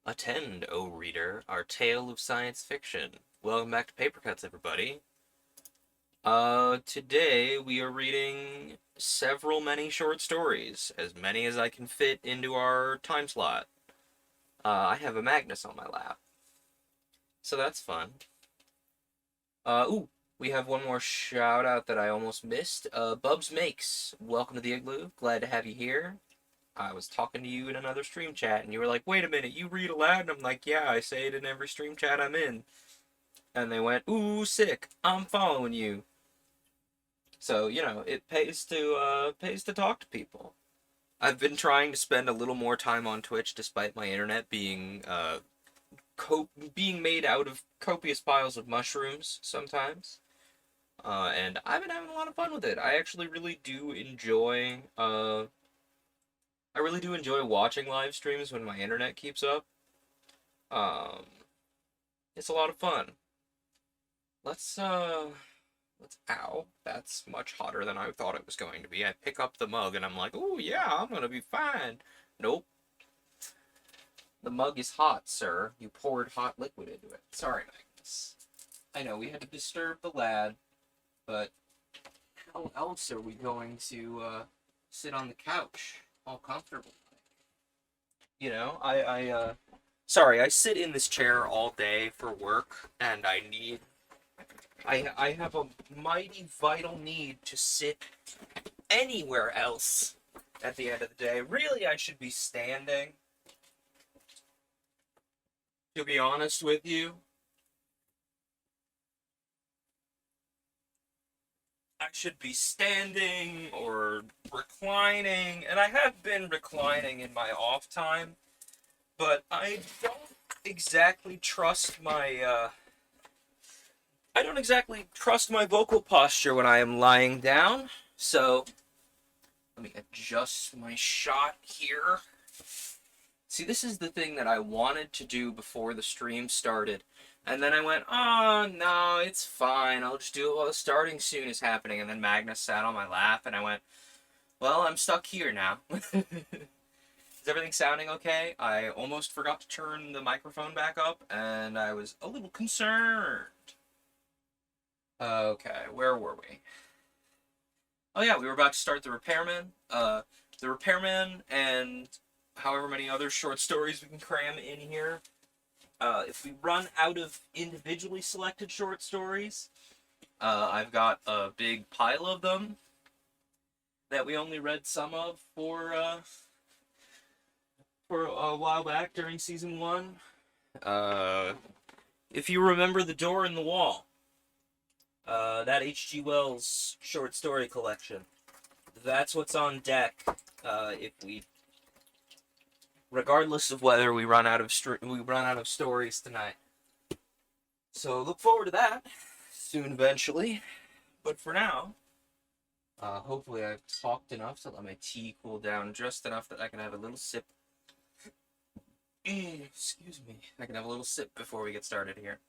Attend, O reader, our tale of science fiction. Welcome back to Paper Cuts, everybody. Today we are reading many short stories, as many as I can fit into our time slot. I have a Magnus on my lap, so that's fun. Ooh, we have one more shout out that I almost missed. Bubs Makes, welcome to the Igloo. Glad to have you here. I was talking to you in another stream chat, and you were like, wait a minute, you read aloud? And I'm like, yeah, I say it in every stream chat I'm in. And they went, ooh, sick, I'm following you. So, it pays to talk to people. I've been trying to spend a little more time on Twitch despite my internet being being made out of copious piles of mushrooms sometimes. And I've been having a lot of fun with it. I actually really do enjoy I really do enjoy watching live streams when my internet keeps up. Um, it's a lot of fun. Let's ow, that's much hotter than I thought it was going to be. I pick up the mug and I'm like, oh yeah, I'm gonna be fine. Nope. The mug is hot, sir. You poured hot liquid into it. Sorry, Magnus. I know we had to disturb the lad, but how else are we going to sit on the couch all comfortable? Sorry, I sit in this chair all day for work, and I have a mighty vital need to sit anywhere else at the end of the day. Really, I should be standing. To be honest with you, I should be standing or reclining, and I have been reclining in my off time, but exactly trust my I don't exactly trust my vocal posture when I am lying down. So let me adjust my shot here. See, this is the thing that I wanted to do before the stream started. And then I went, oh, no, it's fine. I'll just do it while the starting soon is happening. And then Magnus sat on my lap, and I went, well, I'm stuck here now. Is everything sounding okay? I almost forgot to turn the microphone back up, and I was a little concerned. Okay, where were we? Oh yeah, we were about to start the Repairman. The Repairman and however many other short stories we can cram in here. If we run out of individually selected short stories, I've got a big pile of them that we only read some of for a while back during season 1. If you remember The Door in the Wall, that H.G. Wells short story collection, that's what's on deck. If we, regardless of whether we run out of stories tonight. So look forward to that soon, eventually. But for now, hopefully I've talked enough to let my tea cool down just enough that I can have a little sip. Excuse me. I can have a little sip before we get started here.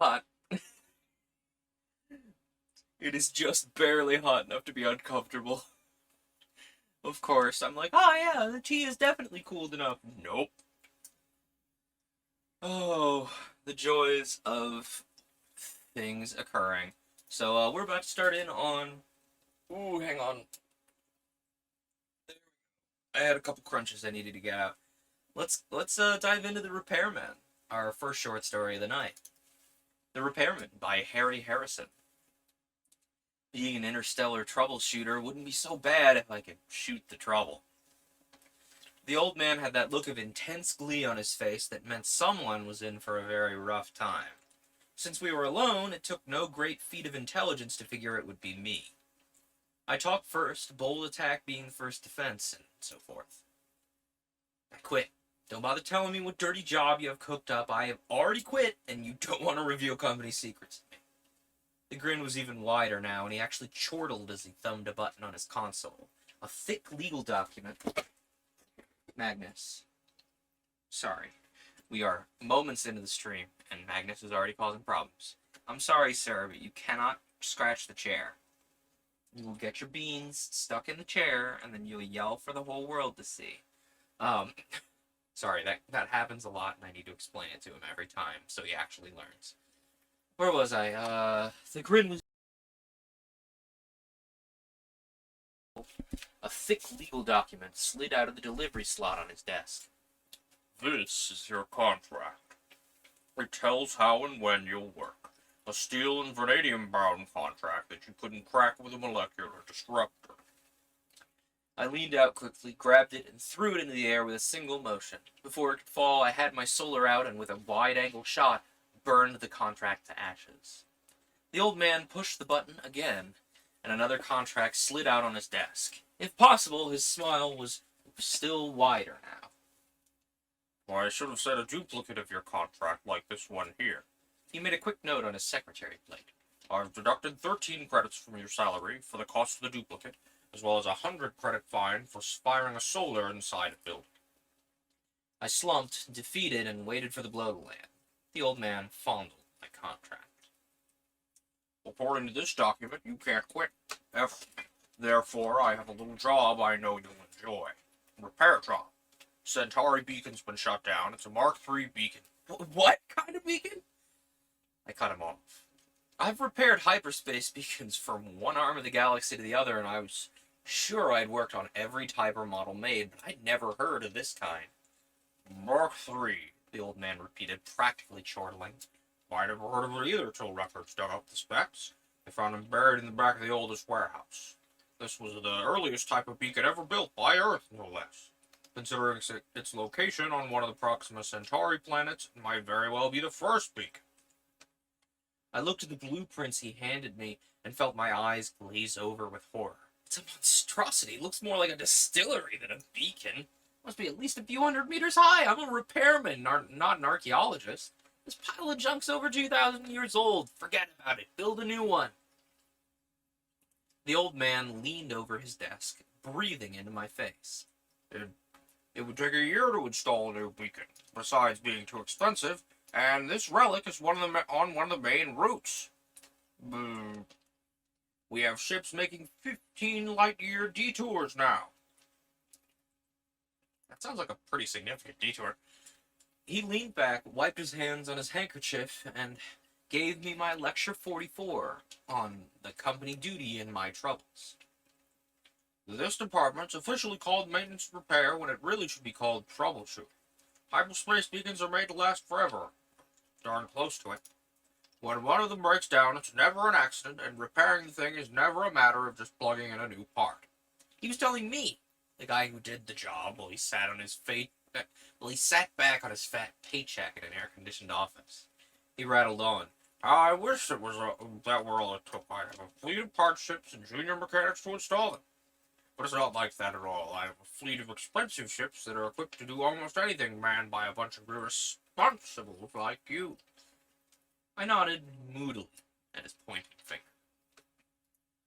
Hot. It is just barely hot enough to be uncomfortable. Of course, I'm like, oh yeah, the tea is definitely cooled enough. Nope. Oh, the joys of things occurring. So, we're about to start in on... Ooh, hang on. I had a couple crunches I needed to get out. Let's dive into The Repairman, our first short story of the night. The Repairman by Harry Harrison. Being an interstellar troubleshooter wouldn't be so bad if I could shoot the trouble. The old man had that look of intense glee on his face that meant someone was in for a very rough time. Since we were alone, it took no great feat of intelligence to figure it would be me. I talked first, bold attack being the first defense, and so forth. I quit. Don't bother telling me what dirty job you have cooked up. I have already quit, and you don't want to reveal company secrets to me. The grin was even wider now, and he actually chortled as he thumbed a button on his console. A thick legal document. Magnus. Sorry. We are moments into the stream, And Magnus is already causing problems. I'm sorry, sir, but you cannot scratch the chair. You will get your beans stuck in the chair, and then you'll yell for the whole world to see. Um, sorry, that happens a lot, and I need to explain it to him every time, so he actually learns. Where was I? The grin was... A thick legal document slid out of the delivery slot on his desk. This is your contract. It tells how and when you'll work. A steel and vanadium-bound contract that you couldn't crack with a molecular disruptor. I leaned out quickly, grabbed it, and threw it into the air with a single motion. Before it could fall, I had my solar out, and with a wide-angle shot, burned the contract to ashes. The old man pushed the button again, and another contract slid out on his desk. If possible, his smile was still wider now. Well, I should have said a duplicate of your contract like this one here. He made a quick note on his secretary plate. I've deducted 13 credits from your salary for the cost of the duplicate, as well as a 100-credit fine for firing a solar inside a building. I slumped, defeated, and waited for the blow to land. The old man fondled my contract. According to this document, you can't quit. Therefore, I have a little job I know you'll enjoy. Repair job. Centauri beacon's been shut down. It's a Mark III beacon. What kind of beacon? I cut him off. I've repaired hyperspace beacons from one arm of the galaxy to the other, and I was sure I'd worked on every type or model made, but I'd never heard of this kind. Mark III, The old man repeated, practically chortling. I never heard of it either till records dug up the specs. They found them buried in the back of the oldest warehouse. This was the earliest type of beacon ever built by Earth, no less. Considering its location on one of the Proxima Centauri planets, it might very well be the first beacon. I looked at the blueprints he handed me and felt my eyes glaze over with horror. It's a monstrosity. It looks more like a distillery than a beacon. Must be at least a few hundred meters high. I'm a repairman, not an archaeologist. This pile of junk's over 2,000 years old. Forget about it. Build a new one. The old man leaned over his desk, breathing into my face. It would take a year to install a new beacon, besides being too expensive, and this relic is on one of the main routes. We have ships making 15 light-year detours now. That sounds like a pretty significant detour. He leaned back, wiped his hands on his handkerchief, and gave me my lecture 44 on the company duty and my troubles. This department's officially called maintenance and repair when it really should be called troubleshoot. Hyperspace beacons are made to last forever. Darn close to it. When one of them breaks down, it's never an accident, and repairing the thing is never a matter of just plugging in a new part. He was telling me, the guy who did the job, while he sat back on his fat paycheck in an air-conditioned office. He rattled on. I wish it was that were all it took. I have a fleet of part ships and junior mechanics to install them. But it's not like that at all. I have a fleet of expensive ships that are equipped to do almost anything manned by a bunch of irresponsibles like you. I nodded moodily at his pointing finger.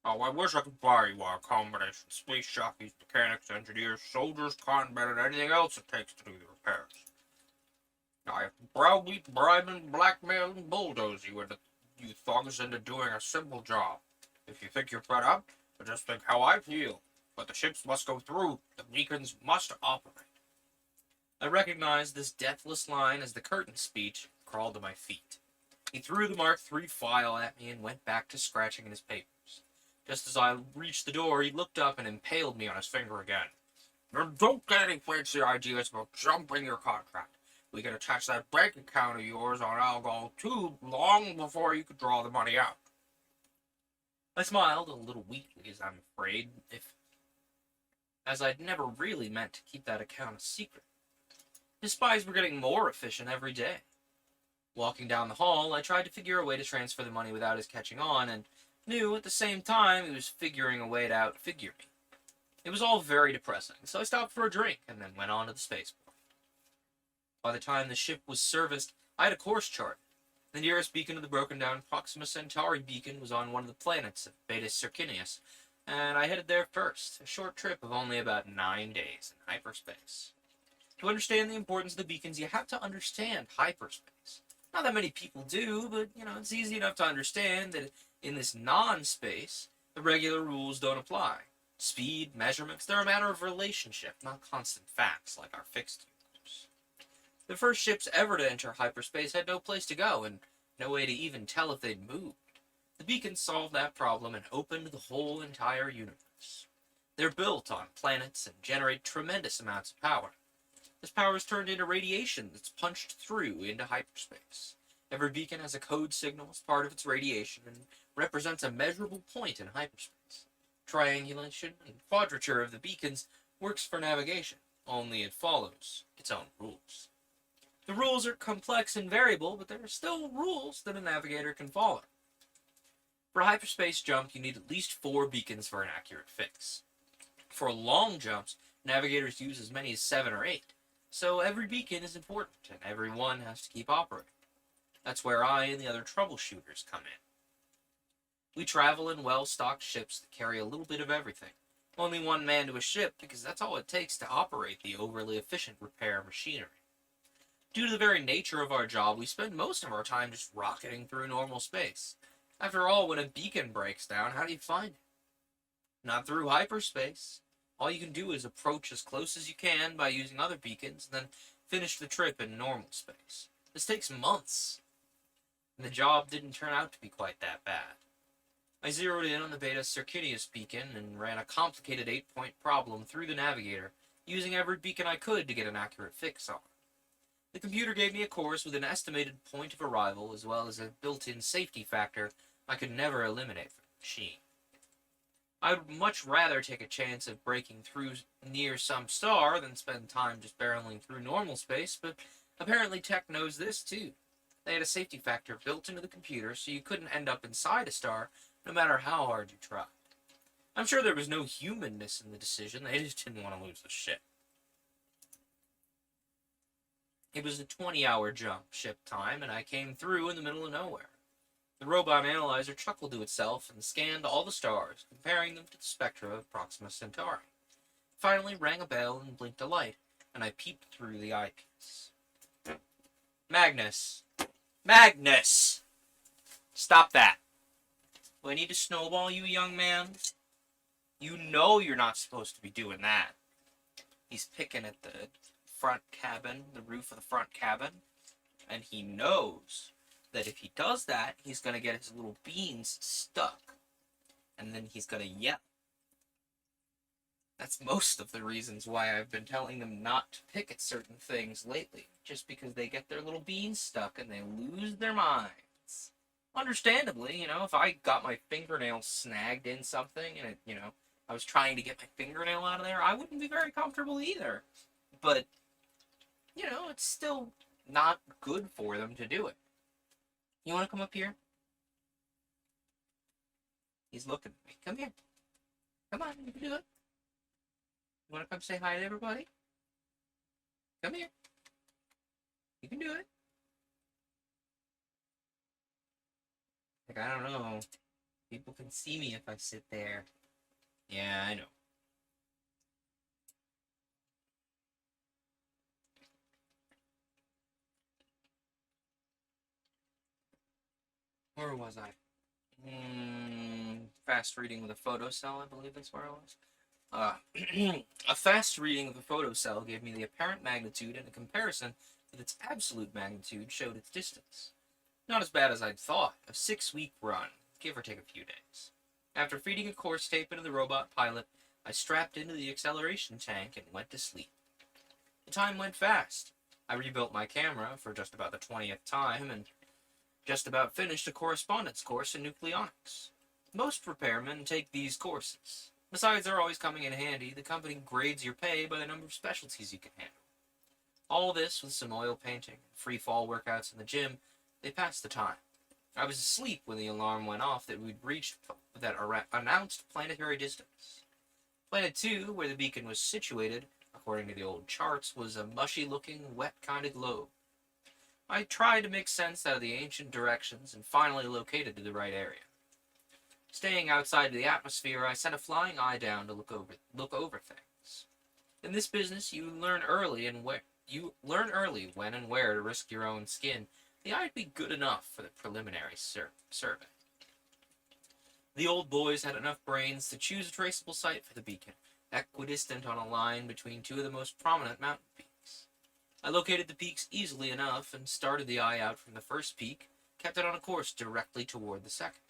Oh, I wish I could buy you our combination. Space jockeys, mechanics, engineers, soldiers, conmen, and anything else it takes to do the repairs. I have to browbeat, bribe, and blackmail and bulldoze you thugs into doing a simple job. If you think you're fed up, just think how I feel. But the ships must go through. The beacons must operate. I recognized this deathless line as the curtain speech, crawled to my feet. He threw the Mark III file at me and went back to scratching in his papers. Just as I reached the door, he looked up and impaled me on his finger again. Don't get any fancy ideas about jumping your contract. We can attach that bank account of yours on Algol too long before you could draw the money out. I smiled a little weakly, as I'm afraid, as I'd never really meant to keep that account a secret. His spies were getting more efficient every day. Walking down the hall, I tried to figure a way to transfer the money without his catching on, and knew at the same time he was figuring a way to outfigure me. It was all very depressing, so I stopped for a drink and then went on to the spaceport. By the time the ship was serviced, I had a course chart. The nearest beacon to the broken-down Proxima Centauri beacon was on one of the planets of Beta Circinius, and I headed there first, a short trip of only about 9 days in hyperspace. To understand the importance of the beacons, you have to understand hyperspace. Not that many people do, but, it's easy enough to understand that in this non-space, the regular rules don't apply. Speed, measurements, they're a matter of relationship, not constant facts like our fixed universe. The first ships ever to enter hyperspace had no place to go, and no way to even tell if they'd moved. The beacon solved that problem and opened the whole entire universe. They're built on planets and generate tremendous amounts of power. This power is turned into radiation that's punched through into hyperspace. Every beacon has a code signal as part of its radiation and represents a measurable point in hyperspace. Triangulation and quadrature of the beacons works for navigation, only it follows its own rules. The rules are complex and variable, but there are still rules that a navigator can follow. For a hyperspace jump, you need at least 4 beacons for an accurate fix. For long jumps, navigators use as many as 7 or 8, so every beacon is important, and every one has to keep operating. That's where I and the other troubleshooters come in. We travel in well-stocked ships that carry a little bit of everything. Only one man to a ship, because that's all it takes to operate the overly efficient repair machinery. Due to the very nature of our job, we spend most of our time just rocketing through normal space. After all, when a beacon breaks down, how do you find it? Not through hyperspace. All you can do is approach as close as you can by using other beacons, and then finish the trip in normal space. This takes months, and the job didn't turn out to be quite that bad. I zeroed in on the Beta Circinius beacon and ran a complicated 8-point problem through the navigator, using every beacon I could to get an accurate fix on. The computer gave me a course with an estimated point of arrival, as well as a built-in safety factor I could never eliminate from the machine. I would much rather take a chance of breaking through near some star than spend time just barreling through normal space, but apparently tech knows this too. They had a safety factor built into the computer so you couldn't end up inside a star no matter how hard you tried. I'm sure there was no humanness in the decision, they just didn't want to lose the ship. It was a 20-hour jump ship time, and I came through in the middle of nowhere. The robot analyzer chuckled to itself and scanned all the stars, comparing them to the spectra of Proxima Centauri. Finally rang a bell and blinked a light, and I peeped through the eyepiece. Magnus! Magnus! Stop that! Do I need to snowball you, young man? You know you're not supposed to be doing that. He's picking at the front cabin, the roof of the front cabin, and he knows that if he does that, he's going to get his little beans stuck, and then he's going to yell. That's most of the reasons why I've been telling them not to pick at certain things lately, just because they get their little beans stuck and they lose their minds. Understandably, if I got my fingernail snagged in something and I was trying to get my fingernail out of there, I wouldn't be very comfortable either. But, it's still not good for them to do it. You want to come up here? He's looking at me. Come here. Come on, you can do it. You want to come say hi to everybody? Come here. You can do it. I don't know. People can see me if I sit there. Yeah, I know. Where was I? Fast reading with a photocell, I believe that's where I was. A fast reading of the photocell gave me the apparent magnitude, and a comparison with its absolute magnitude showed its distance. Not as bad as I'd thought. A 6-week run, give or take a few days. After feeding a course tape into the robot pilot, I strapped into the acceleration tank and went to sleep. The time went fast. I rebuilt my camera for just about the 20th time and just about finished a correspondence course in nucleonics. Most repairmen take these courses. Besides, they're always coming in handy. The company grades your pay by the number of specialties you can handle. All this with some oil painting and free fall workouts in the gym. They passed the time. I was asleep when the alarm went off that we'd reached that announced planetary distance. Planet 2, where the beacon was situated, according to the old charts, was a mushy-looking, wet kind of globe. I tried to make sense out of the ancient directions and finally located to the right area. Staying outside the atmosphere, I sent a flying eye down to look over things. In this business, you learn early when and where to risk your own skin the eye would be good enough for the preliminary survey. The old boys had enough brains to choose a traceable site for the beacon, equidistant on a line between two of the most prominent mountain peaks. I located the peaks easily enough and started the eye out from the first peak, kept it on a course directly toward the second.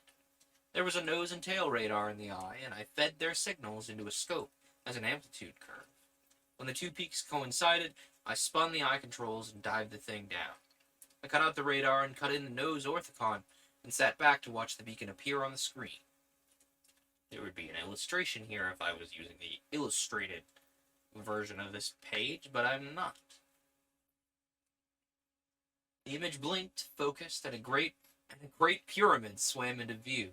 There was a nose and tail radar in the eye, and I fed their signals into a scope as an amplitude curve. When the two peaks coincided, I spun the eye controls and dived the thing down. I cut out the radar and cut in the nose orthicon, and sat back to watch the beacon appear on the screen. There would be an illustration here if I was using the illustrated version of this page, but I'm not. The image blinked, focused, and a great pyramid swam into view.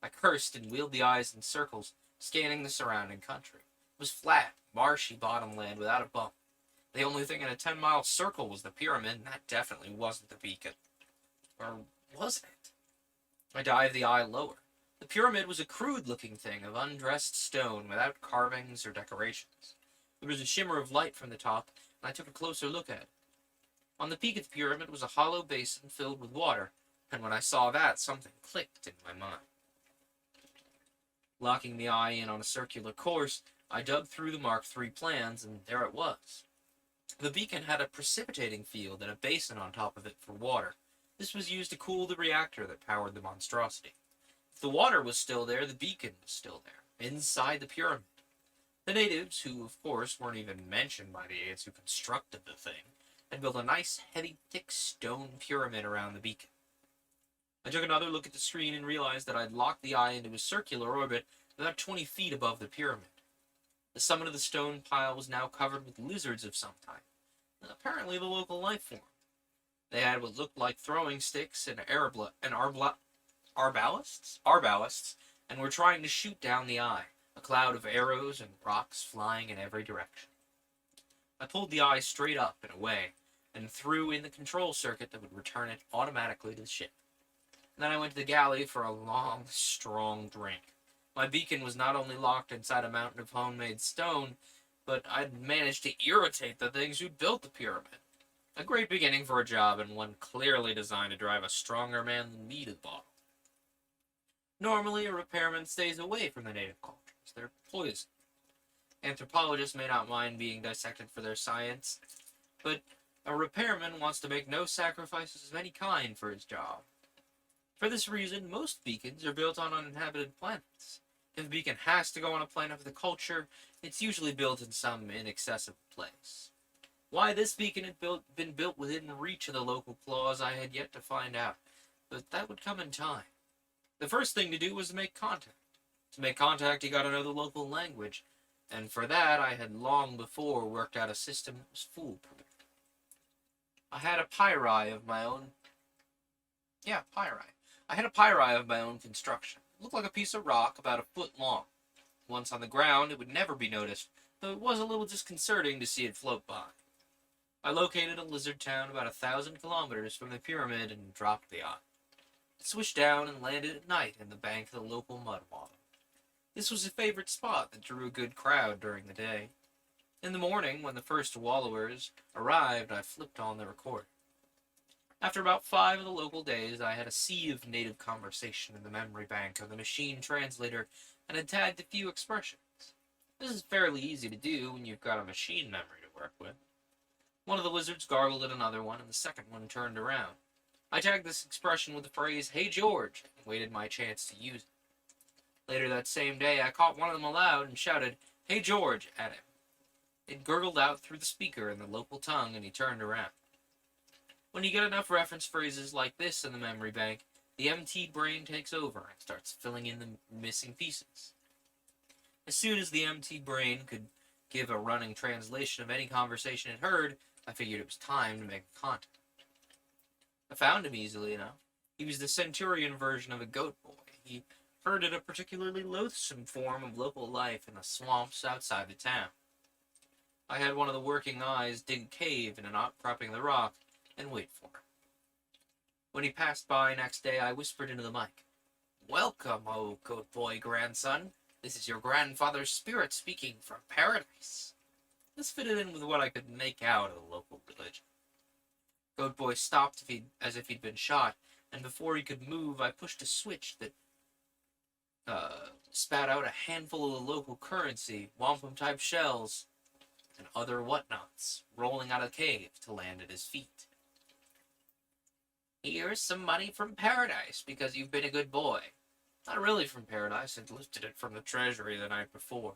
I cursed and wheeled the eyes in circles, scanning the surrounding country. It was flat, marshy bottomland without a bump. The only thing in a 10-mile circle was the pyramid, and that definitely wasn't the beacon. Or wasn't it? I dived the eye lower. The pyramid was a crude-looking thing of undressed stone without carvings or decorations. There was a shimmer of light from the top, and I took a closer look at it. On the peak of the pyramid was a hollow basin filled with water, and when I saw that, something clicked in my mind. Locking the eye in on a circular course, I dug through the Mark III plans, and there it was. The beacon had a precipitating field and a basin on top of it for water. This was used to cool the reactor that powered the monstrosity. If the water was still there, the beacon was still there, inside the pyramid. The natives, who of course weren't even mentioned by the aides who constructed the thing, had built a nice, heavy, thick stone pyramid around the beacon. I took another look at the screen and realized that I'd locked the eye into a circular orbit about 20 feet above the pyramid. The summit of the stone pile was now covered with lizards of some type, apparently the local life form. They had what looked like throwing sticks and arbalists, and were trying to shoot down the eye, a cloud of arrows and rocks flying in every direction. I pulled the eye straight up and away, and threw in the control circuit that would return it automatically to the ship. And then I went to the galley for a long, strong drink. My beacon was not only locked inside a mountain of homemade stone, but I'd managed to irritate the things who built the pyramid. A great beginning for a job, and one clearly designed to drive a stronger man than me to the bottom. Normally, a repairman stays away from the native cultures. They're poison. Anthropologists may not mind being dissected for their science, but a repairman wants to make no sacrifices of any kind for his job. For this reason, most beacons are built on uninhabited planets. If a beacon has to go on a planet of the culture, it's usually built in some inaccessible place. Why this beacon had been built within reach of the local claws I had yet to find out, but that would come in time. The first thing to do was to make contact. To make contact, you gotta know the local language, and for that I had long before worked out a system that was foolproof. I had a pyri of my own. I had a pyri of my own construction. It looked like a piece of rock about a foot long. Once on the ground, it would never be noticed, though it was a little disconcerting to see it float by. I located a lizard town about 1,000 kilometers from the pyramid and dropped the eye. It swished down and landed at night in the bank of the local mud water. This was a favorite spot that drew a good crowd during the day. In the morning, when the first wallowers arrived, I flipped on the recorder. After about 5 of the local days, I had a sea of native conversation in the memory bank of the machine translator and had tagged a few expressions. This is fairly easy to do when you've got a machine memory to work with. One of the lizards gargled at another one, and the second one turned around. I tagged this expression with the phrase, "Hey George," and waited my chance to use it. Later that same day, I caught one of them aloud and shouted, "Hey George," at him. It gurgled out through the speaker in the local tongue, and he turned around. When you get enough reference phrases like this in the memory bank, the MT brain takes over and starts filling in the missing pieces. As soon as the MT brain could give a running translation of any conversation it heard, I figured it was time to make a contact. I found him easily enough. He was the Centurion version of a goat boy. He herded a particularly loathsome form of local life in the swamps outside the town. I had one of the working eyes dig a cave in an outcropping of the rock and wait for him. When he passed by next day, I whispered into the mic, "Welcome, O goat boy grandson. This is your grandfather's spirit speaking from paradise." This fitted in with what I could make out of the local religion. Goat Boy stopped as if he'd been shot, and before he could move, I pushed a switch that spat out a handful of the local currency, wampum-type shells, and other whatnots, rolling out of the cave to land at his feet. Here's some money from paradise, because you've been a good boy. Not really from paradise, I'd lifted it from the treasury the night before.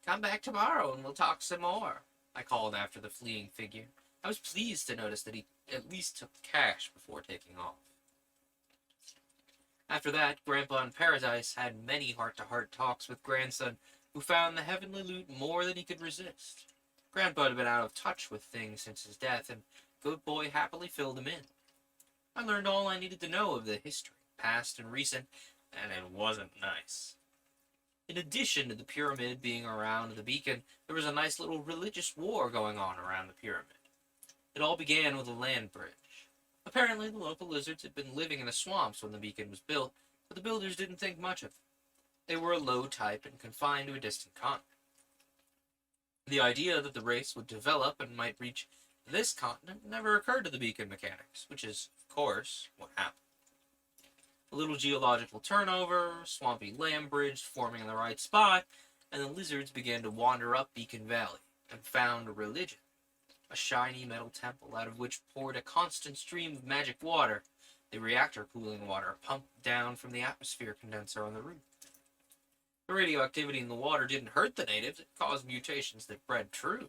Come back tomorrow and we'll talk some more, I called after the fleeing figure. I was pleased to notice that he at least took cash before taking off. After that, Grandpa in Paradise had many heart-to-heart talks with Grandson, who found the heavenly loot more than he could resist. Grandpa had been out of touch with things since his death, and Goat Boy happily filled him in. I learned all I needed to know of the history, past and recent, and it wasn't nice. In addition to the pyramid being around the beacon, there was a nice little religious war going on around the pyramid. It all began with a land bridge. Apparently, the local lizards had been living in the swamps when the beacon was built, but the builders didn't think much of them. They were a low type and confined to a distant continent. The idea that the race would develop and might reach this continent never occurred to the beacon mechanics, which is, of course, what happened. A little geological turnover, swampy land bridge forming in the right spot, and the lizards began to wander up Beacon Valley and found a religion. A shiny metal temple out of which poured a constant stream of magic water, the reactor cooling water pumped down from the atmosphere condenser on the roof. The radioactivity in the water didn't hurt the natives, it caused mutations that bred true.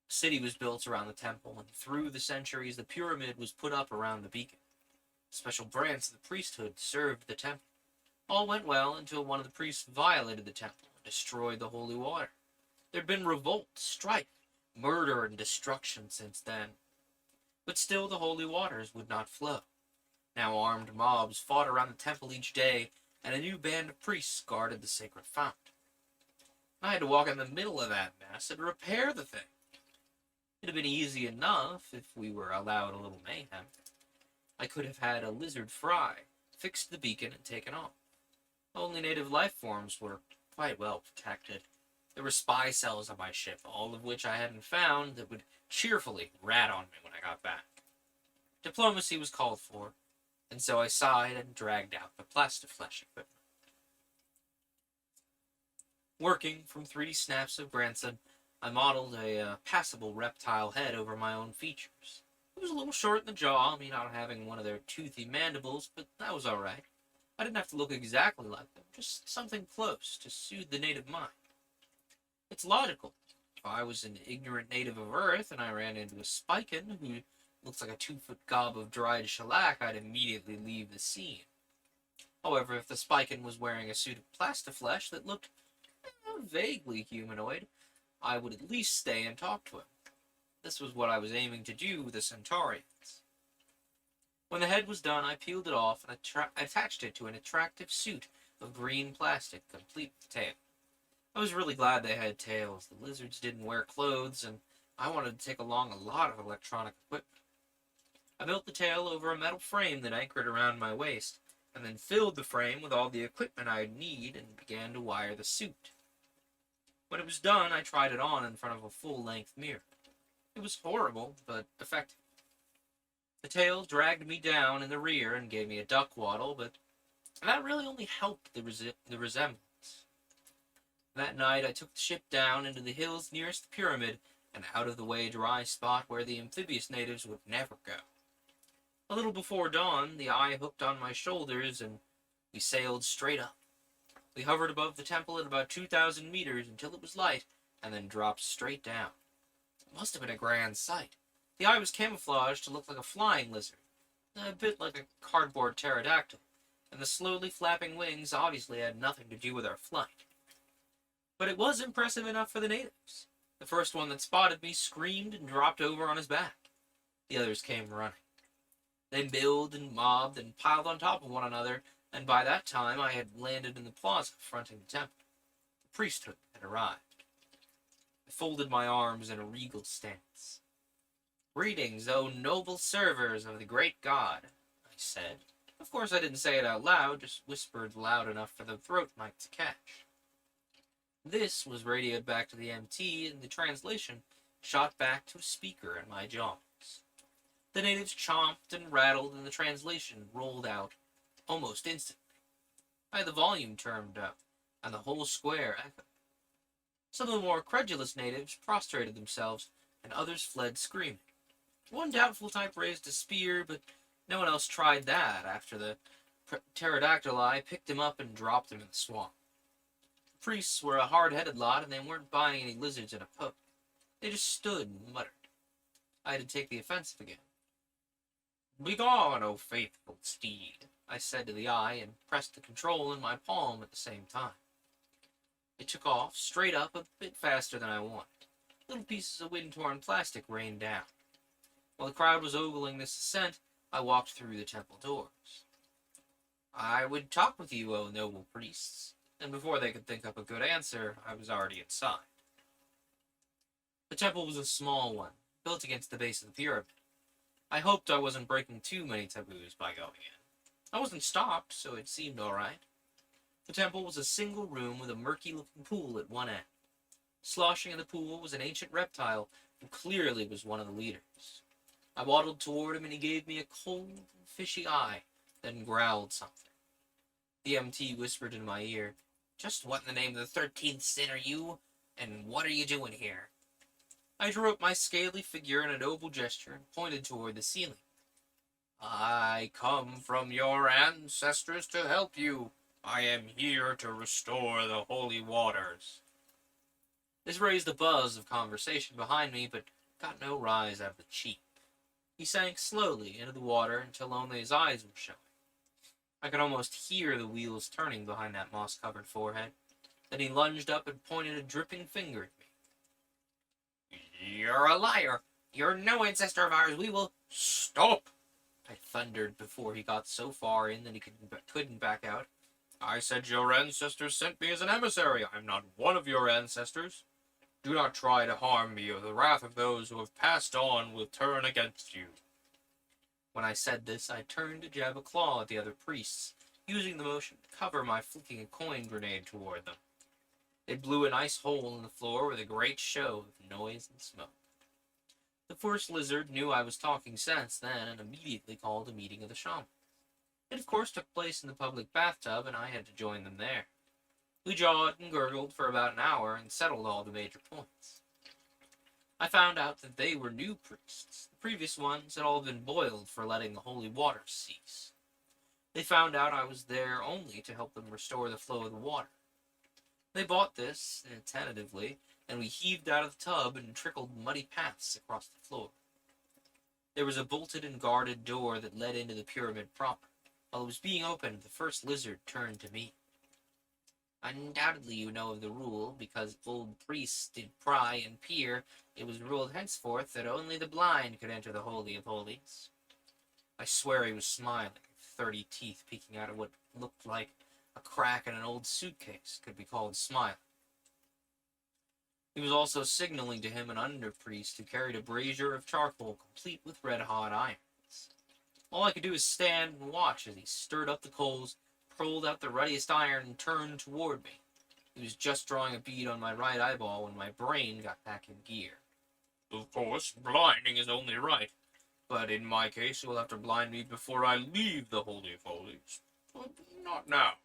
A city was built around the temple, and through the centuries the pyramid was put up around the beacon. Special branch of the priesthood served the temple. All went well until one of the priests violated the temple and destroyed the holy water. There had been revolt, strife, murder, and destruction since then. But still the holy waters would not flow. Now armed mobs fought around the temple each day, and a new band of priests guarded the sacred fount. I had to walk in the middle of that mess and repair the thing. It had been easy enough if we were allowed a little mayhem. I could have had a lizard fry, fixed the beacon, and taken off. Only native life forms were quite well protected. There were spy cells on my ship, all of which I hadn't found, that would cheerfully rat on me when I got back. Diplomacy was called for, and so I sighed and dragged out the plastiflesh equipment. Working from 3D snaps of Grandson, I modeled a passable reptile head over my own features. It was a little short in the jaw, me not having one of their toothy mandibles, but that was alright. I didn't have to look exactly like them, just something close to soothe the native mind. It's logical. If I was an ignorant native of Earth and I ran into a spiken who looks like a 2-foot gob of dried shellac, I'd immediately leave the scene. However, if the spiken was wearing a suit of plastiflesh that looked vaguely humanoid, I would at least stay and talk to him. This was what I was aiming to do with the Centaurians. When the head was done, I peeled it off and attached it to an attractive suit of green plastic, complete with tail. I was really glad they had tails. The lizards didn't wear clothes, and I wanted to take along a lot of electronic equipment. I built the tail over a metal frame that anchored around my waist, and then filled the frame with all the equipment I'd need and began to wire the suit. When it was done, I tried it on in front of a full-length mirror. It was horrible, but effective. The tail dragged me down in the rear and gave me a duck waddle, but that really only helped the resemblance. That night, I took the ship down into the hills nearest the pyramid, an out-of-the-way dry spot where the amphibious natives would never go. A little before dawn, the eye hooked on my shoulders, and we sailed straight up. We hovered above the temple at about 2,000 meters until it was light, and then dropped straight down. It must have been a grand sight. The eye was camouflaged to look like a flying lizard, a bit like a cardboard pterodactyl, and the slowly flapping wings obviously had nothing to do with our flight. But it was impressive enough for the natives. The first one that spotted me screamed and dropped over on his back. The others came running. They milled and mobbed and piled on top of one another, and by that time I had landed in the plaza fronting the temple. The priesthood had arrived. I folded my arms in a regal stance. "Greetings, O noble servers of the great God," I said. Of course I didn't say it out loud, just whispered loud enough for the throat mic to catch. This was radioed back to the MT, and the translation shot back to a speaker in my jaws. The natives chomped and rattled, and the translation rolled out almost instantly. I had the volume turned up, and the whole square echoed. Some of the more credulous natives prostrated themselves, and others fled screaming. One doubtful type raised a spear, but no one else tried that after the pterodactyli picked him up and dropped him in the swamp. The priests were a hard-headed lot, and they weren't buying any lizards in a poke. They just stood and muttered. I had to take the offensive again. "Begone, O faithful steed," I said to the eye, and pressed the control in my palm at the same time. It took off, straight up, a bit faster than I wanted. Little pieces of wind-torn plastic rained down. While the crowd was ogling this ascent, I walked through the temple doors. "I would talk with you, O noble priests," and before they could think up a good answer, I was already inside. The temple was a small one, built against the base of the pyramid. I hoped I wasn't breaking too many taboos by going in. I wasn't stopped, so it seemed alright. The temple was a single room with a murky-looking pool at one end. Sloshing in the pool was an ancient reptile who clearly was one of the leaders. I waddled toward him and he gave me a cold, fishy eye, then growled something. The MT whispered in my ear, "Just what in the name of the 13th sin are you, and what are you doing here?" I drew up my scaly figure in a noble gesture and pointed toward the ceiling. "I come from your ancestors to help you. I am here to restore the holy waters." This raised a buzz of conversation behind me, but got no rise out of the chief. He sank slowly into the water until only his eyes were showing. I could almost hear the wheels turning behind that moss-covered forehead. Then he lunged up and pointed a dripping finger at me. "You're a liar! You're no ancestor of ours! We will—" "Stop!" I thundered before he got so far in that he couldn't back out. "I said your ancestors sent me as an emissary. I'm not one of your ancestors. Do not try to harm me, or the wrath of those who have passed on will turn against you." When I said this, I turned to jab a claw at the other priests, using the motion to cover my flicking a coin grenade toward them. It blew a nice hole in the floor with a great show of noise and smoke. The first lizard knew I was talking sense then and immediately called a meeting of the shaman. It of course took place in the public bathtub, and I had to join them there. We jawed and gurgled for about an hour and settled all the major points. I found out that they were new priests. The previous ones had all been boiled for letting the holy waters cease. They found out I was there only to help them restore the flow of the water. They bought this, tentatively, and we heaved out of the tub and trickled muddy paths across the floor. There was a bolted and guarded door that led into the pyramid proper. While it was being opened, the first lizard turned to me. "Undoubtedly you know of the rule, because old priests did pry and peer. It was ruled henceforth that only the blind could enter the Holy of Holies." I swear he was smiling, 30 teeth peeking out of what looked like a crack in an old suitcase could be called smiling. He was also signaling to him an under-priest who carried a brazier of charcoal complete with red-hot irons. All I could do was stand and watch as he stirred up the coals, pulled out the ruddiest iron, and turned toward me. He was just drawing a bead on my right eyeball when my brain got back in gear. "Of course, blinding is only right, but in my case you'll have to blind me before I leave the Holy of Holies. But not now.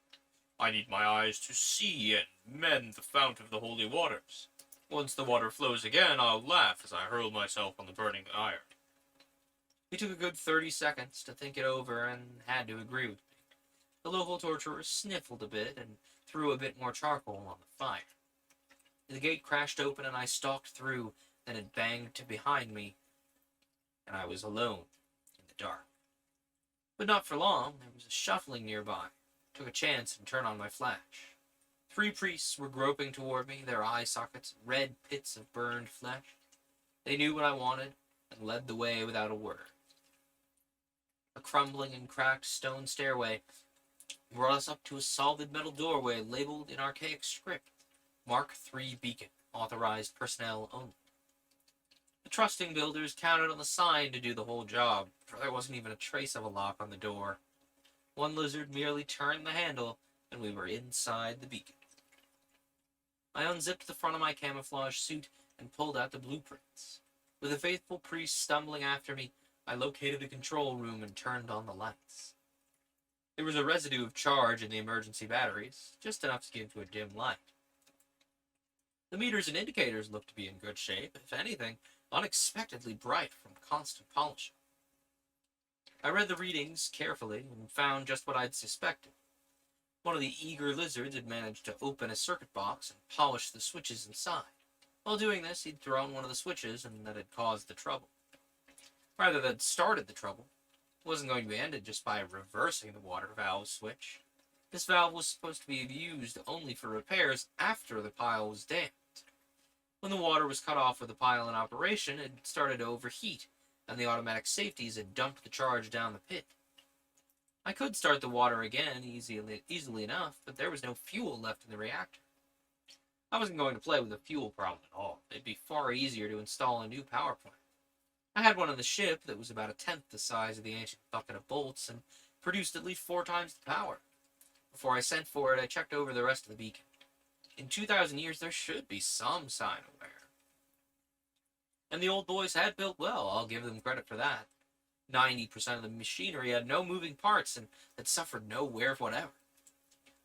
I need my eyes to see and mend the fount of the holy waters. Once the water flows again, I'll laugh as I hurl myself on the burning iron." He took a good 30 seconds to think it over and had to agree with me. The local torturer sniffled a bit and threw a bit more charcoal on the fire. The gate crashed open and I stalked through, then it banged behind me, and I was alone in the dark. But not for long. There was a shuffling nearby. I took a chance and turned on my flash. 3 priests were groping toward me, their eye sockets red pits of burned flesh. They knew what I wanted and led the way without a word. A crumbling and cracked stone stairway brought us up to a solid metal doorway labeled in archaic script, Mark III Beacon, authorized personnel only. The trusting builders counted on the sign to do the whole job, for there wasn't even a trace of a lock on the door. One lizard merely turned the handle, and we were inside the beacon. I unzipped the front of my camouflage suit and pulled out the blueprints. With the faithful priest stumbling after me, I located the control room and turned on the lights. There was a residue of charge in the emergency batteries, just enough to give to a dim light. The meters and indicators looked to be in good shape, if anything, unexpectedly bright from constant polishing. I read the readings carefully and found just what I'd suspected. One of the eager lizards had managed to open a circuit box and polish the switches inside. While doing this, he'd thrown one of the switches, and that had caused the trouble. Rather, that started the trouble. It wasn't going to be ended just by reversing the water valve switch. This valve was supposed to be used only for repairs after the pile was dammed. When the water was cut off with the pile in operation, it started to overheat, and the automatic safeties had dumped the charge down the pit. I could start the water again easily enough, but there was no fuel left in the reactor. I wasn't going to play with a fuel problem at all. It'd be far easier to install a new power plant. I had one on the ship that was about a tenth the size of the ancient bucket of bolts and produced at least 4 times the power. Before I sent for it, I checked over the rest of the beacon. In 2,000 years, there should be some sign of wear. And the old boys had built well, I'll give them credit for that. 90% of the machinery had no moving parts and had suffered no wear whatever.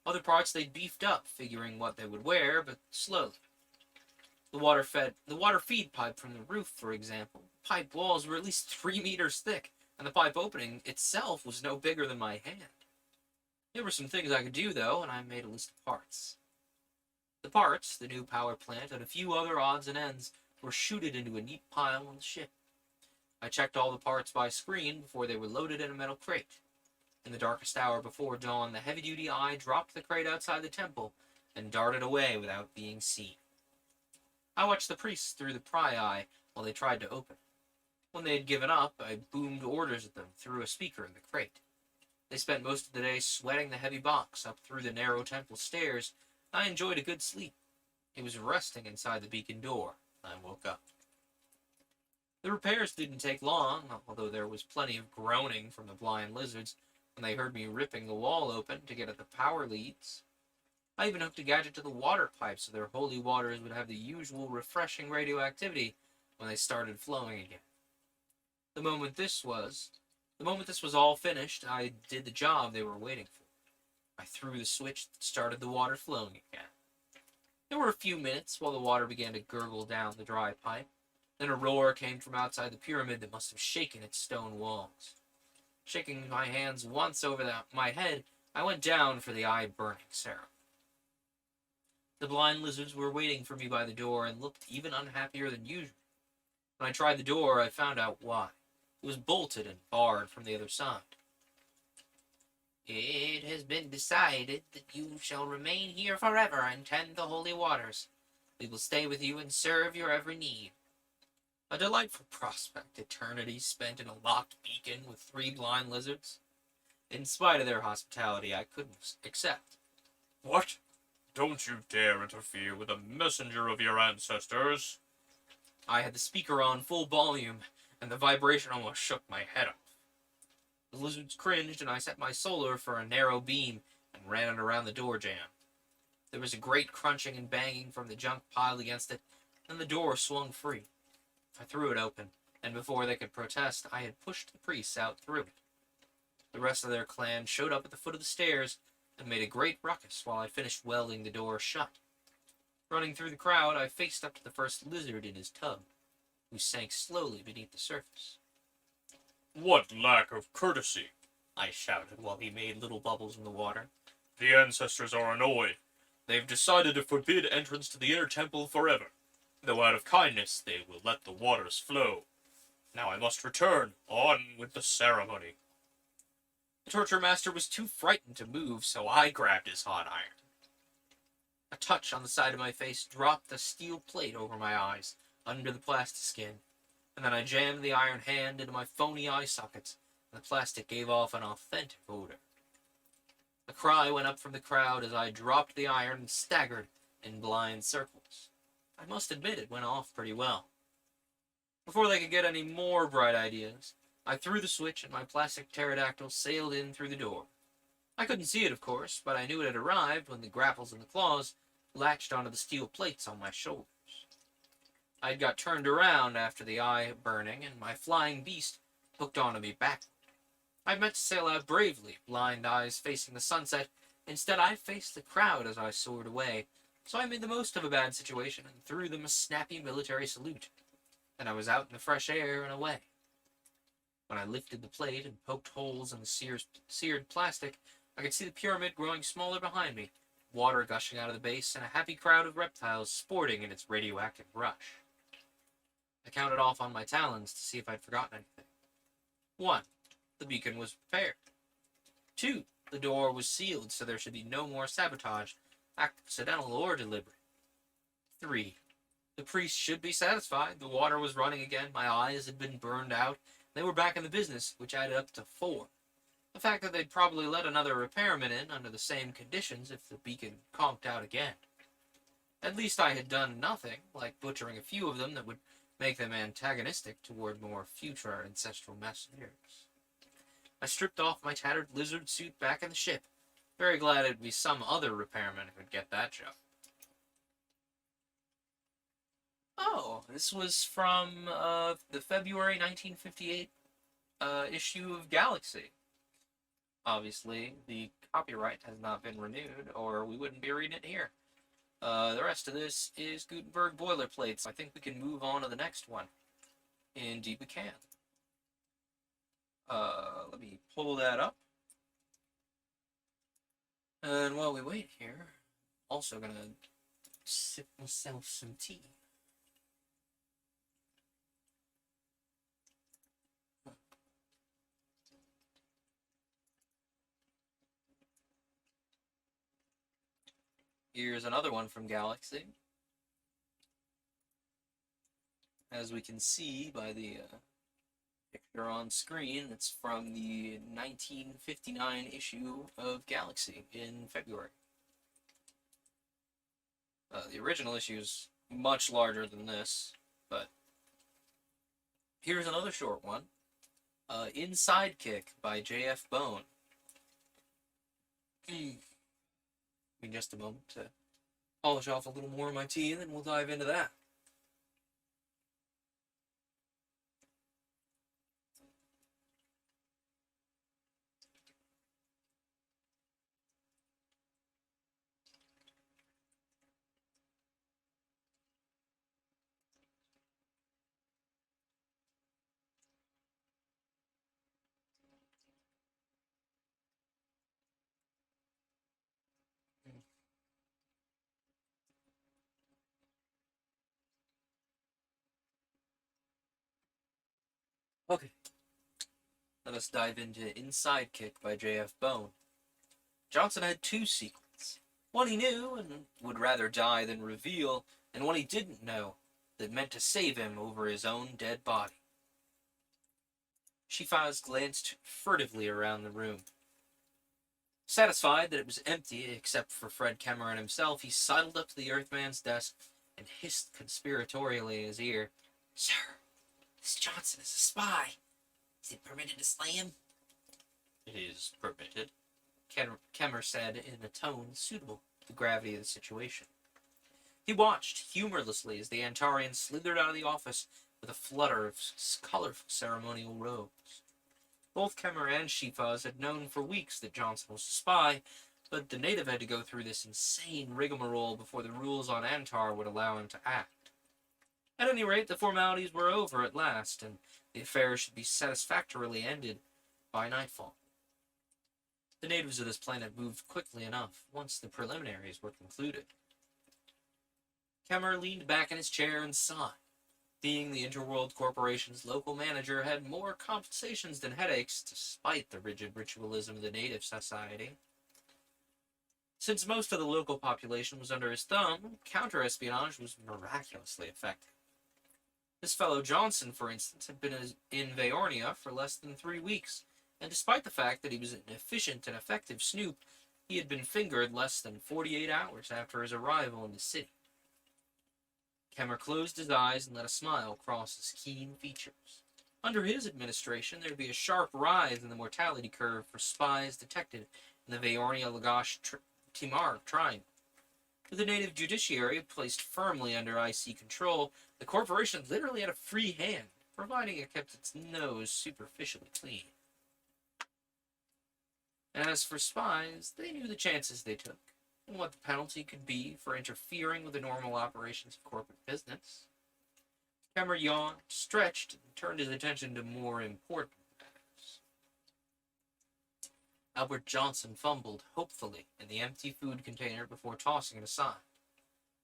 Other parts they'd beefed up, figuring what they would wear, but slowly. The water feed pipe from the roof, for example. Pipe walls were at least 3 meters thick, and the pipe opening itself was no bigger than my hand. There were some things I could do, though, and I made a list of parts. The parts, the new power plant, and a few other odds and ends were shooted into a neat pile on the ship. I checked all the parts by screen before they were loaded in a metal crate. In the darkest hour before dawn, the heavy-duty eye dropped the crate outside the temple and darted away without being seen. I watched the priests through the pry eye while they tried to open it. When they had given up, I boomed orders at them through a speaker in the crate. They spent most of the day sweating the heavy box up through the narrow temple stairs. I enjoyed a good sleep. It was resting inside the beacon door. I woke up. The repairs didn't take long, although there was plenty of groaning from the blind lizards when they heard me ripping the wall open to get at the power leads. I even hooked a gadget to the water pipe so their holy waters would have the usual refreshing radioactivity when they started flowing again. The moment this was all finished, I did the job they were waiting for. I threw the switch that started the water flowing again. There were a few minutes while the water began to gurgle down the dry pipe. Then a roar came from outside the pyramid that must have shaken its stone walls. Shaking my hands once over my head, I went down for the eye-burning ceremony. The blind lizards were waiting for me by the door and looked even unhappier than usual. When I tried the door, I found out why. It was bolted and barred from the other side. "It has been decided that you shall remain here forever and tend the holy waters. We will stay with you and serve your every need." A delightful prospect, eternity spent in a locked beacon with 3 blind lizards. In spite of their hospitality, I couldn't accept. What? Don't you dare interfere with a messenger of your ancestors. I had the speaker on full volume, and the vibration almost shook my head off. The lizards cringed, and I set my solar for a narrow beam and ran it around the door jamb. There was a great crunching and banging from the junk piled against it, and the door swung free. I threw it open, and before they could protest, I had pushed the priests out through it. The rest of their clan showed up at the foot of the stairs and made a great ruckus while I finished welding the door shut. Running through the crowd, I faced up to the first lizard in his tub, who sank slowly beneath the surface. "What lack of courtesy!" I shouted while he made little bubbles in the water. "The ancestors are annoyed. They've decided to forbid entrance to the inner temple forever. Though out of kindness, they will let the waters flow. Now I must return. On with the ceremony." The torture master was too frightened to move, so I grabbed his hot iron. A touch on the side of my face dropped the steel plate over my eyes, under the plastiskin, and then I jammed the iron hand into my phony eye sockets, and the plastic gave off an authentic odor. A cry went up from the crowd as I dropped the iron and staggered in blind circles. I must admit it went off pretty well. Before they could get any more bright ideas, I threw the switch and my plastic pterodactyl sailed in through the door. I couldn't see it, of course, but I knew it had arrived when the grapples and the claws latched onto the steel plates on my shoulders. I had got turned around after the eye burning, and my flying beast hooked onto me back. I meant to sail out bravely, blind eyes facing the sunset. Instead, I faced the crowd as I soared away, so I made the most of a bad situation and threw them a snappy military salute. Then I was out in the fresh air and away. When I lifted the plate and poked holes in the seared plastic, I could see the pyramid growing smaller behind me, water gushing out of the base, and a happy crowd of reptiles sporting in its radioactive rush. I counted off on my talons to see if I'd forgotten anything. 1. The beacon was repaired. 2. The door was sealed so there should be no more sabotage, accidental or deliberate. 3. The priest should be satisfied. The water was running again, my eyes had been burned out, they were back in the business, which added up to 4. The fact that they'd probably let another repairman in under the same conditions if the beacon conked out again. At least I had done nothing, like butchering a few of them that would make them antagonistic toward more future ancestral messengers. I stripped off my tattered lizard suit back in the ship, very glad it'd be some other repairman who'd get that job. Oh, this was from the February 1958 issue of Galaxy. Obviously, the copyright has not been renewed, or we wouldn't be reading it here. The rest of this is Gutenberg boilerplate, so I think we can move on to the next one. Indeed we can. Let me pull that up. And while we wait here, also gonna sip myself some tea. Here's another one from Galaxy. As we can see by the picture on screen, it's from the 1959 issue of Galaxy in February. The original issue is much larger than this, but here's another short one. Insidekick by J.F. Bone. Give me just a moment to polish off a little more of my tea, and then we'll dive into that. Okay. Let us dive into Insidekick by J.F. Bone. Johnson had 2 secrets. One he knew and would rather die than reveal, and one he didn't know that meant to save him over his own dead body. Shifa's glanced furtively around the room. Satisfied that it was empty except for Fred Cameron himself, he sidled up to the Earthman's desk and hissed conspiratorially in his ear, "Sir, this Johnson is a spy. Is it permitted to slay him?" It is permitted, Kemmer said in a tone suitable to the gravity of the situation. He watched humorlessly as the Antarian slithered out of the office with a flutter of colorful ceremonial robes. Both Kemmer and Shifaz had known for weeks that Johnson was a spy, but the native had to go through this insane rigmarole before the rules on Antar would allow him to act. At any rate, the formalities were over at last, and the affair should be satisfactorily ended by nightfall. The natives of this planet moved quickly enough once the preliminaries were concluded. Kemmer leaned back in his chair and sighed. Being the Interworld Corporation's local manager had more compensations than headaches, despite the rigid ritualism of the native society. Since most of the local population was under his thumb, counter-espionage was miraculously effective. This fellow Johnson, for instance, had been in Vaornia for less than 3 weeks, and despite the fact that he was an efficient and effective snoop, he had been fingered less than 48 hours after his arrival in the city. Kemmer closed his eyes and let a smile cross his keen features. Under his administration, there'd be a sharp rise in the mortality curve for spies detected in the Vaornia Lagash Timar Triangle. With the native judiciary placed firmly under IC control, the corporation literally had a free hand providing it kept its nose superficially clean. As for spies, they knew the chances they took, and what the penalty could be for interfering with the normal operations of corporate business. Kemmer yawned, stretched, and turned his attention to more important matters. Albert Johnson fumbled hopefully in the empty food container before tossing it aside.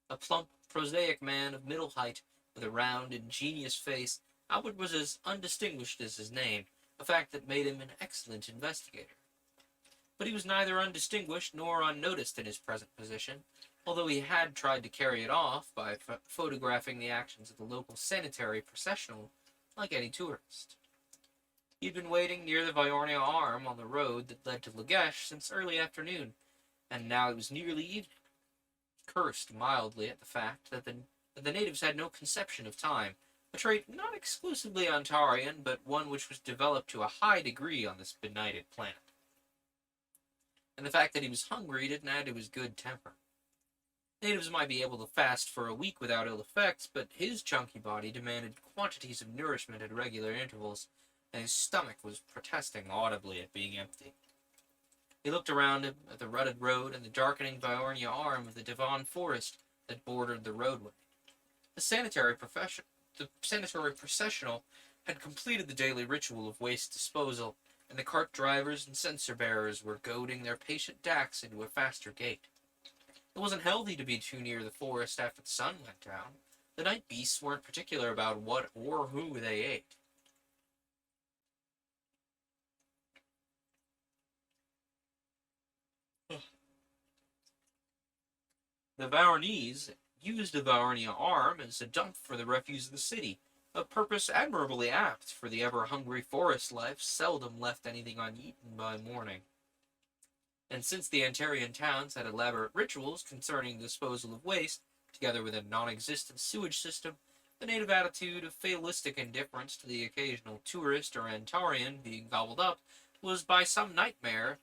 A plump, prosaic man of middle height, with a round, ingenious face, Albert was as undistinguished as his name, a fact that made him an excellent investigator. But he was neither undistinguished nor unnoticed in his present position, although he had tried to carry it off by photographing the actions of the local sanitary processional like any tourist. He'd been waiting near the Viornia Arm on the road that led to Lagesh since early afternoon, and now it was nearly evening. He cursed mildly at the fact that the natives had no conception of time, a trait not exclusively Ontarian, but one which was developed to a high degree on this benighted planet. And the fact that he was hungry didn't add to his good temper. Natives might be able to fast for a week without ill effects, but his chunky body demanded quantities of nourishment at regular intervals, and his stomach was protesting audibly at being empty. He looked around him at the rutted road and the darkening Viornia arm of the Devon forest that bordered the roadway. The sanitary processional had completed the daily ritual of waste disposal, and the cart drivers and censer bearers were goading their patient Dax into a faster gait. It wasn't healthy to be too near the forest after the sun went down. The night beasts weren't particular about what or who they ate. The Varanese used the Viornia Arm as a dump for the refuse of the city, a purpose admirably apt, for the ever-hungry forest life seldom left anything uneaten by morning. And since the Antarian towns had elaborate rituals concerning the disposal of waste, together with a non-existent sewage system, the native attitude of fatalistic indifference to the occasional tourist or Antarian being gobbled up was by some nightmare,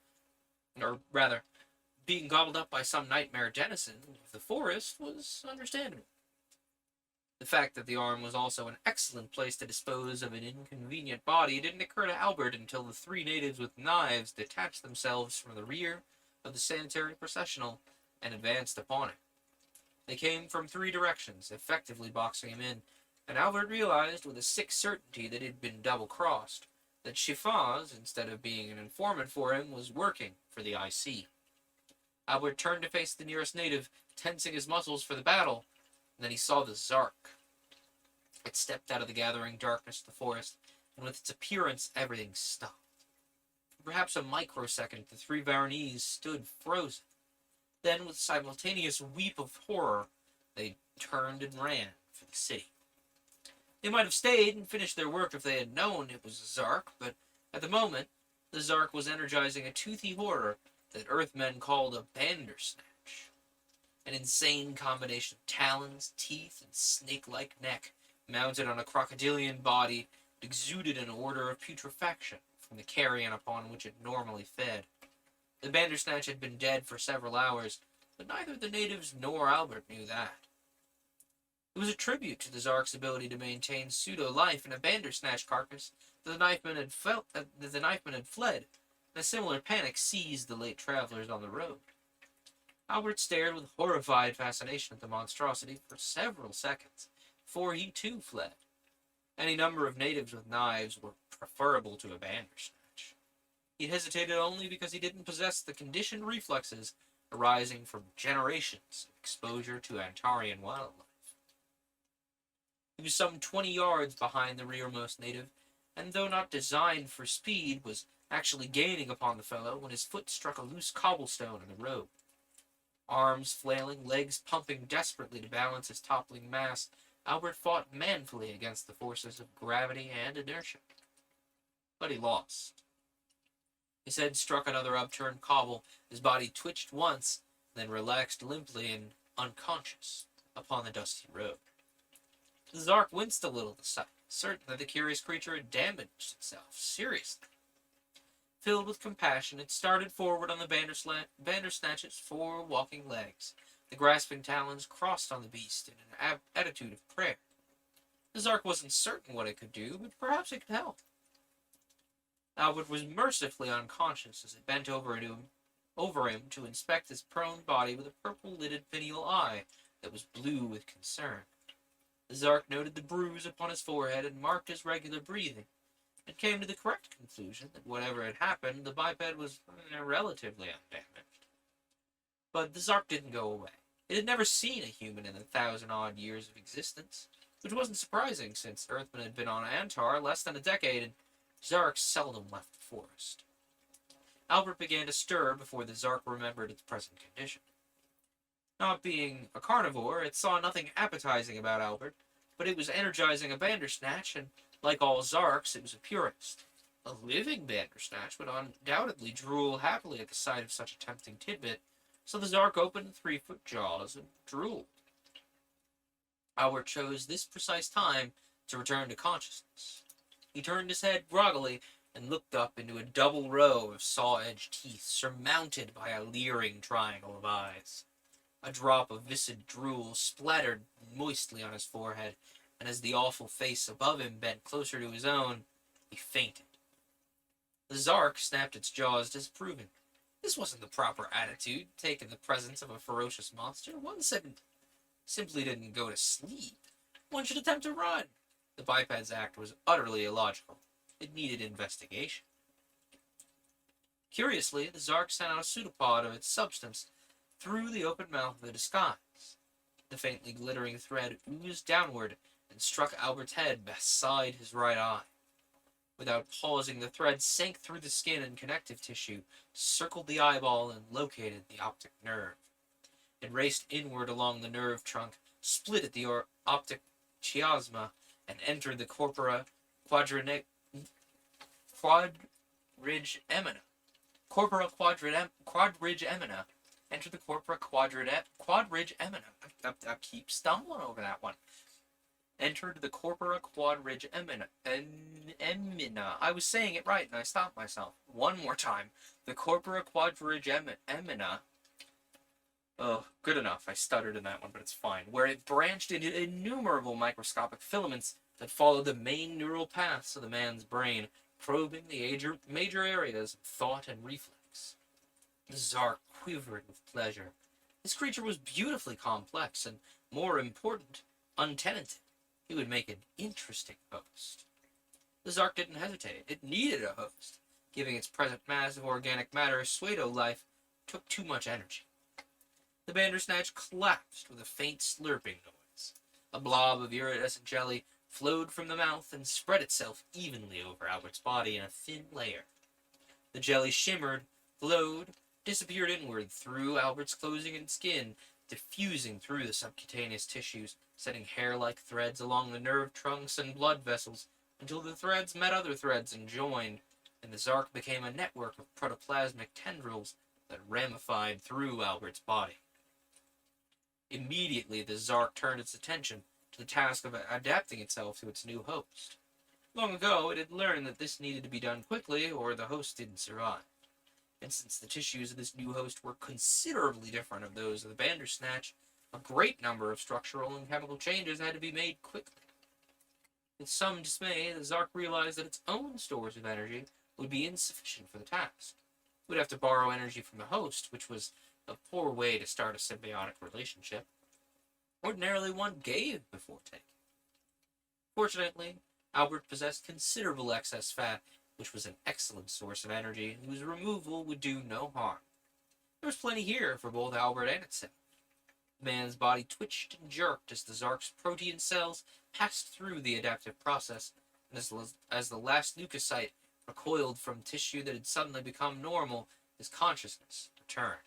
or rather, being gobbled up by some nightmare denizen of the forest was understandable. The fact that the arm was also an excellent place to dispose of an inconvenient body didn't occur to Albert until the three natives with knives detached themselves from the rear of the sanitary processional and advanced upon it. They came from three directions, effectively boxing him in, and Albert realized with a sick certainty that he'd been double-crossed, that Chiffaz, instead of being an informant for him, was working for the IC. Albert turned to face the nearest native, tensing his muscles for the battle, and then he saw the Zark. It stepped out of the gathering darkness of the forest, and with its appearance everything stopped. For perhaps a microsecond the three Varanese stood frozen. Then, with a simultaneous weep of horror, they turned and ran for the city. They might have stayed and finished their work if they had known it was a Zark, but at the moment, the Zark was energizing a toothy horror that Earthmen called a Bandersnatch. An insane combination of talons, teeth, and snake-like neck, mounted on a crocodilian body, exuded an odor of putrefaction from the carrion upon which it normally fed. The Bandersnatch had been dead for several hours, but neither the natives nor Albert knew that. It was a tribute to the Zark's ability to maintain pseudo-life in a Bandersnatch carcass that the knifeman had fled, and a similar panic seized the late travelers on the road. Albert stared with horrified fascination at the monstrosity for several seconds, before he too fled. Any number of natives with knives were preferable to a Bandersnatch. He hesitated only because he didn't possess the conditioned reflexes arising from generations of exposure to Antarian wildlife. He was some 20 yards behind the rearmost native, and though not designed for speed, was actually gaining upon the fellow when his foot struck a loose cobblestone in the road. Arms flailing, legs pumping desperately to balance his toppling mass, Albert fought manfully against the forces of gravity and inertia. But he lost. His head struck another upturned cobble, his body twitched once, then relaxed limply and unconscious upon the dusty road. The Zark winced a little at the sight, certain that the curious creature had damaged itself seriously. Filled with compassion, it started forward on the Bandersnatch's four walking legs, the grasping talons crossed on the beast in an attitude of prayer. The Zark wasn't certain what it could do, but perhaps it could help. Albert was mercifully unconscious as it bent over him to inspect his prone body with a purple-lidded pineal eye that was blue with concern. The Zark noted the bruise upon his forehead and marked his regular breathing, and came to the correct conclusion that whatever had happened, the biped was relatively undamaged. But the Zark didn't go away. It had never seen a human in the 1,000-odd years of existence, which wasn't surprising since Earthmen had been on Antar less than a decade, and Zarks seldom left the forest. Albert began to stir before the Zark remembered its present condition. Not being a carnivore, it saw nothing appetizing about Albert, but it was energizing a Bandersnatch, and like all Zarks, it was a purist. A living Bandersnatch would undoubtedly drool happily at the sight of such a tempting tidbit, so the Zark opened 3-foot jaws and drooled. Albert chose this precise time to return to consciousness. He turned his head groggily and looked up into a double row of saw-edged teeth surmounted by a leering triangle of eyes. A drop of viscid drool splattered moistly on his forehead, and as the awful face above him bent closer to his own, he fainted. The Zark snapped its jaws disapprovingly. This wasn't the proper attitude to take in the presence of a ferocious monster. One simply didn't go to sleep. One should attempt to run. The biped's act was utterly illogical. It needed investigation. Curiously, the Zark sent out a pseudopod of its substance through the open mouth of the disguise. The faintly glittering thread oozed downward and struck Albert's head beside his right eye. Without pausing, the thread sank through the skin and connective tissue, circled the eyeball, and located the optic nerve. It raced inward along the nerve trunk, split at the optic chiasma, and entered the corpora quadrigemina. Corpora quadrigemina. Entered the corpora quadrigemina. I keep stumbling over that one. Entered the corpora quadrigemina. I was saying it right, and I stopped myself. One more time. The corpora quadrigemina. Oh, good enough. I stuttered in that one, but it's fine. Where it branched into innumerable microscopic filaments that followed the main neural paths of the man's brain, probing the major areas of thought and reflex. The Zark quivered with pleasure. This creature was beautifully complex and, more important, untenanted. He would make an interesting host. The Zark didn't hesitate. It needed a host. Giving its present mass of organic matter pseudo-life took too much energy. The Bandersnatch collapsed with a faint slurping noise. A blob of iridescent jelly flowed from the mouth and spread itself evenly over Albert's body in a thin layer. The jelly shimmered, glowed, disappeared inward through Albert's clothing and skin, diffusing through the subcutaneous tissues, setting hair-like threads along the nerve trunks and blood vessels until the threads met other threads and joined, and the Zark became a network of protoplasmic tendrils that ramified through Albert's body. Immediately, the Zark turned its attention to the task of adapting itself to its new host. Long ago, it had learned that this needed to be done quickly, or the host didn't survive. And since the tissues of this new host were considerably different of those of the Bandersnatch, a great number of structural and chemical changes had to be made quickly. With some dismay, the Zark realized that its own stores of energy would be insufficient for the task. It would have to borrow energy from the host, which was a poor way to start a symbiotic relationship. Ordinarily, one gave before taking. Fortunately, Albert possessed considerable excess fat, which was an excellent source of energy, whose removal would do no harm. There was plenty here for both Albert and itself. The man's body twitched and jerked as the Zark's protein cells passed through the adaptive process, and as the last leukocyte recoiled from tissue that had suddenly become normal, his consciousness returned.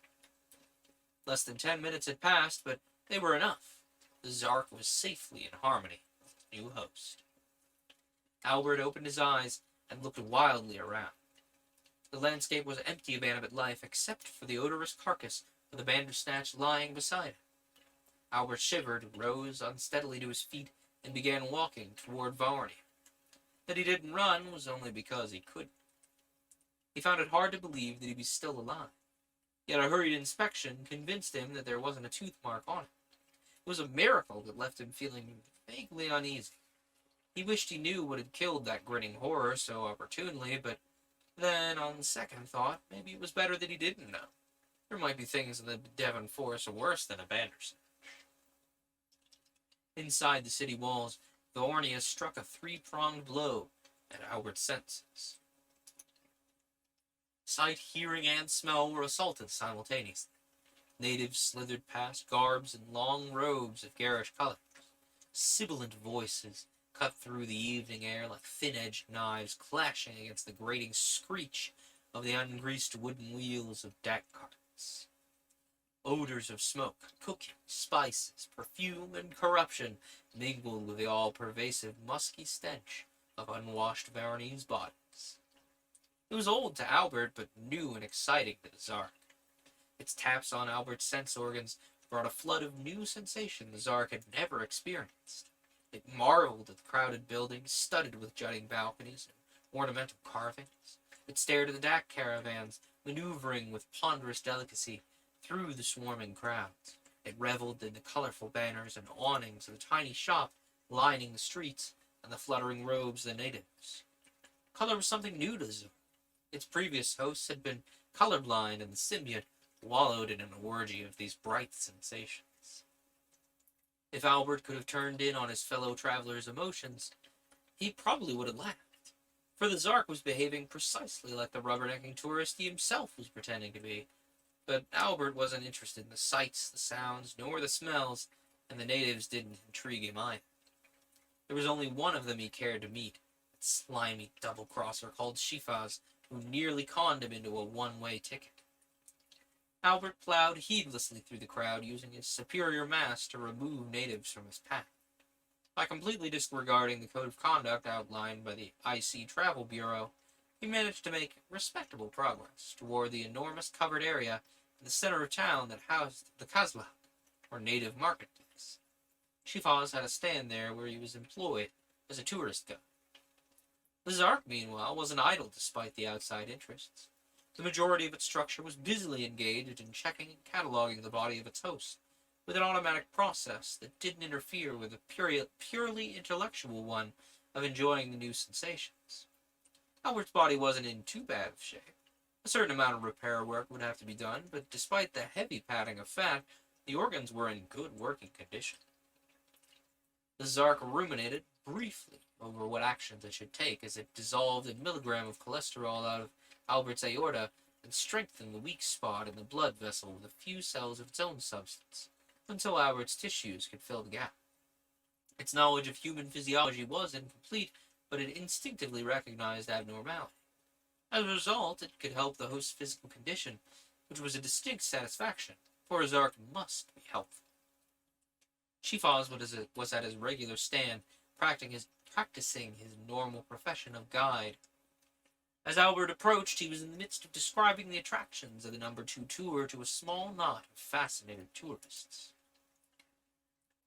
Less than 10 minutes had passed, but they were enough. The Zark was safely in harmony with its new host. Albert opened his eyes and looked wildly around. The landscape was empty of animate life except for the odorous carcass of the Bandersnatch lying beside him. Albert shivered, rose unsteadily to his feet, and began walking toward Varney. That he didn't run was only because he couldn't. He found it hard to believe that he was still alive. Yet a hurried inspection convinced him that there wasn't a tooth mark on it. It was a miracle that left him feeling vaguely uneasy. He wished he knew what had killed that grinning horror so opportunely, but then, on second thought, maybe it was better that he didn't know. There might be things in the Devon Forest worse than a Banderson. Inside the city walls, the Orneus struck a three-pronged blow at Albert's senses. Sight, hearing, and smell were assaulted simultaneously. Natives slithered past, garbs in long robes of garish colors. Sibilant voices cut through the evening air like thin-edged knives clashing against the grating screech of the ungreased wooden wheels of dak carts. Odors of smoke, cooking, spices, perfume, and corruption mingled with the all-pervasive musky stench of unwashed Veronese bodies. It was old to Albert, but new and exciting to the Tsar. Its taps on Albert's sense organs brought a flood of new sensation the Tsar had never experienced. It marveled at the crowded buildings, studded with jutting balconies and ornamental carvings. It stared at the dak caravans, maneuvering with ponderous delicacy through the swarming crowds. It reveled in the colorful banners and awnings of the tiny shop lining the streets and the fluttering robes of the natives. Color was something new to the Tsar. Its previous hosts had been colorblind, and the symbiote wallowed in an orgy of these bright sensations. If Albert could have turned in on his fellow travelers' emotions, he probably would have laughed. For the Tsar was behaving precisely like the rubbernecking tourist he himself was pretending to be. But Albert wasn't interested in the sights, the sounds, nor the smells, and the natives didn't intrigue him either. There was only one of them he cared to meet, that slimy double-crosser called Shifaz, who nearly conned him into a one-way ticket. Albert plowed heedlessly through the crowd, using his superior mass to remove natives from his path. By completely disregarding the code of conduct outlined by the IC Travel Bureau, he managed to make respectable progress toward the enormous covered area in the center of town that housed the Kazla, or native marketplace. Shifaz had a stand there where he was employed as a tourist guide. The Zark, meanwhile, wasn't idle despite the outside interests. The majority of its structure was busily engaged in checking and cataloging the body of its host, with an automatic process that didn't interfere with the purely intellectual one of enjoying the new sensations. Albert's body wasn't in too bad of shape. A certain amount of repair work would have to be done, but despite the heavy padding of fat, the organs were in good working condition. The Zark ruminated briefly over what actions it should take as it dissolved a milligram of cholesterol out of Albert's aorta and strengthened the weak spot in the blood vessel with a few cells of its own substance, until Albert's tissues could fill the gap. Its knowledge of human physiology was incomplete, but it instinctively recognized abnormality. As a result, it could help the host's physical condition, which was a distinct satisfaction, for a Zark must be helpful. Shifaz was at his regular stand, practicing his normal profession of guide. As Albert approached, he was in the midst of describing the attractions of the number 2 tour to a small knot of fascinated tourists.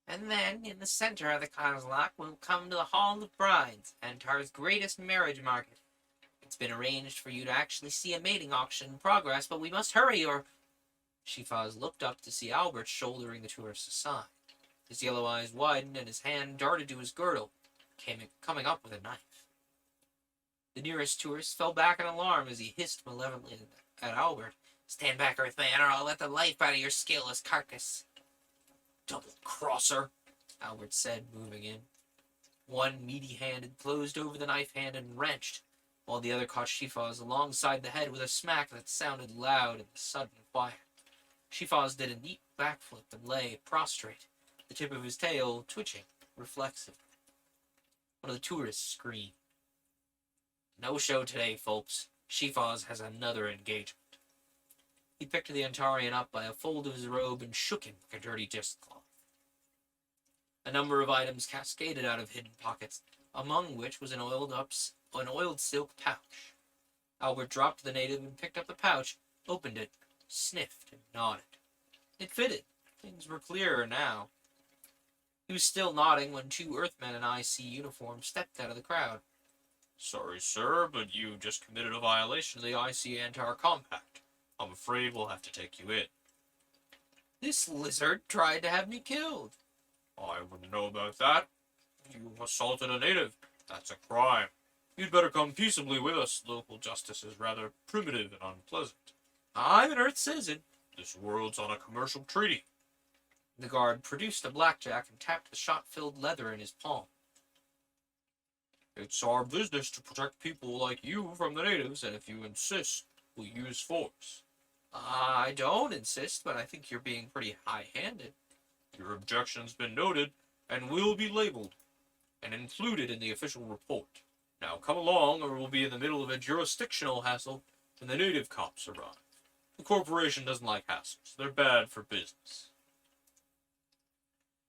And then, in the center of the Kozlak, we'll come to the Hall of Brides, Antar's greatest marriage market. It's been arranged for you to actually see a mating auction in progress, but we must hurry or... Shifaz looked up to see Albert shouldering the tourists aside. His yellow eyes widened and his hand darted to his girdle, coming up with a knife. The nearest tourist fell back in alarm as he hissed malevolently at Albert. "Stand back, Earthman, or I'll let the life out of your scaleless carcass." "Double-crosser," Albert said, moving in. One meaty hand had closed over the knife hand and wrenched, while the other caught Shifaz alongside the head with a smack that sounded loud in the sudden quiet. Shifaz did a neat backflip and lay prostrate, the tip of his tail twitching reflexively. One of the tourists screamed. "No show today, folks. Shifaz has another engagement." He picked the Antarian up by a fold of his robe and shook him like a dirty dishcloth. A number of items cascaded out of hidden pockets, among which was an oiled silk pouch. Albert dropped the native and picked up the pouch, opened it, sniffed, and nodded. It fitted. Things were clearer now. He was still nodding when 2 Earthmen in IC uniforms stepped out of the crowd. "Sorry, sir, but you just committed a violation of the IC Antar Compact. I'm afraid we'll have to take you in." "This lizard tried to have me killed." "I wouldn't know about that. You assaulted a native. That's a crime. You'd better come peaceably with us. Local justice is rather primitive and unpleasant. I'm an Earth citizen. This world's on a commercial treaty. The guard produced a blackjack and tapped the shot-filled leather in his palm. It's our business to protect people like you from the natives, and if you insist, we'll use force. I don't insist, but I think you're being pretty high-handed. Your objection's been noted, and will be labeled and included in the official report. Now come along, or we'll be in the middle of a jurisdictional hassle when the native cops arrive. The corporation doesn't like hassles. They're bad for business.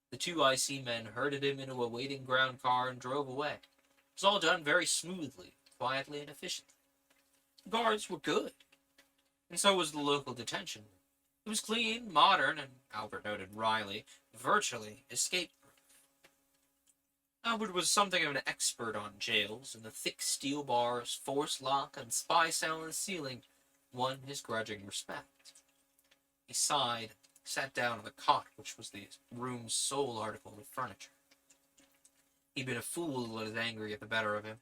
The two IC men herded him into a waiting ground car and drove away. It was all done very smoothly, quietly, and efficiently. The guards were good, and so was the local detention room. It was clean, modern, and, Albert noted wryly, virtually escape-proof. Albert was something of an expert on jails, and the thick steel bars, force lock, and spy cell in the ceiling won his grudging respect. He sighed, sat down on the cot, which was the room's sole article of furniture. He'd been a fool to let his anger get the better of him.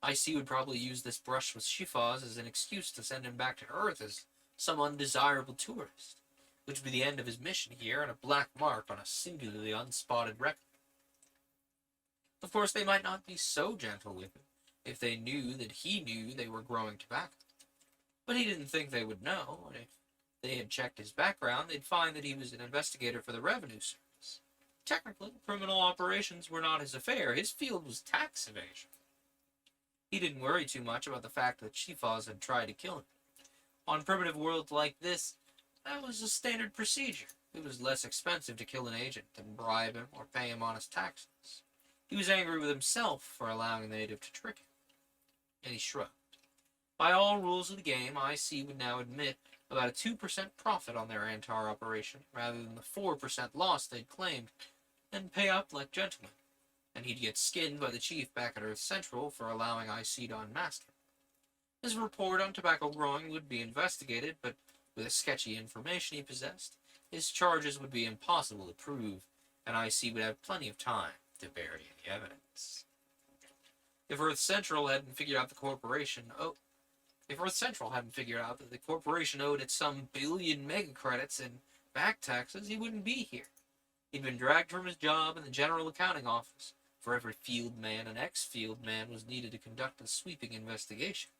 IC would probably use this brush with Shifaz as an excuse to send him back to Earth as some undesirable tourist, which would be the end of his mission here and a black mark on a singularly unspotted record. Of course, they might not be so gentle with him if they knew that he knew they were growing tobacco. But he didn't think they would know, and if they had checked his background, they'd find that he was an investigator for the Revenue Service. Technically, criminal operations were not his affair. His field was tax evasion. He didn't worry too much about the fact that Shifaz had tried to kill him. On primitive worlds like this, that was a standard procedure. It was less expensive to kill an agent than bribe him or pay him honest taxes. He was angry with himself for allowing the native to trick him, and he shrugged. By all rules of the game, IC would now admit about a 2% profit on their Antar operation, rather than the 4% loss they'd claimed, and pay up like gentlemen. And he'd get skinned by the chief back at Earth Central for allowing IC to unmask him. His report on tobacco growing would be investigated, but with the sketchy information he possessed, his charges would be impossible to prove, and IC would have plenty of time to bury any evidence. If Earth Central hadn't figured out that the corporation owed it some billion mega credits in back taxes, he wouldn't be here. He'd been dragged from his job in the General Accounting Office. For every field man and ex-field man was needed to conduct a sweeping investigation.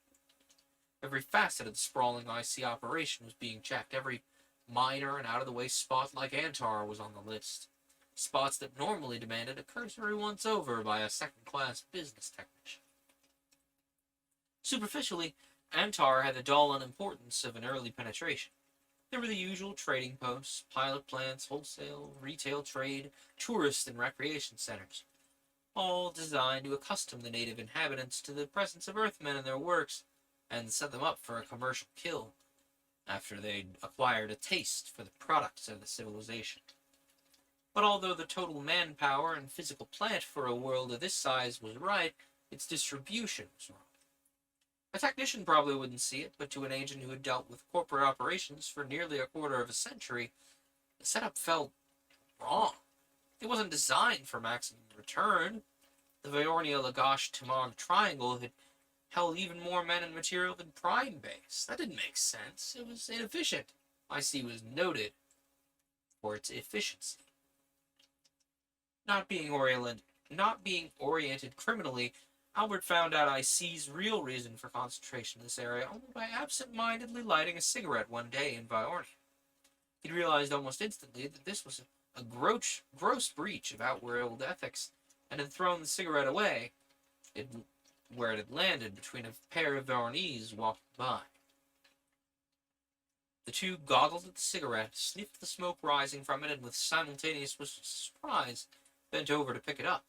Every facet of the sprawling IC operation was being checked. Every minor and out-of-the-way spot like Antar was on the list. Spots that normally demanded a cursory once-over by a second-class business technician. Superficially, Antar had the dull unimportance of an early penetration. There were the usual trading posts, pilot plants, wholesale, retail trade, tourist and recreation centers, all designed to accustom the native inhabitants to the presence of Earthmen and their works, and set them up for a commercial kill after they'd acquired a taste for the products of the civilization. But although the total manpower and physical plant for a world of this size was right, its distribution was wrong. A technician probably wouldn't see it, but to an agent who had dealt with corporate operations for nearly a quarter of a century, the setup felt wrong. It wasn't designed for maximum return. The Viornia-Lagash-Tamag triangle had held even more men and material than Prime Base. That didn't make sense. It was inefficient. IC was noted for its efficiency. Not being oriented criminally, Albert found out IC's real reason for concentration in this area only by absent-mindedly lighting a cigarette one day in Viornia. He'd realized almost instantly that this was a gross breach of outworld ethics, and had thrown the cigarette away where it had landed between a pair of Viornese walking by. The two goggled at the cigarette, sniffed the smoke rising from it, and with simultaneous whistles of surprise, bent over to pick it up.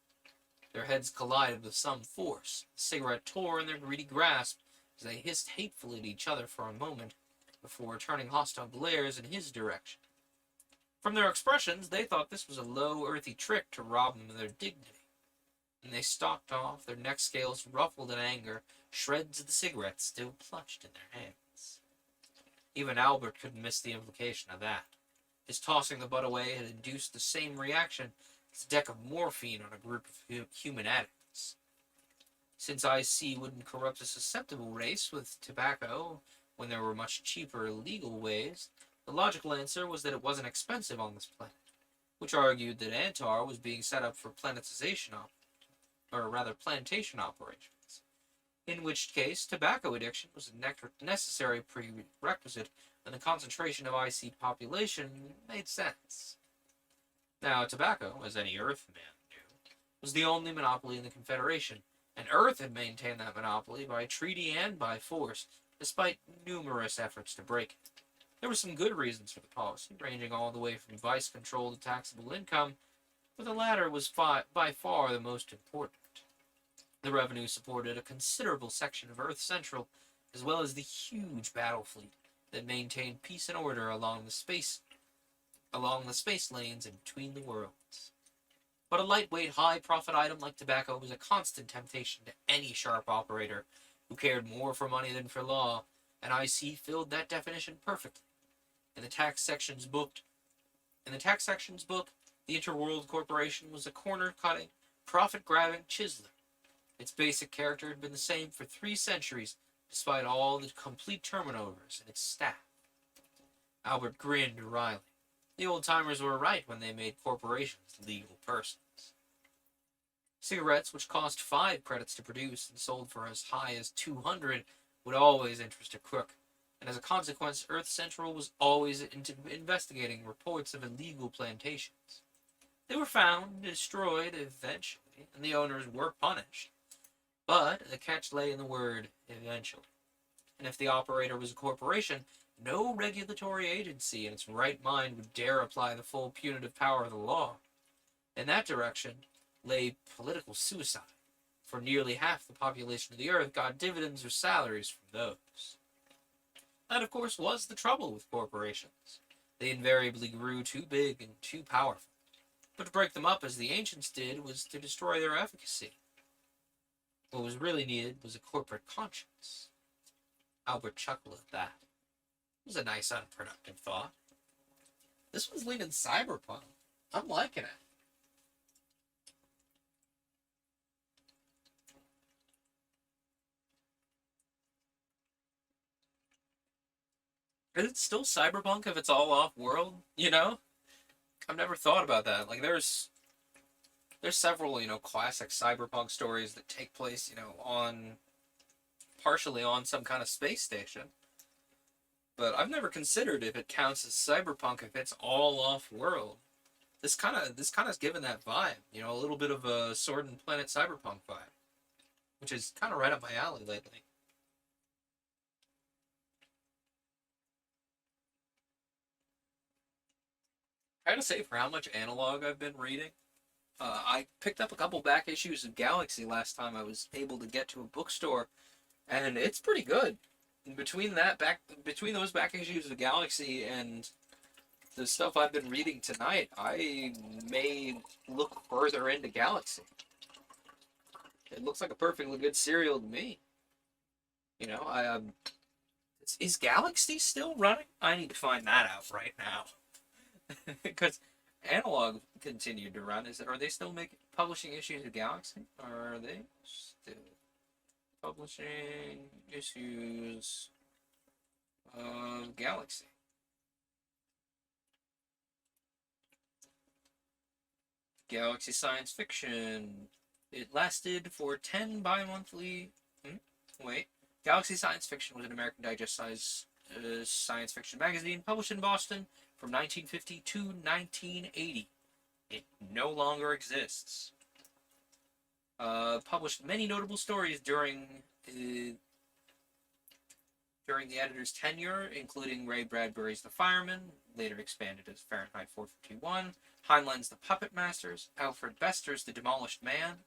Their heads collided with some force. The cigarette tore in their greedy grasp as they hissed hatefully at each other for a moment before turning hostile glares in his direction. From their expressions, they thought this was a low, earthy trick to rob them of their dignity. And they stalked off, their neck scales ruffled in anger, shreds of the cigarette still clutched in their hands. Even Albert couldn't miss the implication of that. His tossing the butt away had induced the same reaction, It's a deck of morphine on a group of human addicts. Since IC wouldn't corrupt a susceptible race with tobacco when there were much cheaper legal ways, the logical answer was that it wasn't expensive on this planet, which argued that Antar was being set up for plantation operations, in which case tobacco addiction was a necessary prerequisite, and the concentration of IC population made sense. Now, tobacco, as any Earthman knew, was the only monopoly in the Confederation, and Earth had maintained that monopoly by treaty and by force, despite numerous efforts to break it. There were some good reasons for the policy, ranging all the way from vice control to taxable income, but the latter was by far the most important. The revenue supported a considerable section of Earth Central, as well as the huge battle fleet that maintained peace and order along the space lanes and between the worlds. But a lightweight, high-profit item like tobacco was a constant temptation to any sharp operator who cared more for money than for law, and IC filled that definition perfectly. In the tax section's book, the Interworld Corporation was a corner-cutting, profit-grabbing chiseler. Its basic character had been the same for 3 centuries, despite all the complete turnovers in its staff. Albert grinned wryly. The old-timers were right when they made corporations legal persons. Cigarettes, which cost 5 credits to produce and sold for as high as 200, would always interest a crook, and as a consequence, Earth Central was always investigating reports of illegal plantations. They were found and destroyed eventually, and the owners were punished. But the catch lay in the word eventually. And if the operator was a corporation, no regulatory agency in its right mind would dare apply the full punitive power of the law. In that direction lay political suicide, for nearly half the population of the Earth got dividends or salaries from those. That, of course, was the trouble with corporations. They invariably grew too big and too powerful. But to break them up as the ancients did was to destroy their efficacy. What was really needed was a corporate conscience. Albert chuckled at that. It was a nice, unproductive thought. This one's leaning cyberpunk. I'm liking it. Is it still cyberpunk if it's all off-world? You know? I've never thought about that. Like, there's several, classic cyberpunk stories that take place, partially on some kind of space station. But I've never considered if it counts as cyberpunk if it's all off-world. This kind of given that vibe, a little bit of a Sword and Planet cyberpunk vibe, which is kind of right up my alley lately. I gotta say, for how much analog I've been reading, I picked up a couple back issues of Galaxy last time I was able to get to a bookstore, and it's pretty good. Between those back issues of Galaxy and the stuff I've been reading tonight, I may look further into Galaxy. It looks like a perfectly good serial to me. Is Galaxy still running? I need to find that out right now. Because Analog continued to run. Are they still publishing issues of Galaxy? Or are they still publishing issues of Galaxy? Galaxy Science Fiction. It lasted for 10 bi-monthly... Galaxy Science Fiction was an American Digest size science fiction magazine published in Boston from 1950 to 1980. It no longer exists. Published many notable stories during the editor's tenure, including Ray Bradbury's The Fireman, later expanded as Fahrenheit 451, Heinlein's The Puppet Masters, Alfred Bester's The Demolished Man,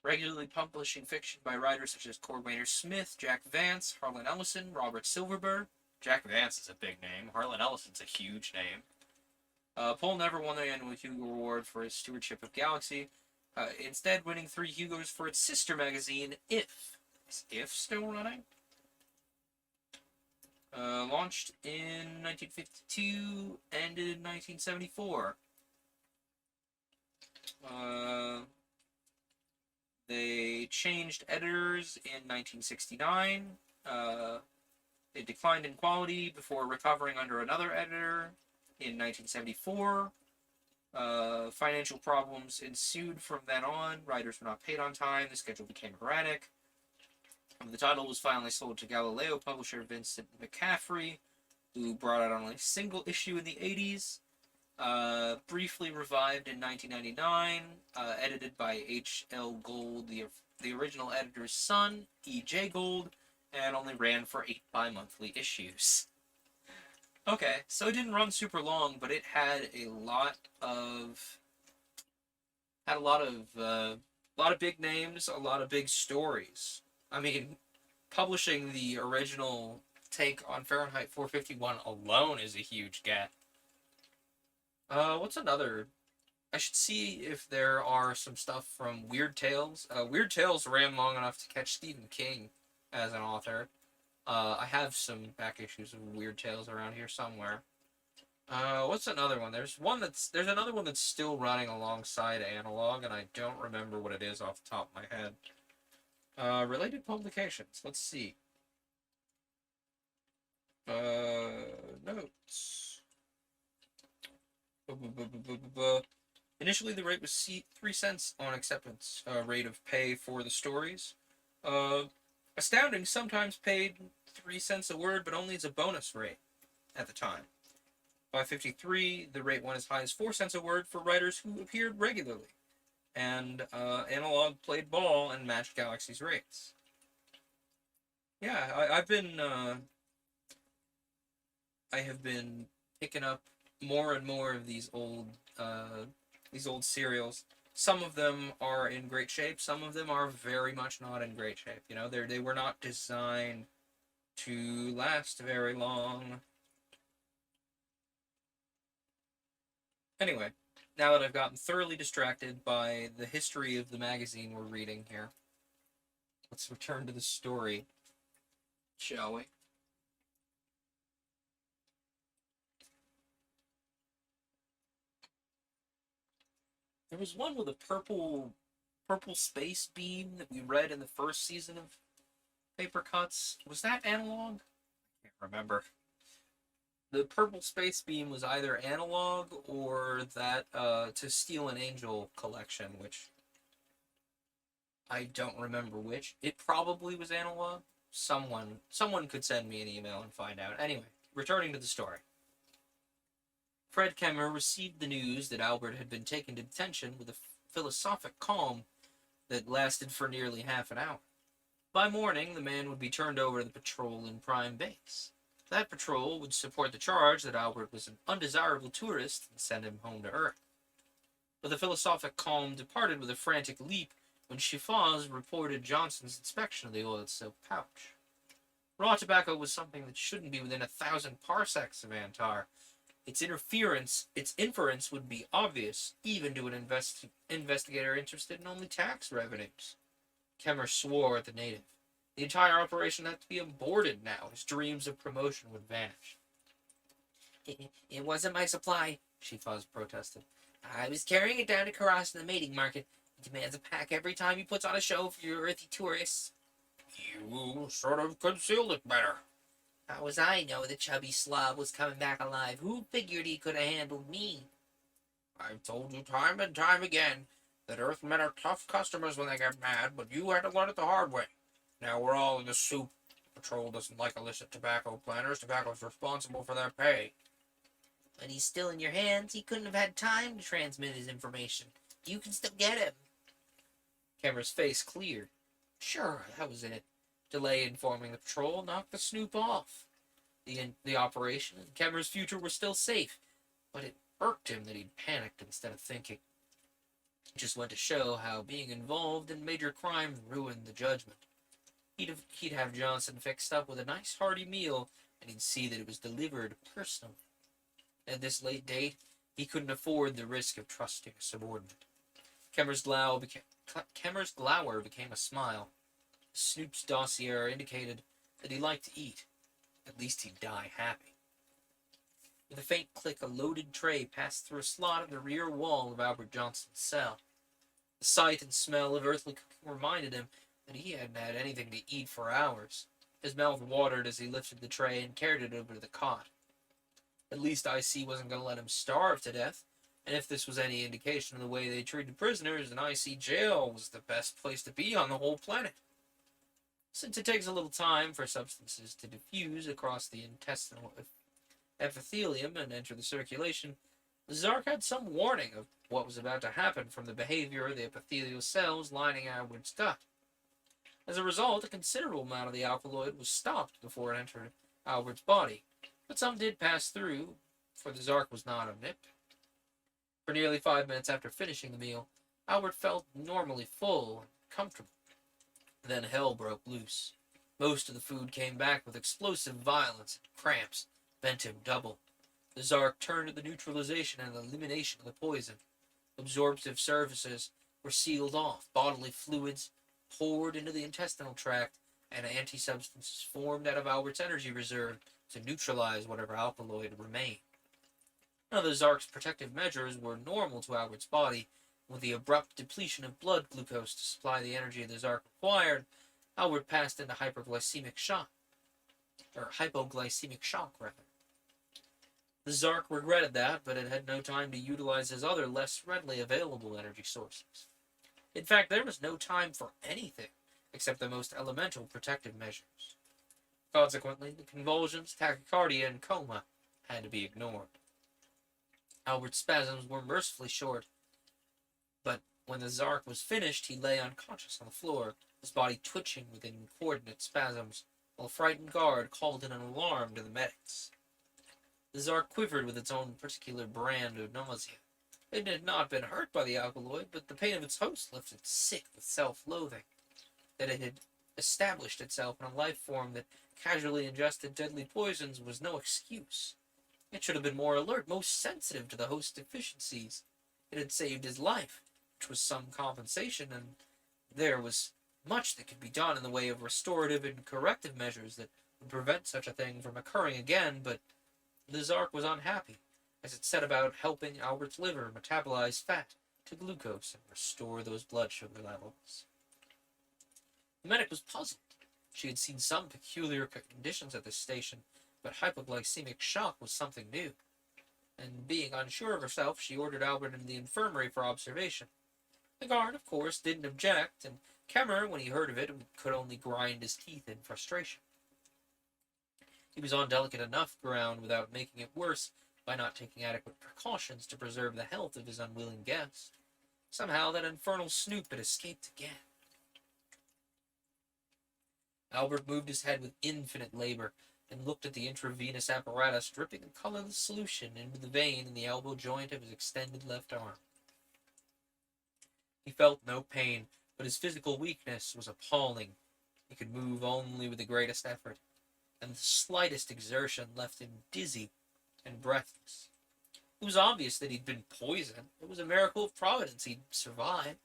regularly publishing fiction by writers such as Cordwainer Smith, Jack Vance, Harlan Ellison, Robert Silverberg. Jack Vance is a big name. Harlan Ellison's a huge name. Pohl never won the annual Hugo Award for his stewardship of Galaxy, instead winning 3 Hugos for its sister magazine, If. Is If still running? Launched in 1952, ended in 1974. They changed editors in 1969. It declined in quality before recovering under another editor in 1974. Financial problems ensued from then on. Writers were not paid on time. The schedule became erratic. The title was finally sold to Galileo publisher Vincent McCaffrey, who brought out only a single issue in the 80s. Briefly revived in 1999, edited by H.L. Gold, the original editor's son, E.J. Gold, and only ran for 8 bi-monthly issues. Okay, so it didn't run super long, but it had a lot of big names, a lot of big stories. I mean, publishing the original take on Fahrenheit 451 alone is a huge get. What's another? I should see if there are some stuff from Weird Tales. Weird Tales ran long enough to catch Stephen King as an author. I have some back issues of Weird Tales around here somewhere. What's another one? There's another one that's still running alongside Analog, and I don't remember what it is off the top of my head. Related publications. Let's see. Notes. Initially, the rate was 3 cents on acceptance rate of pay for the stories. Astounding sometimes paid 3 cents a word, but only as a bonus rate at the time. By 53, the rate went as high as 4 cents a word for writers who appeared regularly. And Analog played ball and matched Galaxy's rates. Yeah, I have been picking up more and more of these old serials. Some of them are in great shape. Some of them are very much not in great shape. You know, they were not designed to last very long. Anyway, now that I've gotten thoroughly distracted by the history of the magazine we're reading here, let's return to the story, shall we? There was one with a purple space beam that we read in the first season of Paper Cuts. Was that Analog? I can't remember. The purple space beam was either Analog or that To Steal an Angel collection, which I don't remember which. It probably was Analog. Someone could send me an email and find out. Anyway, returning to the story. Fred Kemmer received the news that Albert had been taken to detention with a philosophic calm that lasted for nearly half an hour. By morning, the man would be turned over to the patrol in Prime Base. That patrol would support the charge that Albert was an undesirable tourist and send him home to Earth. But the philosophic calm departed with a frantic leap when Chiffaz reported Johnson's inspection of the oiled silk pouch. Raw tobacco was something that shouldn't be within 1,000 parsecs of Antar. Its inference would be obvious, even to an investigator interested in only tax revenues. Kemmer swore at the native. The entire operation had to be aborted now. His dreams of promotion would vanish. It wasn't my supply, Chiffaz protested. I was carrying it down to Karas in the mating market. He demands a pack every time he puts on a show for your earthy tourists. You sort of concealed it better. How was I know the chubby slob was coming back alive? Who figured he could have handled me? I've told you time and time again that Earthmen are tough customers when they get mad, but you had to learn it the hard way. Now we're all in the soup. The patrol doesn't like illicit tobacco planters. Tobacco's responsible for their pay. When he's still in your hands, he couldn't have had time to transmit his information. You can still get him. Kemmer's face cleared. Sure, that was it. Delay informing the patrol knocked the snoop off. The operation and Kemmer's future were still safe, but it irked him that he'd panicked instead of thinking. It just went to show how being involved in major crime ruined the judgment. He'd have Johnson fixed up with a nice hearty meal, and he'd see that it was delivered personally. At this late date, he couldn't afford the risk of trusting a subordinate. Kemmer's glower became a smile. Snoop's dossier indicated that he liked to eat, At least he'd die happy. With a faint click, a loaded tray passed through a slot in the rear wall of Albert Johnson's cell. The sight and smell of earthly cooking reminded him that he hadn't had anything to eat for hours. His mouth watered as he lifted the tray and carried it over to the cot. At least IC wasn't going to let him starve to death, and if this was any indication of the way they treated prisoners, then IC jail was the best place to be on the whole planet. Since it takes a little time for substances to diffuse across the intestinal epithelium and enter the circulation, Zark had some warning of what was about to happen from the behavior of the epithelial cells lining Albert's gut. As a result, a considerable amount of the alkaloid was stopped before it entered Albert's body, but some did pass through, for the Zark was not omnipotent. For nearly 5 minutes after finishing the meal, Albert felt normally full and comfortable. Then hell broke loose. Most of the food came back with explosive violence, and cramps bent him double. The Zark turned to the neutralization and elimination of the poison. Absorptive surfaces were sealed off, bodily fluids poured into the intestinal tract, and anti-substances formed out of Albert's energy reserve to neutralize whatever alkaloid remained. None of the Zark's protective measures were normal to Albert's body. With the abrupt depletion of blood glucose to supply the energy the Zark required, Albert passed into hypoglycemic shock. The Zark regretted that, but it had no time to utilize his other, less readily available energy sources. In fact, there was no time for anything except the most elemental protective measures. Consequently, the convulsions, tachycardia, and coma had to be ignored. Albert's spasms were mercifully short, but when the Zark was finished, he lay unconscious on the floor, his body twitching with incoordinate spasms, while a frightened guard called in an alarm to the medics. The Zark quivered with its own particular brand of nausea. It had not been hurt by the alkaloid, but the pain of its host left it sick with self-loathing. That it had established itself in a life form that casually ingested deadly poisons was no excuse. It should have been more alert, most sensitive to the host's deficiencies. It had saved his life, which was some compensation, and there was much that could be done in the way of restorative and corrective measures that would prevent such a thing from occurring again, but the Zark was unhappy as it set about helping Albert's liver metabolize fat to glucose and restore those blood sugar levels. The medic was puzzled. She had seen some peculiar conditions at this station, but hypoglycemic shock was something new. And being unsure of herself, she ordered Albert into the infirmary for observation. The guard, of course, didn't object, and Kemmer, when he heard of it, could only grind his teeth in frustration. He was on delicate enough ground without making it worse by not taking adequate precautions to preserve the health of his unwilling guest. Somehow that infernal snoop had escaped again. Albert moved his head with infinite labor and looked at the intravenous apparatus dripping a colorless solution into the vein in the elbow joint of his extended left arm. He felt no pain, but his physical weakness was appalling. He could move only with the greatest effort, and the slightest exertion left him dizzy and breathless. It was obvious that he'd been poisoned. It was a miracle of Providence he'd survived.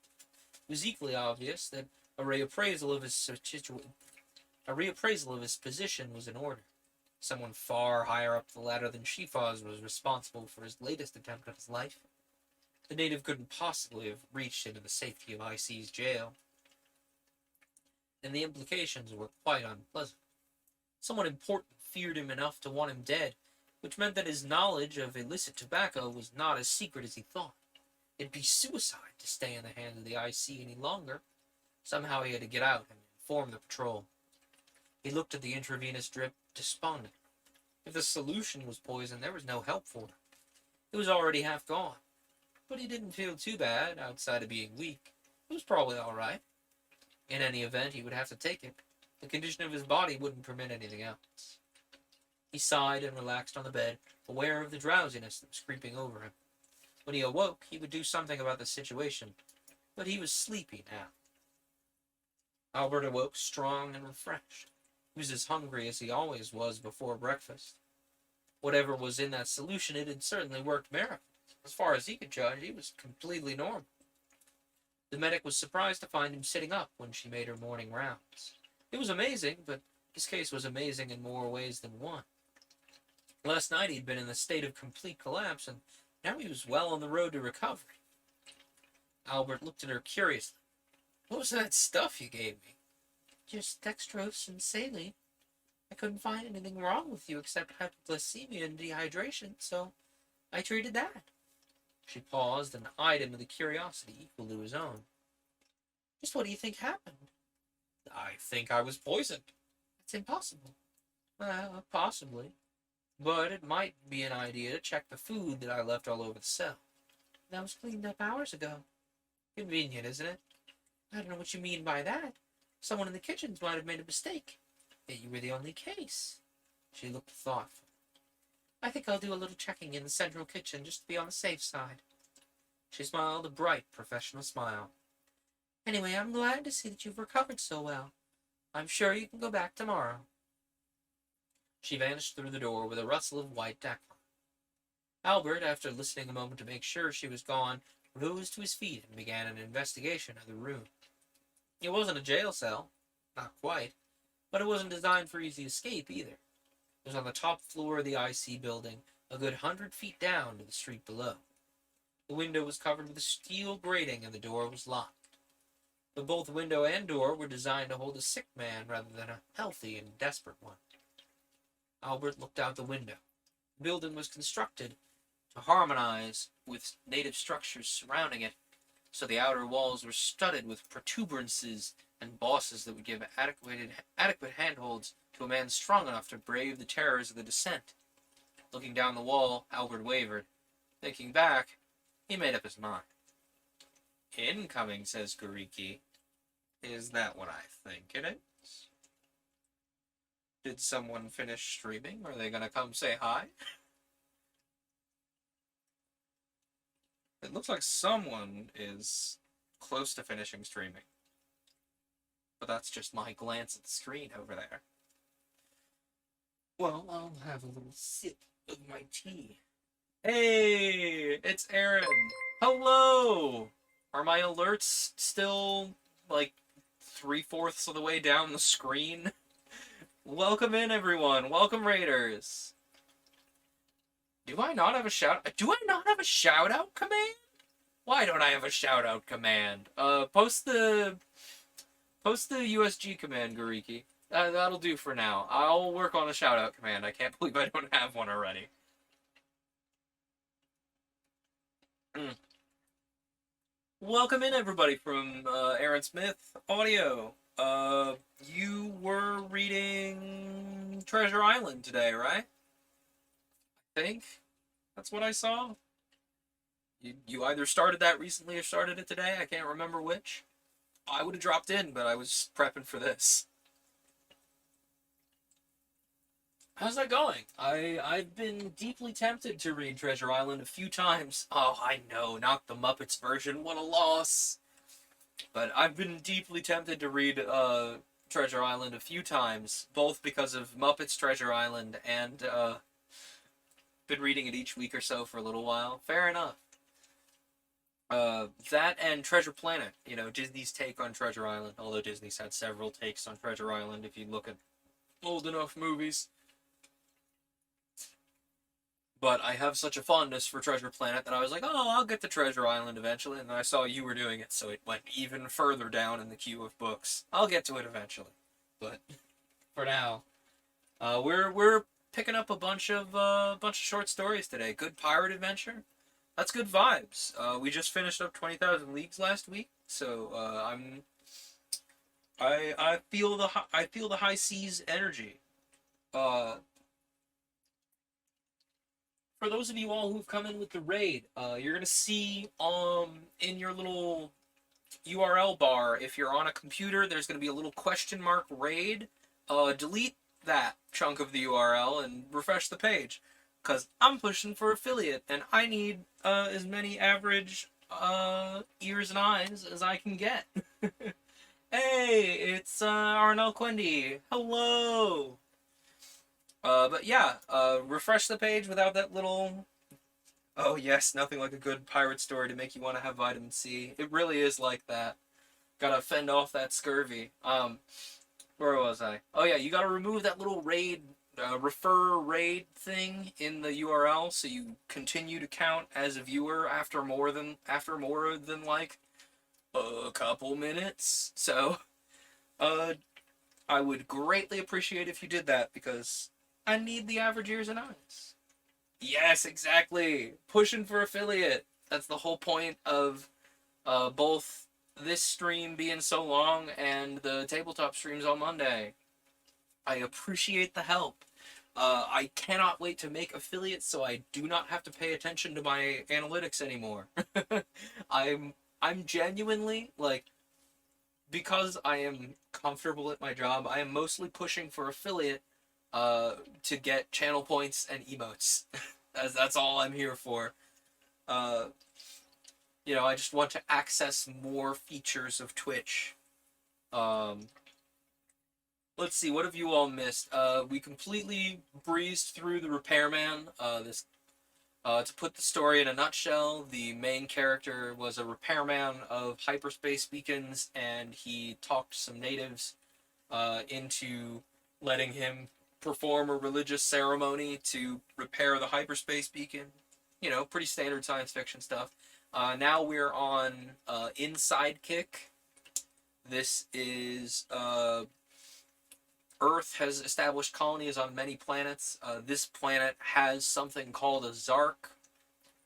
It was equally obvious that a reappraisal of his position was in order. Someone far higher up the ladder than Shifaz was responsible for his latest attempt at his life. The native couldn't possibly have reached into the safety of IC's jail, and the implications were quite unpleasant. Someone important feared him enough to want him dead, which meant that his knowledge of illicit tobacco was not as secret as he thought. It'd be suicide to stay in the hands of the IC any longer. Somehow he had to get out and inform the patrol. He looked at the intravenous drip, despondent. If the solution was poison, there was no help for it. It was already half gone. But he didn't feel too bad, outside of being weak. It was probably all right. In any event, he would have to take it. The condition of his body wouldn't permit anything else. He sighed and relaxed on the bed, aware of the drowsiness that was creeping over him. When he awoke, he would do something about the situation, but he was sleepy now. Albert awoke strong and refreshed. He was as hungry as he always was before breakfast. Whatever was in that solution, it had certainly worked miracles. As far as he could judge, he was completely normal. The medic was surprised to find him sitting up when she made her morning rounds. It was amazing, but His case was amazing in more ways than one. Last night he'd been in a state of complete collapse, and now he was well on the road to recovery. Albert looked at her curiously. What was that stuff you gave me? Just dextrose and saline. I couldn't find anything wrong with you except hypoglycemia and dehydration, so I treated that. She paused and eyed him with a curiosity equal to his own. Just what do you think happened? I think I was poisoned. It's impossible. Possibly. But it might be an idea to check the food that I left all over the cell. That was cleaned up hours ago. Convenient, isn't it? I don't know what you mean by that. Someone in the kitchens might have made a mistake. Yet you were the only case. She looked thoughtful. I think I'll do a little checking in the central kitchen just to be on the safe side. She smiled a bright, professional smile. Anyway, I'm glad to see that you've recovered so well. I'm sure you can go back tomorrow. She vanished through the door with a rustle of white decor. Albert, after listening a moment to make sure she was gone, rose to his feet and began an investigation of the room. It wasn't a jail cell, not quite, but it wasn't designed for easy escape either. It was on the top floor of the IC building, a good 100 feet down to the street below. The window was covered with a steel grating and the door was locked. But both window and door were designed to hold a sick man rather than a healthy and desperate one. Albert looked out the window. The building was constructed to harmonize with native structures surrounding it, so the outer walls were studded with protuberances and bosses that would give adequate handholds to a man strong enough to brave the terrors of the descent. Looking down the wall, Albert wavered. Thinking back, he made up his mind. Incoming, says Gariki. Is that what I think it is? Did someone finish streaming? Are they gonna come say hi? It looks like someone is close to finishing streaming. But that's just my glance at the screen over there. Well, I'll have a little sip of my tea. Hey, it's Aaron. Hello! Are my alerts still, like, 3/4 of the way down the screen? Welcome in, everyone. Welcome, Raiders. Do I not have a shout-out command? Why don't I have a shout-out command? Post the USG command, Gariki. That'll do for now. I'll work on a shout-out command. I can't believe I don't have one already. Welcome in, everybody, from Aaron Smith Audio. You were reading Treasure Island today, right? I think that's what I saw. You either started that recently or started it today. I can't remember which. I would have dropped in, but I was prepping for this. How's that going? I've been deeply tempted to read Treasure Island a few times. Oh, I know, not the Muppets version. What a loss. But I've been deeply tempted to read Treasure Island a few times, both because of Muppets Treasure Island and been reading it each week or so for a little while. Fair enough. That and Treasure Planet, you know, Disney's take on Treasure Island, although Disney's had several takes on Treasure Island if you look at old enough movies. But I have such a fondness for Treasure Planet that I was like, oh, I'll get to Treasure Island eventually, and then I saw you were doing it, so it went even further down in the queue of books. I'll get to it eventually, but for now, we're picking up a bunch of short stories today. Good pirate adventure. That's good vibes. We just finished up 20,000 Leagues last week, so I feel the high seas energy. For those of you all who've come in with the raid, you're gonna see in your little URL bar, if you're on a computer, there's gonna be a little question mark raid. Delete that chunk of the URL and refresh the page, because I'm pushing for affiliate and I need as many average ears and eyes as I can get. Hey, it's Arnell Quendy. Hello. But yeah, refresh the page without that little... Oh yes, nothing like a good pirate story to make you want to have vitamin C. It really is like that. Gotta fend off that scurvy. We're Where was I? Oh yeah, you gotta remove that little refer raid thing in the URL, so you continue to count as a viewer after more than like a couple minutes. So, I would greatly appreciate if you did that because I need the average ears and eyes. Yes, exactly. Pushing for affiliate. That's the whole point of both this stream being so long and the tabletop streams on Monday. I appreciate the help. I cannot wait to make affiliates so I do not have to pay attention to my analytics anymore. I'm genuinely like, because I am comfortable at my job, I am mostly pushing for affiliate to get channel points and emotes. That's all I'm here for. Uh, I just want to access more features of Twitch. Let's see, what have you all missed? We completely breezed through the Repairman. To put the story in a nutshell, the main character was a repairman of hyperspace beacons, and he talked some natives into letting him perform a religious ceremony to repair the hyperspace beacon. Pretty standard science fiction stuff. Now we're on Insidekick. This is Earth has established colonies on many planets. This planet has something called a Zark.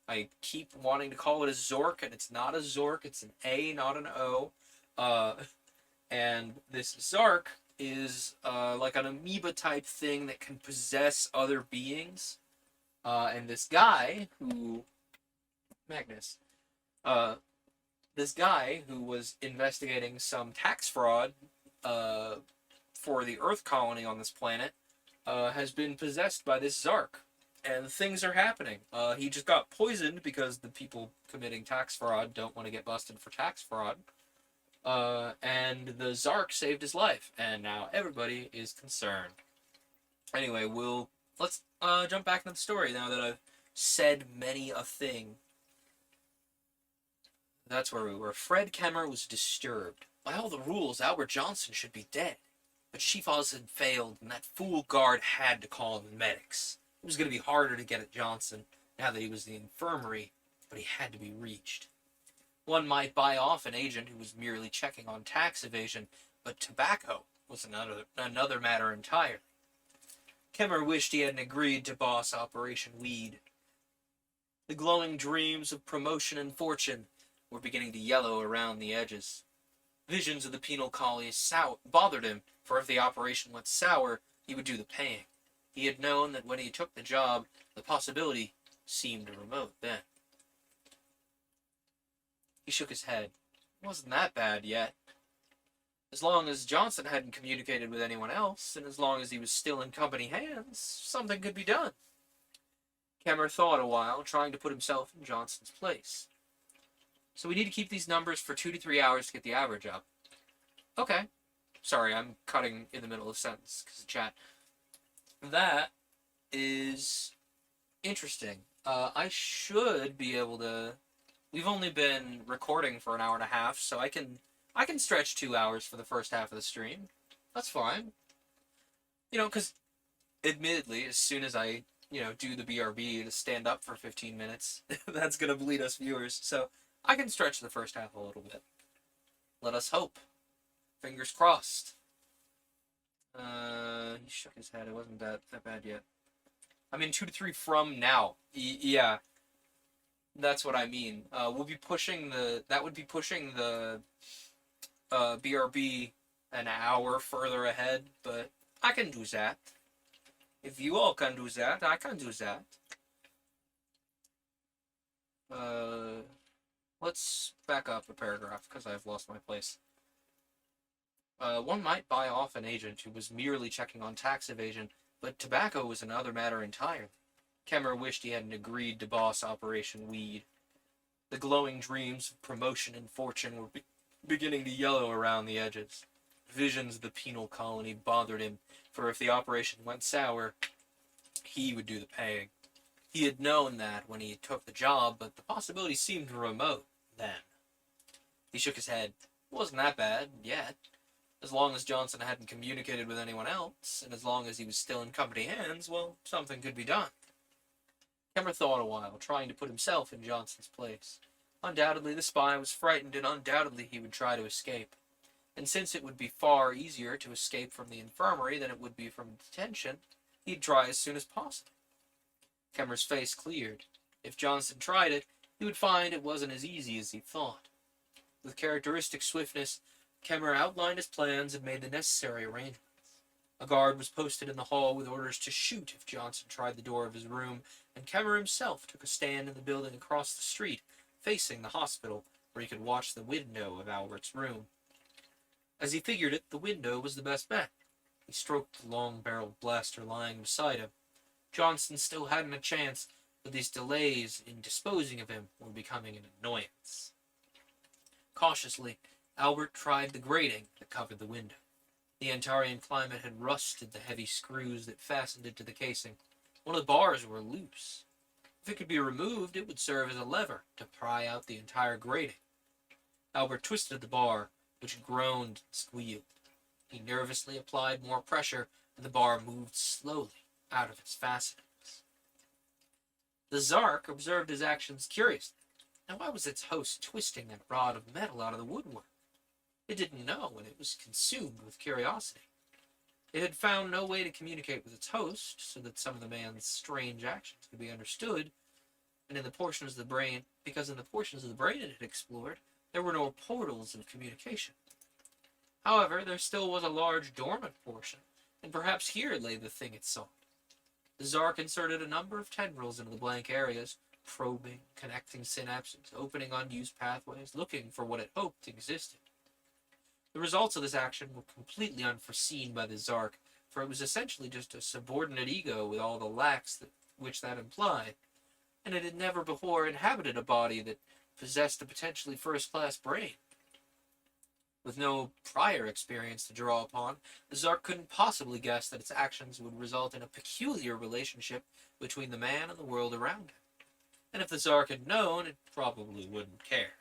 I keep wanting to call it a Zork, and it's not a Zork. It's an A, not an O. And this Zark is like an amoeba type thing that can possess other beings. And this guy who... Magnus. This guy who was investigating some tax fraud for the Earth colony on this planet has been possessed by this Zark. And things are happening. He just got poisoned because the people committing tax fraud don't want to get busted for tax fraud. And the Zark saved his life. And now everybody is concerned. Anyway, let's jump back into the story now that I've said many a thing. That's where we were. Fred Kemmer was disturbed. By all the rules, Albert Johnson should be dead. But Shifaz had failed, and that fool guard had to call the medics. It was going to be harder to get at Johnson, now that he was in the infirmary, but he had to be reached. One might buy off an agent who was merely checking on tax evasion, but tobacco was another matter entirely. Kemmer wished he hadn't agreed to boss Operation Weed. The glowing dreams of promotion and fortune were beginning to yellow around the edges. Visions of the penal colony bothered him, for if the operation went sour, he would do the paying. He had known that when he took the job, the possibility seemed remote then. He shook his head. It wasn't that bad yet. As long as Johnson hadn't communicated with anyone else, and as long as he was still in company hands, something could be done. Kemmer thought a while, trying to put himself in Johnson's place. So we need to keep these numbers for 2 to 3 hours to get the average up. Okay. Sorry, I'm cutting in the middle of a sentence because of chat. That is interesting. I should be able to... We've only been recording for an hour and a half, so I can stretch 2 hours for the first half of the stream. That's fine. Because admittedly, as soon as I, do the BRB to stand up for 15 minutes, that's going to bleed us viewers. So I can stretch the first half a little bit. Let us hope. Fingers crossed. He shook his head. It wasn't that bad yet. I mean, 2 to 3 from now. Yeah. That's what I mean. We'll be pushing that would be pushing the BRB an hour further ahead, but I can do that. If you all can do that, I can do that. Let's back up a paragraph, because I've lost my place. One might buy off an agent who was merely checking on tax evasion, but tobacco was another matter entirely. Kemmer wished he hadn't agreed to boss Operation Weed. The glowing dreams of promotion and fortune were beginning to yellow around the edges. Visions of the penal colony bothered him, for if the operation went sour, he would do the paying. He had known that when he took the job, but the possibility seemed remote then. He shook his head. It wasn't that bad, yet. As long as Johnson hadn't communicated with anyone else, and as long as he was still in company hands, well, something could be done. Kemmer thought a while, trying to put himself in Johnson's place. Undoubtedly the spy was frightened, and undoubtedly he would try to escape. And since it would be far easier to escape from the infirmary than it would be from detention, he'd try as soon as possible. Kemmer's face cleared. If Johnson tried it, he would find it wasn't as easy as he thought. With characteristic swiftness, Kemmer outlined his plans and made the necessary arrangements. A guard was posted in the hall with orders to shoot if Johnson tried the door of his room, and Kemmer himself took a stand in the building across the street, facing the hospital, where he could watch the window of Albert's room. As he figured it, the window was the best bet. He stroked the long-barreled blaster lying beside him. Johnson still hadn't a chance, but these delays in disposing of him were becoming an annoyance. Cautiously, Albert tried the grating that covered the window. The Antarian climate had rusted the heavy screws that fastened it to the casing. One of the bars were loose. If it could be removed, it would serve as a lever to pry out the entire grating. Albert twisted the bar, which groaned and squealed. He nervously applied more pressure, and the bar moved slowly out of its fastenings. The Zark observed his actions curiously. Now why was its host twisting that rod of metal out of the woodwork? It didn't know, and it was consumed with curiosity. It had found no way to communicate with its host, so that some of the man's strange actions could be understood, and in the portions of the brain, because in the portions of the brain it had explored, there were no portals of communication. However, there still was a large dormant portion, and perhaps here lay the thing it sought. The Zark inserted a number of tendrils into the blank areas, probing, connecting synapses, opening unused pathways, looking for what it hoped existed. The results of this action were completely unforeseen by the Zark, for it was essentially just a subordinate ego with all the lacks which that implied, and it had never before inhabited a body that possessed a potentially first-class brain. With no prior experience to draw upon, the Zark couldn't possibly guess that its actions would result in a peculiar relationship between the man and the world around him. And if the Zark had known, it probably wouldn't care.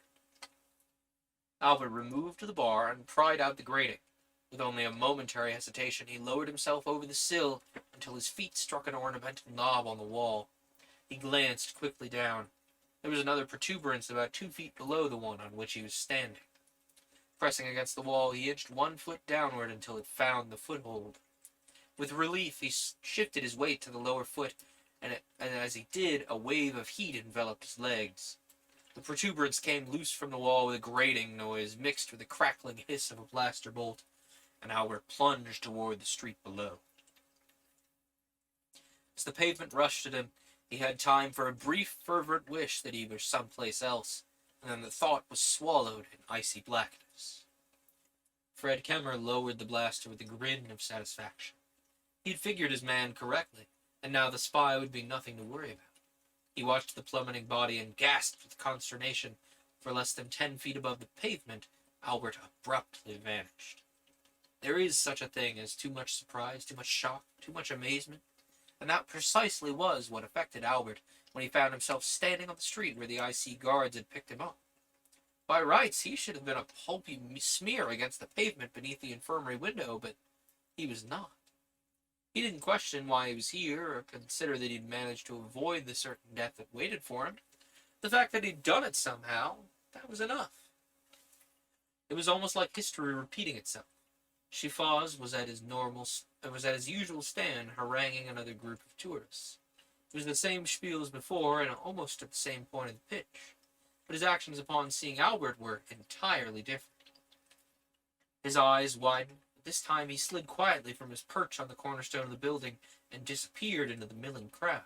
Albert removed the bar and pried out the grating. With only a momentary hesitation, he lowered himself over the sill until his feet struck an ornamental knob on the wall. He glanced quickly down. There was another protuberance about 2 feet below the one on which he was standing. Pressing against the wall, he inched 1 foot downward until it found the foothold. With relief, he shifted his weight to the lower foot, and as he did, a wave of heat enveloped his legs. The protuberance came loose from the wall with a grating noise mixed with the crackling hiss of a blaster bolt, and Albert plunged toward the street below. As the pavement rushed at him, he had time for a brief, fervent wish that he were someplace else, and then the thought was swallowed in icy blackness. Fred Kemmer lowered the blaster with a grin of satisfaction. He'd figured his man correctly, and now the spy would be nothing to worry about. He watched the plummeting body and gasped with consternation. For less than 10 feet above the pavement, Albert abruptly vanished. There is such a thing as too much surprise, too much shock, too much amazement, and that precisely was what affected Albert when he found himself standing on the street where the IC guards had picked him up. By rights, he should have been a pulpy smear against the pavement beneath the infirmary window, but he was not. He didn't question why he was here, or consider that he'd managed to avoid the certain death that waited for him. The fact that he'd done it somehow, that was enough. It was almost like history repeating itself. Shifaz was at his usual stand, haranguing another group of tourists. It was the same spiel as before, and almost at the same point of the pitch. But his actions upon seeing Albert were entirely different. His eyes widened. This time he slid quietly from his perch on the cornerstone of the building and disappeared into the milling crowd.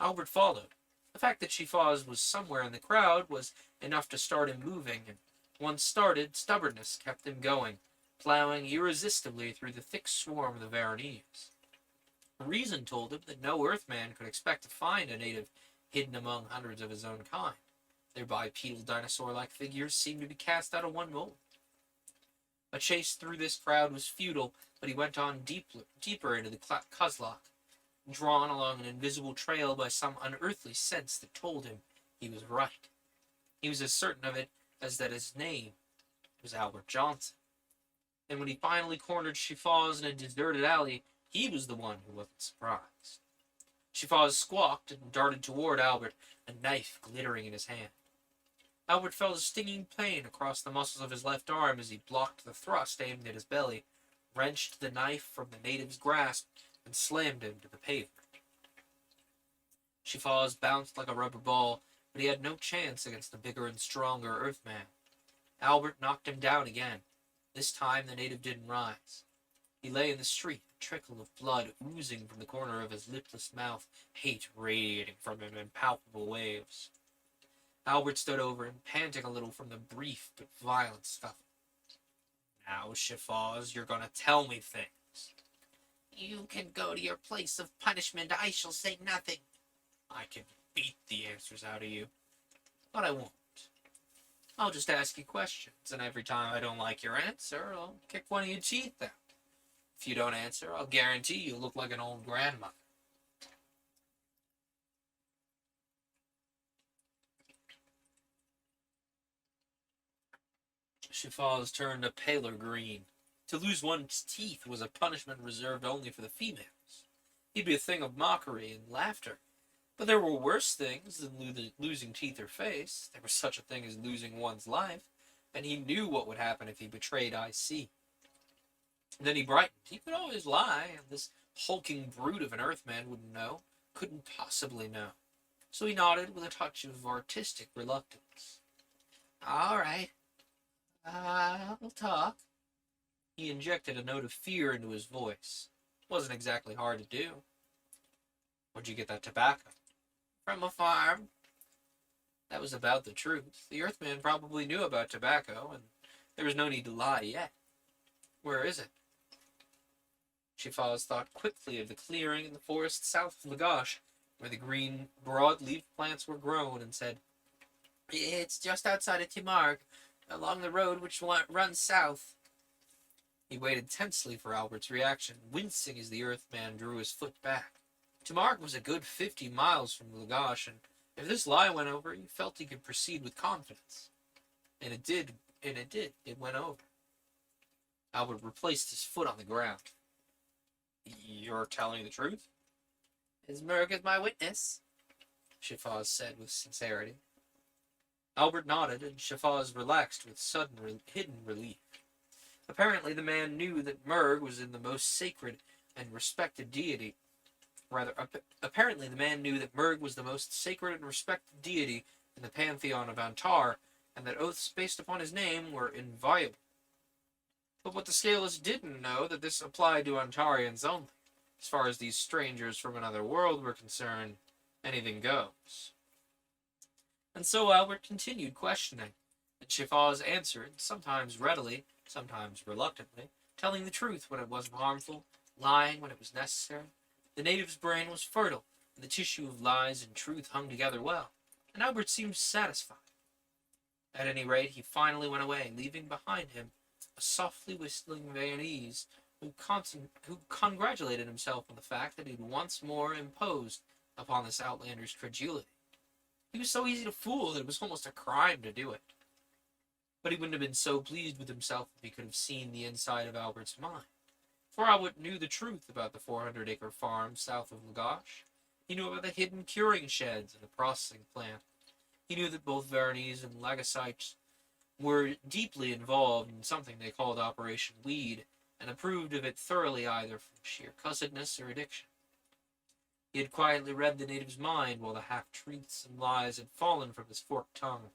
Albert followed. The fact that Shifaz was somewhere in the crowd was enough to start him moving, and once started, stubbornness kept him going, plowing irresistibly through the thick swarm of the Veronese. Reason told him that no Earthman could expect to find a native hidden among hundreds of his own kind. Their bipedal dinosaur-like figures seemed to be cast out of one mold. A chase through this crowd was futile, but he went on deeper into the Kozlak, drawn along an invisible trail by some unearthly sense that told him he was right. He was as certain of it as that his name was Albert Johnson. And when he finally cornered Shifaz in a deserted alley, he was the one who wasn't surprised. Shifaz squawked and darted toward Albert, a knife glittering in his hand. Albert felt a stinging pain across the muscles of his left arm as he blocked the thrust aimed at his belly, wrenched the knife from the native's grasp, and slammed him to the pavement. Shifaz bounced like a rubber ball, but he had no chance against the bigger and stronger Earthman. Albert knocked him down again. This time the native didn't rise. He lay in the street, a trickle of blood oozing from the corner of his lipless mouth, hate radiating from him in palpable waves. Albert stood over him, panting a little from the brief but violent scuffle. "Now, Shifaz, you're gonna tell me things." "You can go to your place of punishment. I shall say nothing." "I can beat the answers out of you." "But I won't. I'll just ask you questions, and every time I don't like your answer, I'll kick one of your teeth out. If you don't answer, I'll guarantee you'll look like an old grandmother." Shifaz turned a paler green. To lose one's teeth was a punishment reserved only for the females. He'd be a thing of mockery and laughter. But there were worse things than losing teeth or face. There was such a thing as losing one's life, and he knew what would happen if he betrayed IC. Then he brightened. He could always lie, and this hulking brute of an Earthman wouldn't know, couldn't possibly know. So he nodded with a touch of artistic reluctance. "All right. I'll talk." He injected a note of fear into his voice. It wasn't exactly hard to do. "Where'd you get that tobacco?" "From a farm." That was about the truth. The Earthman probably knew about tobacco, and there was no need to lie yet. "Where is it?" Shifaz thought quickly of the clearing in the forest south of Lagash, where the green, broad-leaved plants were grown, and said, "It's just outside of Timarg, along the road which runs south." He waited tensely for Albert's reaction, wincing as the Earthman drew his foot back. Timarg was a good 50 miles from Lagash, and if this lie went over, he felt he could proceed with confidence. And it did. It went over. Albert replaced his foot on the ground. "You're telling the truth?" "As Merg is my witness," Shifaz said with sincerity. Albert nodded, and Shifaz relaxed with sudden hidden relief. Apparently the man knew that Merg was in the most sacred and respected deity. Apparently the man knew that Merg was the most sacred and respected deity in the pantheon of Antar, and that oaths based upon his name were inviolable. But what the Scaleless didn't know that this applied to Antarians only. As far as these strangers from another world were concerned, anything goes. And so Albert continued questioning, and Shifaz answered, sometimes readily, sometimes reluctantly, telling the truth when it wasn't harmful, lying when it was necessary. The native's brain was fertile, and the tissue of lies and truth hung together well, and Albert seemed satisfied. At any rate, he finally went away, leaving behind him a softly whistling Viennese who congratulated himself on the fact that he'd once more imposed upon this outlander's credulity. He was so easy to fool that it was almost a crime to do it. But he wouldn't have been so pleased with himself if he could have seen the inside of Albert's mind. For Albert knew the truth about the 400-acre farm south of Lagash. He knew about the hidden curing sheds and the processing plant. He knew that both Veronese and Lagasites were deeply involved in something they called Operation Weed, and approved of it thoroughly either from sheer cussedness or addiction. He had quietly read the native's mind while the half-truths and lies had fallen from his forked tongue,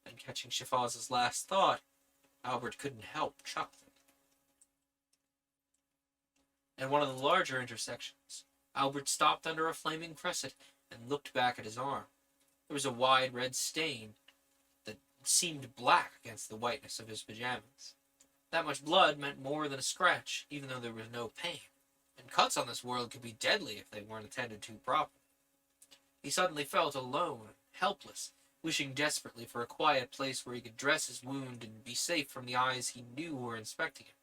and catching Shifaz's last thought, Albert couldn't help chuckling. At one of the larger intersections, Albert stopped under a flaming crescent and looked back at his arm. There was a wide red stain that seemed black against the whiteness of his pajamas. That much blood meant more than a scratch, even though there was no pain, and cuts on this world could be deadly if they weren't attended to properly. He suddenly felt alone and helpless, wishing desperately for a quiet place where he could dress his wound and be safe from the eyes he knew were inspecting him.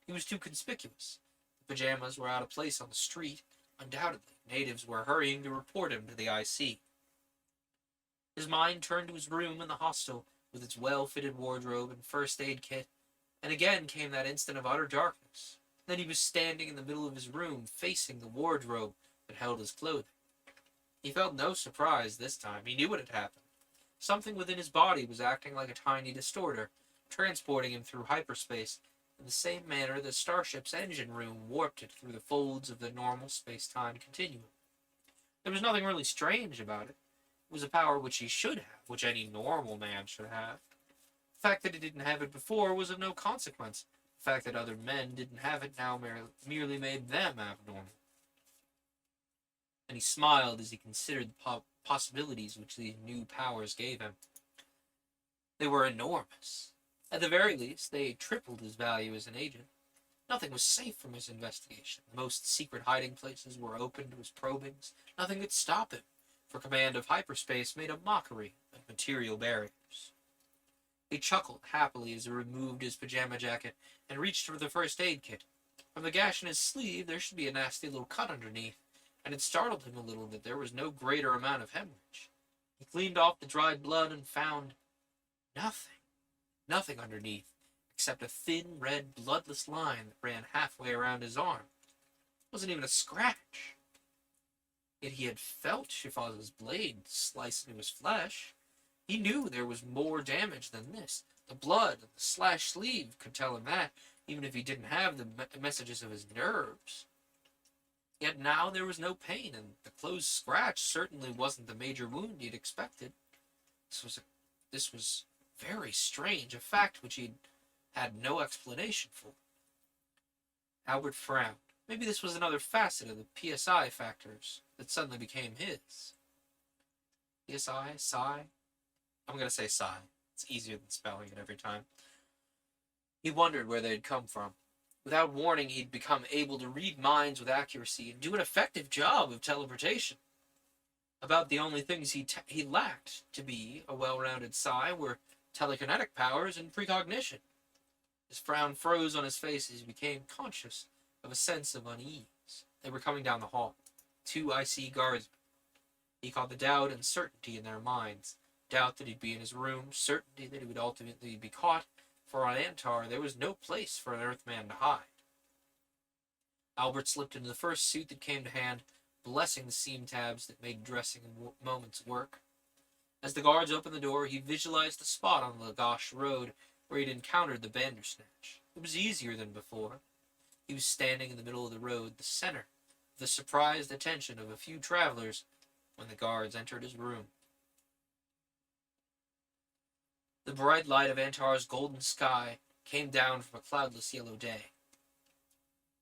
He was too conspicuous. The pajamas were out of place on the street. Undoubtedly, natives were hurrying to report him to the IC. His mind turned to his room in the hostel with its well-fitted wardrobe and first aid kit, And again came that instant of utter darkness. Then he was standing in the middle of his room, facing the wardrobe that held his clothing. He felt no surprise this time. He knew what had happened. Something within his body was acting like a tiny distorter, transporting him through hyperspace in the same manner the starship's engine room warped it through the folds of the normal space-time continuum. There was nothing really strange about it. It was a power which he should have, which any normal man should have. The fact that he didn't have it before was of no consequence. The fact that other men didn't have it now merely made them abnormal. And he smiled as he considered the possibilities which these new powers gave him. They were enormous. At the very least, they tripled his value as an agent. Nothing was safe from his investigation. The most secret hiding places were open to his probings. Nothing could stop him, for command of hyperspace made a mockery of material barriers. He chuckled happily as he removed his pajama jacket and reached for the first aid kit. From the gash in his sleeve, there should be a nasty little cut underneath, and it startled him a little that there was no greater amount of hemorrhage. He cleaned off the dried blood and found nothing. Nothing underneath, except a thin, red, bloodless line that ran halfway around his arm. It wasn't even a scratch. Yet he had felt Shifaz's blade slice into his flesh. He knew there was more damage than this. The blood and the slashed sleeve could tell him that, even if he didn't have the messages of his nerves. Yet now there was no pain, and the closed scratch certainly wasn't the major wound he'd expected. This was very strange, a fact which he'd had no explanation for. Albert frowned. Maybe this was another facet of the PSI factors that suddenly became his. PSI? Psi? I'm going to say psi. It's easier than spelling it every time. He wondered where they'd come from. Without warning, he'd become able to read minds with accuracy and do an effective job of teleportation. About the only things he lacked to be a well-rounded psi were telekinetic powers and precognition. His frown froze on his face as he became conscious of a sense of unease. They were coming down the hall. 2 IC guardsmen. He caught the doubt and certainty in their minds. Doubt that he'd be in his room, certainty that he would ultimately be caught, for on Antar there was no place for an Earthman to hide. Albert slipped into the first suit that came to hand, blessing the seam tabs that made dressing a moment's work. As the guards opened the door, he visualized the spot on the Lagash Road where he'd encountered the Bandersnatch. It was easier than before. He was standing in the middle of the road, the center of the surprised attention of a few travelers, when the guards entered his room. The bright light of Antar's golden sky came down from a cloudless yellow day.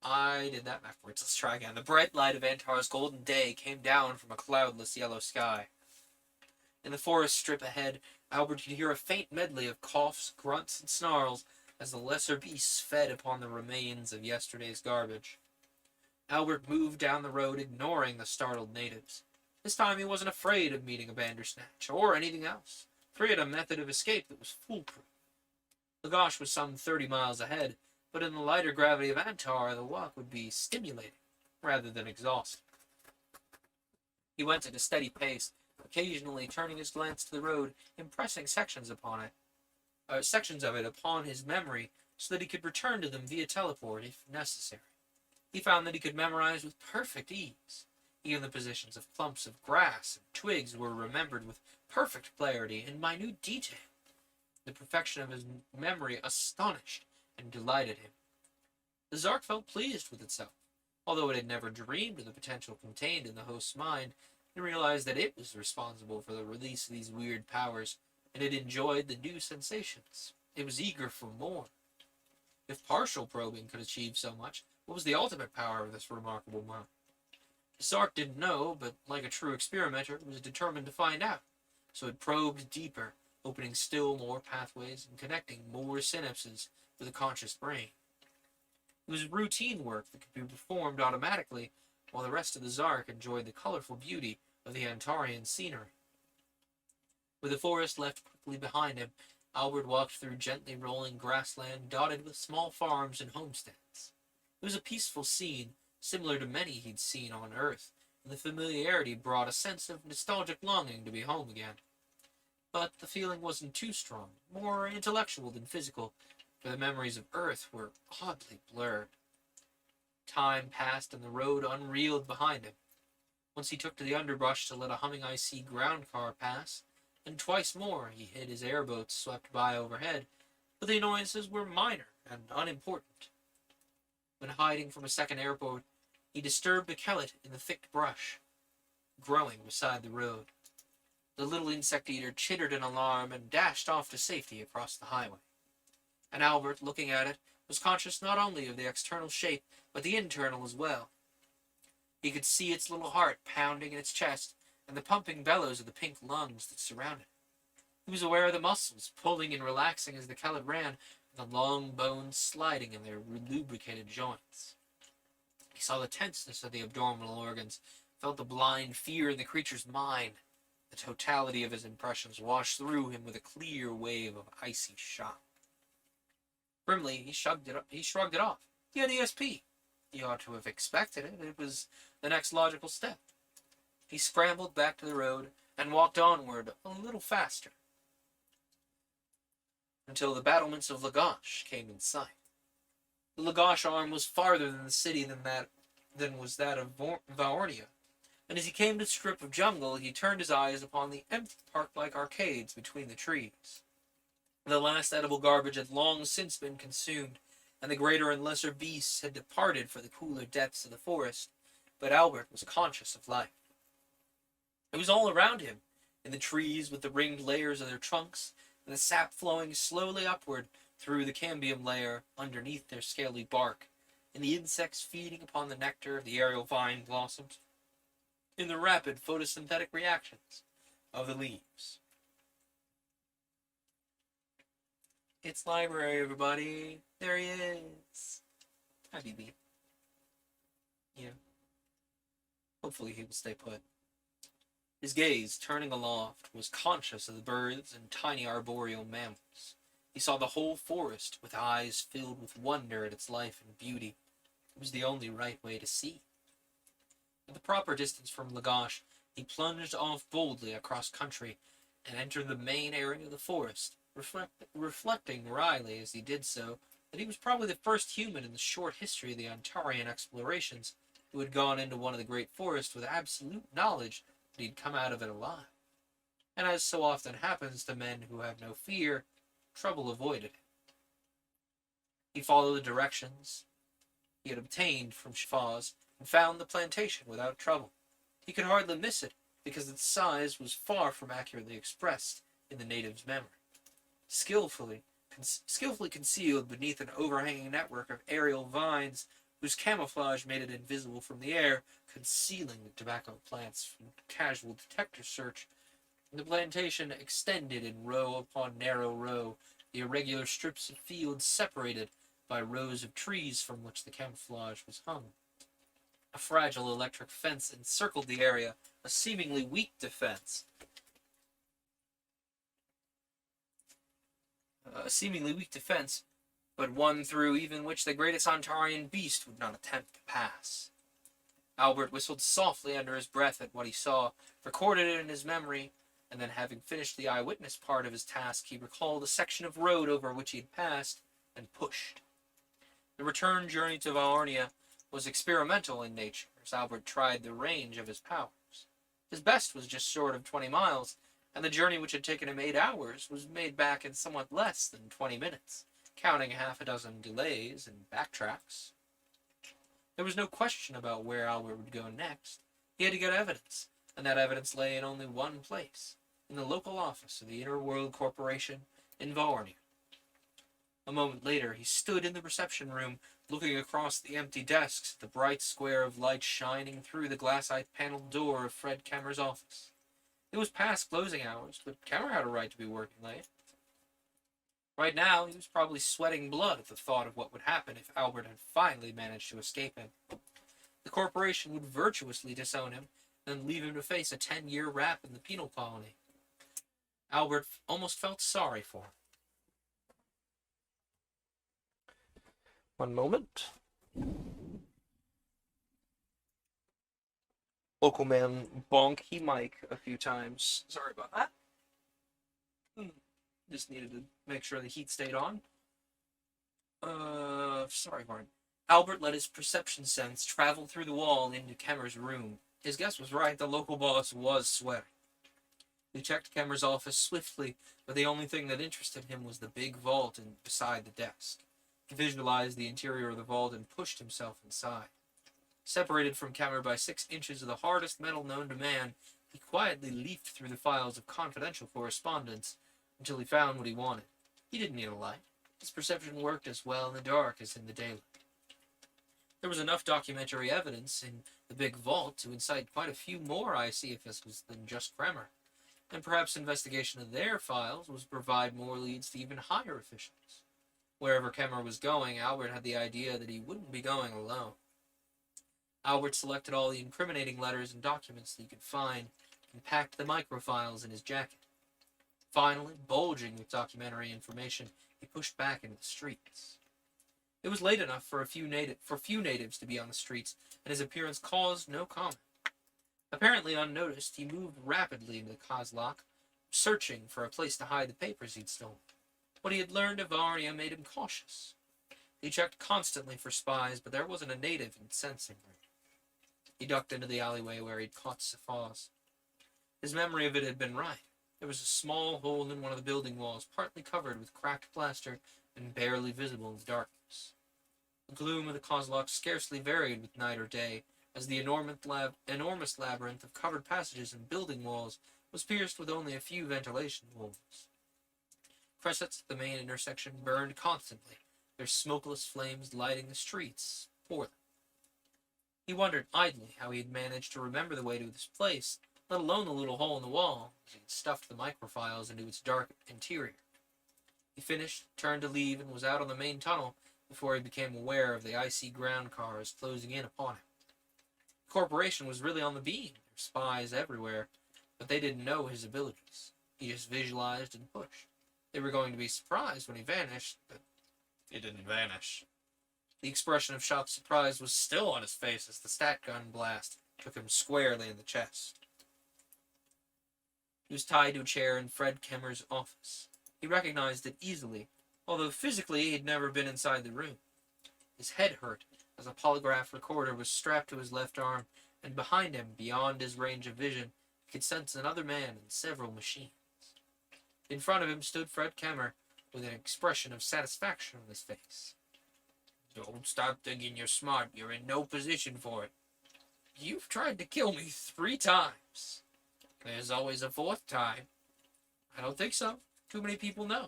I did that backwards. Let's try again. The bright light of Antar's golden day came down from a cloudless yellow sky. In the forest strip ahead, Albert could hear a faint medley of coughs, grunts, and snarls as the lesser beasts fed upon the remains of yesterday's garbage. Albert moved down the road, ignoring the startled natives. This time he wasn't afraid of meeting a Bandersnatch, or anything else, for he had a method of escape that was foolproof. Lagash was some 30 miles ahead, but in the lighter gravity of Antar, the walk would be stimulating, rather than exhausting. He went at a steady pace, occasionally turning his glance to the road, impressing sections of it upon his memory, so that he could return to them via teleport if necessary. He found that he could memorize with perfect ease. Even the positions of clumps of grass and twigs were remembered with perfect clarity and minute detail. The perfection of his memory astonished and delighted him. The Zark felt pleased with itself. Although it had never dreamed of the potential contained in the host's mind, it realized that it was responsible for the release of these weird powers, and it enjoyed the new sensations. It was eager for more. If partial probing could achieve so much, what was the ultimate power of this remarkable mind? Zark didn't know, but like a true experimenter, it was determined to find out. So it probed deeper, opening still more pathways and connecting more synapses with the conscious brain. It was routine work that could be performed automatically, while the rest of the Zark enjoyed the colorful beauty of the Antarian scenery. With the forest left quickly behind him, Albert walked through gently rolling grassland dotted with small farms and homesteads. It was a peaceful scene, similar to many he'd seen on Earth, and the familiarity brought a sense of nostalgic longing to be home again. But the feeling wasn't too strong, more intellectual than physical, but the memories of Earth were oddly blurred. Time passed and the road unreeled behind him. Once he took to the underbrush to let a humming IC ground car pass, and twice more he hid as airboats swept by overhead, but the annoyances were minor and unimportant. When hiding from a second airboat, he disturbed a kellet in the thick brush, growing beside the road. The little insect eater chittered in alarm and dashed off to safety across the highway. And Albert, looking at it, was conscious not only of the external shape, but the internal as well. He could see its little heart pounding in its chest, and the pumping bellows of the pink lungs that surrounded it. He was aware of the muscles pulling and relaxing as the kellet ran, and the long bones sliding in their lubricated joints. He saw the tenseness of the abdominal organs, felt the blind fear in the creature's mind. The totality of his impressions washed through him with a clear wave of icy shock. Grimly, he shrugged it off. He had ESP. He ought to have expected it. It was the next logical step. He scrambled back to the road and walked onward a little faster, until the battlements of Lagash came in sight. The Lagash arm was farther than the city than was that of Vaornia, and as he came to the strip of jungle, he turned his eyes upon the empty park-like arcades between the trees. The last edible garbage had long since been consumed, and the greater and lesser beasts had departed for the cooler depths of the forest, but Albert was conscious of life. It was all around him, in the trees with the ringed layers of their trunks, and the sap flowing slowly upward through the cambium layer underneath their scaly bark, in the insects feeding upon the nectar of the aerial vine blossoms, in the rapid photosynthetic reactions of the leaves. It's library, everybody. There he is. Hi, BB. Yeah. Hopefully he will stay put. His gaze, turning aloft, was conscious of the birds and tiny arboreal mammals. He saw the whole forest with eyes filled with wonder at its life and beauty. It was the only right way to see. At the proper distance from Lagash, he plunged off boldly across country and entered the main area of the forest, reflecting wryly as he did so that he was probably the first human in the short history of the Antarian explorations who had gone into one of the great forests with absolute knowledge that he'd come out of it alive. And as so often happens to men who have no fear, trouble avoided him. He followed the directions he had obtained from Shafaz and found the plantation without trouble. He could hardly miss it, because its size was far from accurately expressed in the native's memory. Skillfully concealed beneath an overhanging network of aerial vines whose camouflage made it invisible from the air, concealing the tobacco plants from casual detector search, the plantation extended in row upon narrow row, the irregular strips of fields separated by rows of trees from which the camouflage was hung. A fragile electric fence encircled the area, a seemingly weak defense. But one through even which the greatest Antarian beast would not attempt to pass. Albert whistled softly under his breath at what he saw, recorded it in his memory, and then, having finished the eyewitness part of his task, he recalled a section of road over which he had passed, and pushed. The return journey to Vaornia was experimental in nature, as Albert tried the range of his powers. His best was just short of 20 miles, and the journey which had taken him 8 hours was made back in somewhat less than 20 minutes, counting half a dozen delays and backtracks. There was no question about where Albert would go next. He had to get evidence, and that evidence lay in only one place, in the local office of the Inner World Corporation in Vaornia. A moment later, he stood in the reception room, looking across the empty desks at the bright square of light shining through the glassite paneled door of Fred Kemmer's office. It was past closing hours, but Kemmer had a right to be working late. Right now, he was probably sweating blood at the thought of what would happen if Albert had finally managed to escape him. The corporation would virtuously disown him, and leave him to face a 10-year rap in the penal colony. Albert almost felt sorry for him. One moment. Local man bonk he mic a few times. Sorry about that. Just needed to make sure the heat stayed on. Sorry, Horn. Albert let his perception sense travel through the wall into Kemmer's room. His guess was right, the local boss was sweating. He checked Kemmer's office swiftly, but the only thing that interested him was the big vault beside the desk. He visualized the interior of the vault and pushed himself inside. Separated from Kemmer by 6 inches of the hardest metal known to man, he quietly leafed through the files of confidential correspondence until he found what he wanted. He didn't need a light. His perception worked as well in the dark as in the daylight. There was enough documentary evidence in the big vault to incite quite a few more IC officials than just Kremer, and perhaps investigation of their files would provide more leads to even higher officials. Wherever Kemmer was going, Albert had the idea that he wouldn't be going alone. Albert selected all the incriminating letters and documents that he could find and packed the microfiles in his jacket. Finally, bulging with documentary information, he pushed back into the streets. It was late enough for few natives to be on the streets, and his appearance caused no comment. Apparently unnoticed, he moved rapidly into the Kozlak, searching for a place to hide the papers he'd stolen. What he had learned of Varnia made him cautious. He checked constantly for spies, but there wasn't a native in sensing range. He ducked into the alleyway where he'd caught Safaz. His memory of it had been right. There was a small hole in one of the building walls, partly covered with cracked plaster and barely visible in the darkness. The gloom of the Kozlak scarcely varied with night or day, as the enormous labyrinth of covered passages and building walls was pierced with only a few ventilation holes. Cressets at the main intersection burned constantly, their smokeless flames lighting the streets for them. He wondered idly how he had managed to remember the way to this place, let alone the little hole in the wall, as he had stuffed the microfiles into its dark interior. He finished, turned to leave, and was out on the main tunnel before he became aware of the icy ground cars closing in upon him. The corporation was really on the beam. There were spies everywhere, but they didn't know his abilities. He just visualized and pushed. They were going to be surprised when he vanished, but It didn't vanish. the expression of shocked surprise was still on his face as the stat gun blast took him squarely in the chest. He was tied to a chair in Fred Kemmer's office. He recognized it easily, although physically he had never been inside the room. His head hurt as a polygraph recorder was strapped to his left arm, and behind him, beyond his range of vision, he could sense another man and several machines. In front of him stood Fred Kemmer, with an expression of satisfaction on his face. Don't stop thinking you're smart. You're in no position for it. You've tried to kill me 3 times. There's always a 4th time. I don't think so. Too many people know.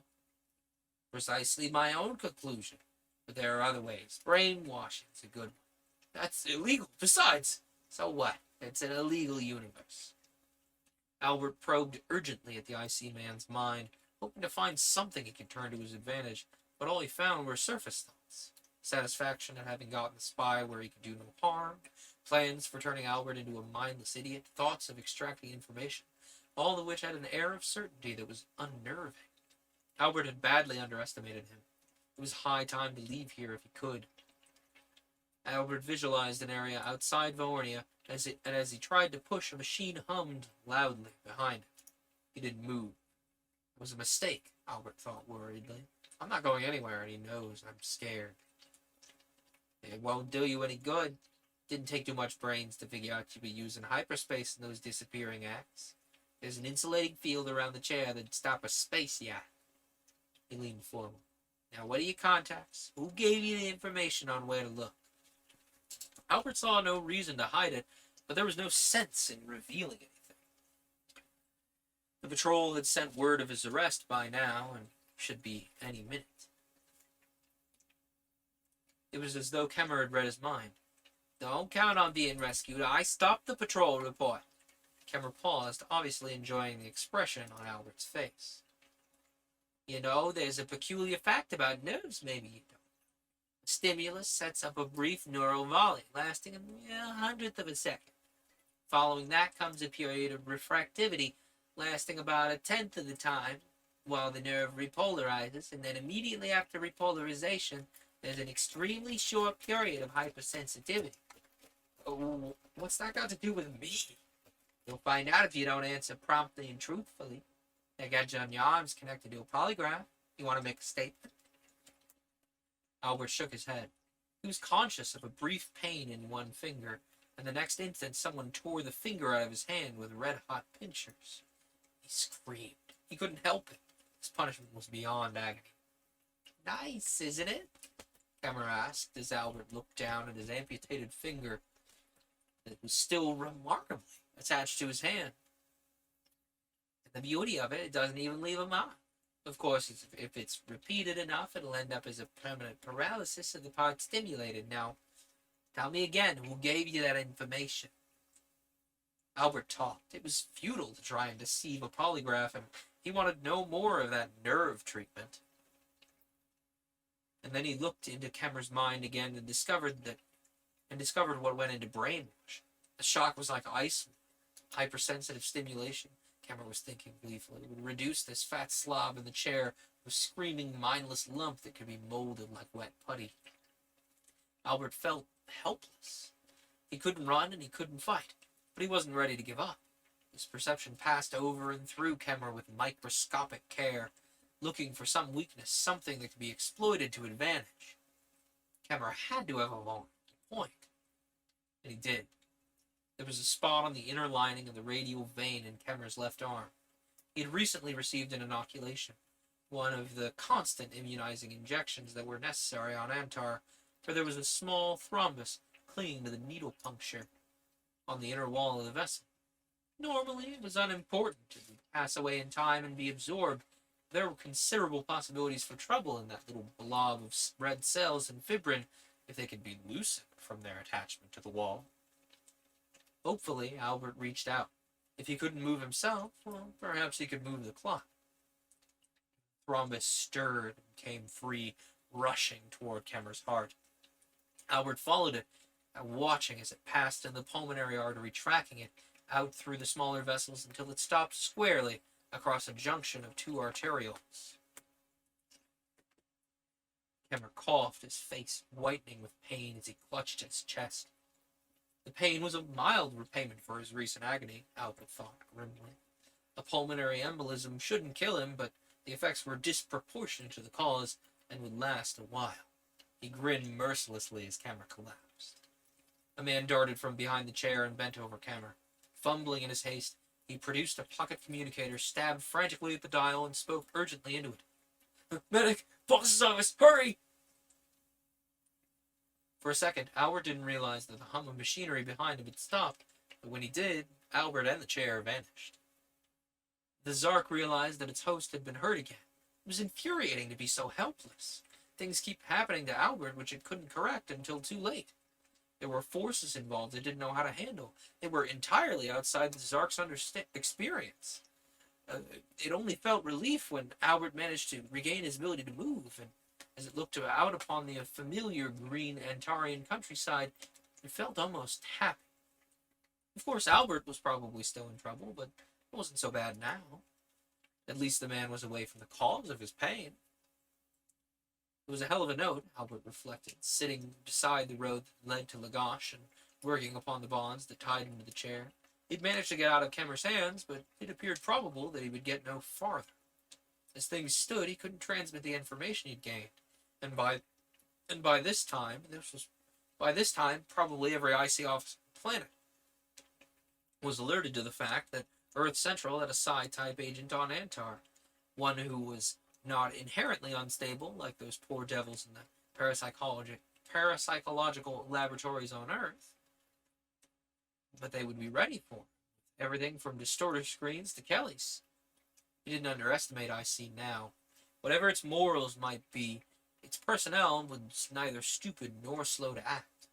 Precisely my own conclusion. But there are other ways. Brainwashing's a good one. That's illegal. Besides, So what? It's an illegal universe. Albert probed urgently at the IC man's mind, hoping to find something he could turn to his advantage, but all he found were surface thoughts. Satisfaction at having gotten the spy where he could do no harm, plans for turning Albert into a mindless idiot, thoughts of extracting information, all of which had an air of certainty that was unnerving. Albert had badly underestimated him. It was high time to leave here if he could. Albert visualized an area outside Vornia, and as he tried to push, a machine hummed loudly behind him. He didn't move. It was a mistake, Albert thought worriedly. I'm not going anywhere, and he knows I'm scared. It won't do you any good. Didn't take too much brains to figure out you'd be using hyperspace in those disappearing acts. There's an insulating field around the chair that'd stop a space yacht. He leaned forward. Now, what are your contacts? Who gave you the information on where to look? Albert saw no reason to hide it, but there was no sense in revealing anything. The patrol had sent word of his arrest by now, and should be any minute. It was as though Kemmer had read his mind. Don't count on being rescued. I stopped the patrol report. Kemmer paused, obviously enjoying the expression on Albert's face. You know, there's a peculiar fact about nerves, maybe you don't. A stimulus sets up a brief neural volley, lasting a 100th of a second. Following that comes a period of refractivity, lasting about 1/10 of the time, while the nerve repolarizes, and then immediately after repolarization, there's an extremely short period of hypersensitivity. Oh, what's that got to do with me? You'll find out if you don't answer promptly and truthfully. I got you on your arms connected to a polygraph. You want to make a statement? Albert shook his head. He was conscious of a brief pain in one finger, and the next instant someone tore the finger out of his hand with red-hot pincers. He screamed. He couldn't help it. His punishment was beyond agony. "Nice, isn't it?" Kemmer asked as Albert looked down at his amputated finger that was still remarkably attached to his hand. And the beauty of it, it doesn't even leave a mark. Of course, if it's repeated enough, it'll end up as a permanent paralysis of the part stimulated. Now, tell me again, who gave you that information? Albert talked. It was futile to try and deceive a polygraph, and he wanted no more of that nerve treatment. And then he looked into Kemmer's mind again and discovered what went into brainwash. The shock was like ice, hypersensitive stimulation. Kemmer was thinking gleefully. It would reduce this fat slob in the chair to a screaming, mindless lump that could be molded like wet putty. Albert felt helpless. He couldn't run and he couldn't fight, but he wasn't ready to give up. His perception passed over and through Kemmer with microscopic care, looking for some weakness, something that could be exploited to advantage. Kemmer had to have a vulnerable point, and he did. There was a spot on the inner lining of the radial vein in Kemmer's left arm. He had recently received an inoculation, one of the constant immunizing injections that were necessary on Antar, where there was a small thrombus clinging to the needle puncture on the inner wall of the vessel. Normally, it was unimportant. It would pass away in time and be absorbed. There were considerable possibilities for trouble in that little blob of red cells and fibrin if they could be loosened from their attachment to the wall. Hopefully, Albert reached out. If he couldn't move himself, well, perhaps he could move the clot. Thrombus stirred and came free, rushing toward Kemmer's heart. Albert followed it, watching as it passed in the pulmonary artery, tracking it out through the smaller vessels until it stopped squarely across a junction of two arterioles. Kemmer coughed, his face whitening with pain as he clutched his chest. The pain was a mild repayment for his recent agony, Albert thought grimly. A pulmonary embolism shouldn't kill him, but the effects were disproportionate to the cause and would last a while. He grinned mercilessly as Kemmer collapsed. A man darted from behind the chair and bent over Kemmer. Fumbling in his haste, he produced a pocket communicator, stabbed frantically at the dial, and spoke urgently into it. "Medic! Boss's office! Hurry!" For a second, Albert didn't realize that the hum of machinery behind him had stopped, but when he did, Albert and the chair vanished. The Zark realized that its host had been hurt again. It was infuriating to be so helpless. Things keep happening to Albert which it couldn't correct until too late. There were forces involved it didn't know how to handle. They were entirely outside the Zark's experience. It only felt relief when Albert managed to regain his ability to move, and as it looked out upon the familiar green Antarian countryside, it felt almost happy. Of course, Albert was probably still in trouble, but it wasn't so bad now. At least the man was away from the cause of his pain. It was a hell of a note, Albert reflected, sitting beside the road that led to Lagash and working upon the bonds that tied him to the chair. He'd managed to get out of Kemmer's hands, but it appeared probable that he would get no farther. As things stood, he couldn't transmit the information he'd gained, and by this time, probably every IC officer on the planet was alerted to the fact that Earth Central had a Psi-type agent on Antar, one who was not inherently unstable like those poor devils in the parapsychological laboratories on Earth, but they would be ready for him. Everything from distorter screens to Kellys. He didn't underestimate IC now. Whatever its morals might be, its personnel was neither stupid nor slow to act.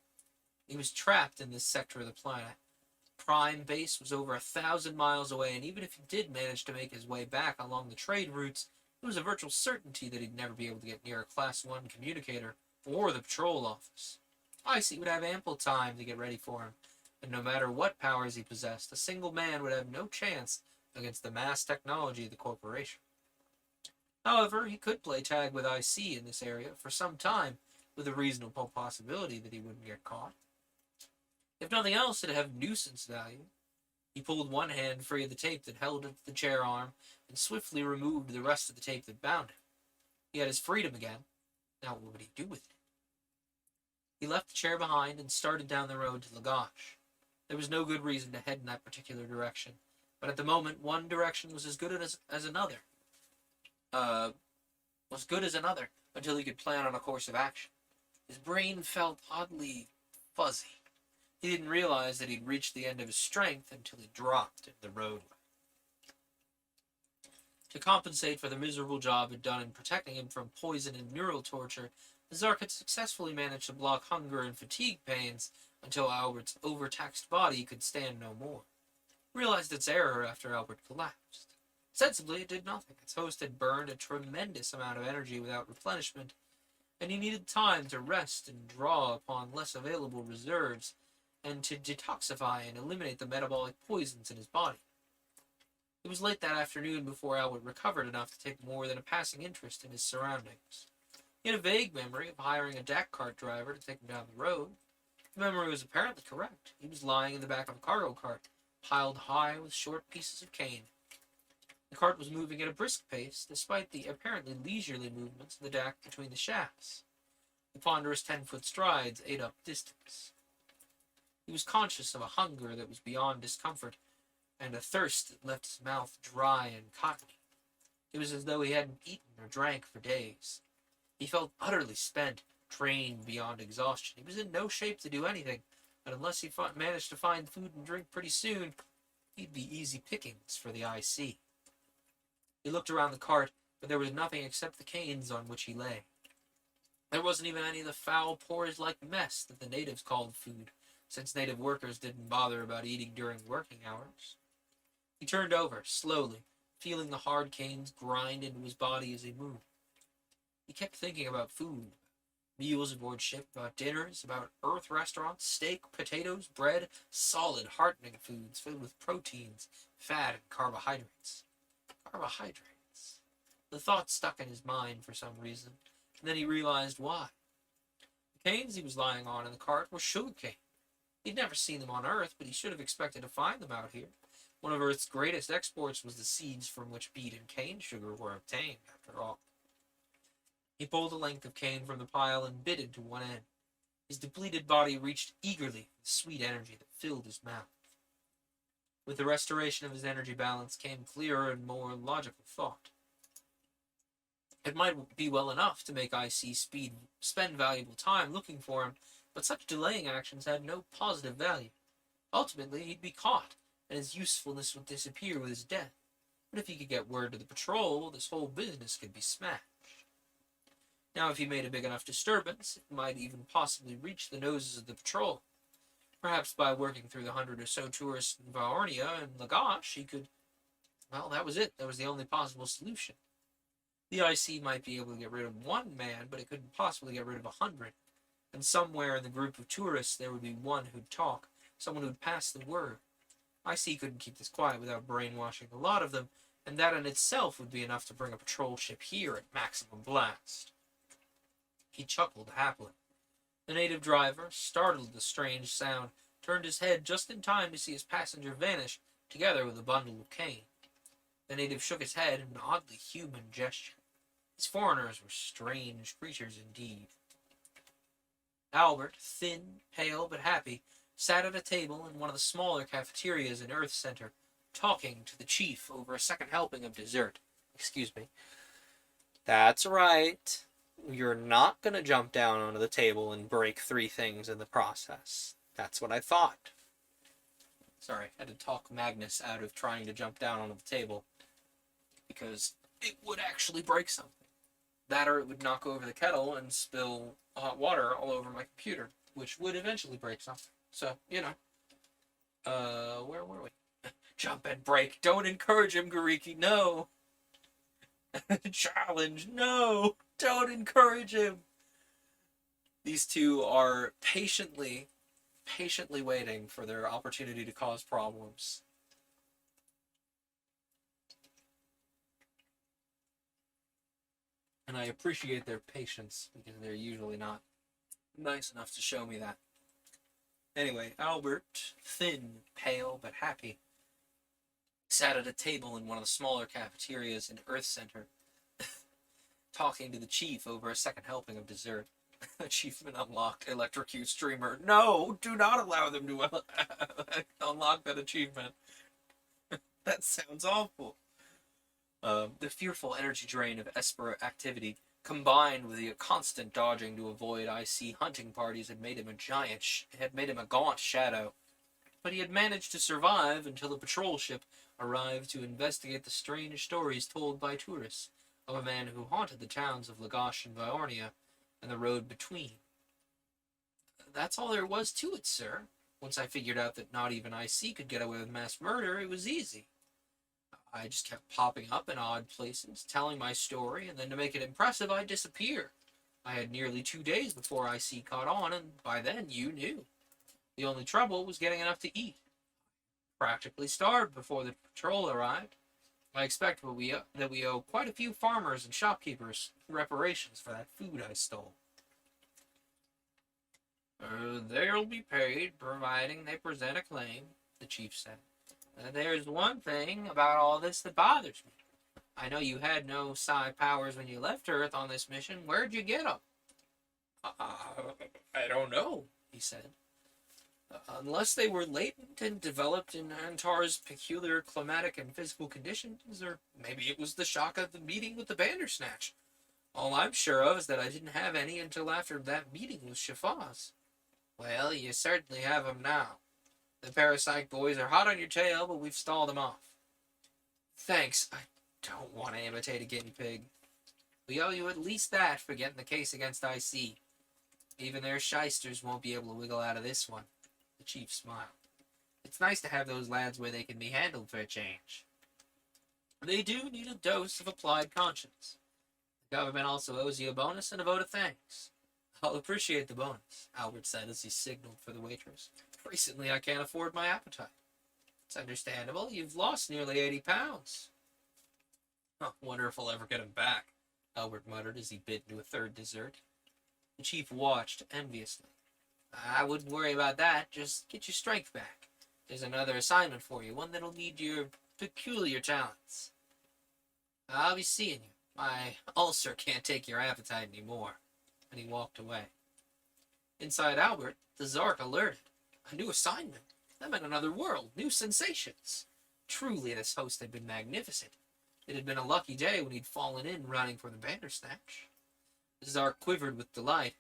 He was trapped in this sector of the planet. Prime base was over 1,000 miles away, and even if he did manage to make his way back along the trade routes, it was a virtual certainty that he'd never be able to get near a Class 1 communicator or the patrol office. IC would have ample time to get ready for him, and no matter what powers he possessed, a single man would have no chance against the mass technology of the corporation. However, he could play tag with IC in this area for some time, with a reasonable possibility that he wouldn't get caught. If nothing else, it'd have nuisance value. He pulled one hand free of the tape that held it to the chair arm and swiftly removed the rest of the tape that bound him. He had his freedom again. Now what would he do with it? He left the chair behind and started down the road to Lagash. There was no good reason to head in that particular direction, but at the moment, one direction was as good as another. Was good as another until he could plan on a course of action. His brain felt oddly fuzzy. He didn't realize that he'd reached the end of his strength until he dropped into the roadway. To compensate for the miserable job it had done in protecting him from poison and neural torture, the Zark had successfully managed to block hunger and fatigue pains until Albert's overtaxed body could stand no more. He realized its error after Albert collapsed. Sensibly, it did nothing. Its host had burned a tremendous amount of energy without replenishment, and he needed time to rest and draw upon less available reserves, and to detoxify and eliminate the metabolic poisons in his body. It was late that afternoon before Albert recovered enough to take more than a passing interest in his surroundings. He had a vague memory of hiring a DAC cart driver to take him down the road. The memory was apparently correct. He was lying in the back of a cargo cart, piled high with short pieces of cane. The cart was moving at a brisk pace, despite the apparently leisurely movements of the DAC between the shafts. The ponderous 10-foot strides ate up distance. He was conscious of a hunger that was beyond discomfort, and a thirst that left his mouth dry and cottony. It was as though he hadn't eaten or drank for days. He felt utterly spent, drained beyond exhaustion. He was in no shape to do anything, and unless he managed to find food and drink pretty soon, he'd be easy pickings for the IC. He looked around the cart, but there was nothing except the canes on which he lay. There wasn't even any of the foul porridge-like mess that the natives called food, since native workers didn't bother about eating during working hours. He turned over, slowly, feeling the hard canes grind into his body as he moved. He kept thinking about food, meals aboard ship, about dinners, about Earth restaurants, steak, potatoes, bread, solid, heartening foods filled with proteins, fat, and carbohydrates. Carbohydrates. The thought stuck in his mind for some reason, and then he realized why. The canes he was lying on in the cart were sugar cane. He'd never seen them on Earth, but he should have expected to find them out here. One of Earth's greatest exports was the seeds from which beet and cane sugar were obtained, after all. He pulled a length of cane from the pile and bit into one end. His depleted body reached eagerly for the sweet energy that filled his mouth. With the restoration of his energy balance came clearer and more logical thought. It might be well enough to make IC spend valuable time looking for him, but such delaying actions had no positive value. Ultimately, he'd be caught, and his usefulness would disappear with his death. But if he could get word to the patrol, this whole business could be smashed. Now, if he made a big enough disturbance, it might even possibly reach the noses of the patrol. Perhaps by working through the 100 or so tourists in Vaornia and Lagash, he could... Well, that was it. That was the only possible solution. The IC might be able to get rid of one man, but it couldn't possibly get rid of 100. And somewhere in the group of tourists there would be one who'd talk, someone who'd pass the word. IC couldn't keep this quiet without brainwashing a lot of them, and that in itself would be enough to bring a patrol ship here at maximum blast. He chuckled happily. The native driver, startled at the strange sound, turned his head just in time to see his passenger vanish, together with a bundle of cane. The native shook his head in an oddly human gesture. These foreigners were strange creatures indeed. Albert, thin, pale, but happy, sat at a table in one of the smaller cafeterias in Earth Center, talking to the chief over a second helping of dessert. Excuse me. That's right. You're not going to jump down onto the table and break 3 things in the process. That's what I thought. Sorry, I had to talk Magnus out of trying to jump down onto the table, because it would actually break something. That or it would knock over the kettle and spill hot water all over my computer, which would eventually break something. So, where were we? Jump and break. Don't encourage him, Gariki. No. Challenge. No. Don't encourage him. These two are patiently waiting for their opportunity to cause problems. And I appreciate their patience, because they're usually not nice enough to show me that. Anyway, Albert, thin, pale, but happy, sat at a table in one of the smaller cafeterias in Earth Center, talking to the chief over a second helping of dessert. Achievement unlocked. Electrocute streamer. No, do not allow them to unlock that achievement. That sounds awful. The fearful energy drain of Esper activity, combined with the constant dodging to avoid IC hunting parties, had made him a gaunt shadow. But he had managed to survive until a patrol ship arrived to investigate the strange stories told by tourists of a man who haunted the towns of Lagash and Viornia and the road between. That's all there was to it, sir. Once I figured out that not even IC could get away with mass murder, it was easy. I just kept popping up in odd places, telling my story, and then to make it impressive, I'd disappear. I had nearly 2 days before IC caught on, and by then you knew. The only trouble was getting enough to eat. Practically starved before the patrol arrived. I expect that we owe quite a few farmers and shopkeepers reparations for that food I stole. They'll be paid, providing they present a claim, the chief said. There's one thing about all this that bothers me. I know you had no psi powers when you left Earth on this mission. Where'd you get them? I don't know, he said. Unless they were latent and developed in Antar's peculiar climatic and physical conditions, or maybe it was the shock of the meeting with the Bandersnatch. All I'm sure of is that I didn't have any until after that meeting with Shafaz. Well, you certainly have them now. The parasite boys are hot on your tail, but we've stalled them off. Thanks. I don't want to imitate a guinea pig. We owe you at least that for getting the case against IC. Even their shysters won't be able to wiggle out of this one. The chief smiled. It's nice to have those lads where they can be handled for a change. They do need a dose of applied conscience. The government also owes you a bonus and a vote of thanks. I'll appreciate the bonus, Albert said as he signaled for the waitress. Recently, I can't afford my appetite. It's understandable. You've lost nearly 80 pounds. Wonder if I'll ever get him back, Albert muttered as he bit into a third dessert. The chief watched enviously. I wouldn't worry about that. Just get your strength back. There's another assignment for you, one that'll need your peculiar talents. I'll be seeing you. My ulcer can't take your appetite anymore. And he walked away. Inside Albert, the Zark alerted. A new assignment. That meant another world, new sensations. Truly, this host had been magnificent. It had been a lucky day when he'd fallen in running for the Bandersnatch. The Zark quivered with delight,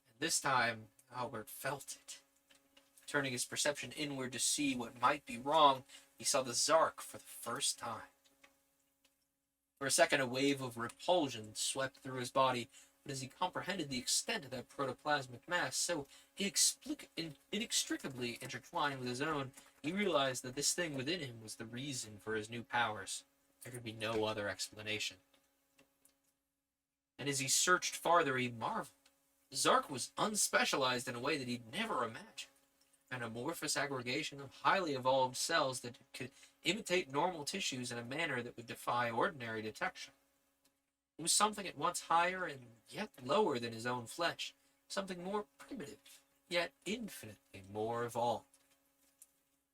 and this time Albert felt it. Turning his perception inward to see what might be wrong, he saw the Zark for the first time. For a second, a wave of repulsion swept through his body, but as he comprehended the extent of that protoplasmic mass, so inextricably intertwined with his own, he realized that this thing within him was the reason for his new powers. There could be no other explanation. And as he searched farther, he marveled. Zark was unspecialized in a way that he'd never imagined. An amorphous aggregation of highly evolved cells that could imitate normal tissues in a manner that would defy ordinary detection. It was something at once higher and yet lower than his own flesh, something more primitive, yet infinitely more evolved.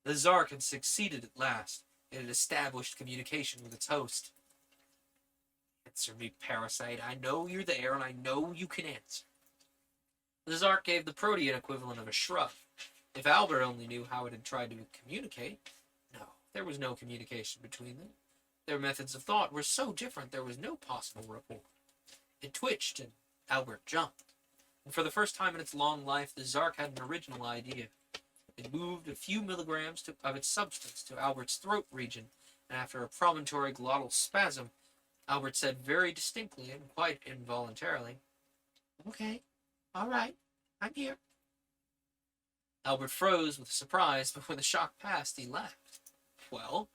The Zark had succeeded at last. It had established communication with its host. Answer me, parasite. I know you're there, and I know you can answer. The Zark gave the Protean equivalent of a shrug. If Albert only knew how it had tried to communicate. No, there was no communication between them. Their methods of thought were so different there was no possible rapport. It twitched, and Albert jumped. And for the first time in its long life, the Zark had an original idea. It moved a few milligrams of its substance to Albert's throat region, and after a promontory glottal spasm, Albert said very distinctly and quite involuntarily, Okay, all right, I'm here. Albert froze with surprise, but when the shock passed, he laughed. Well,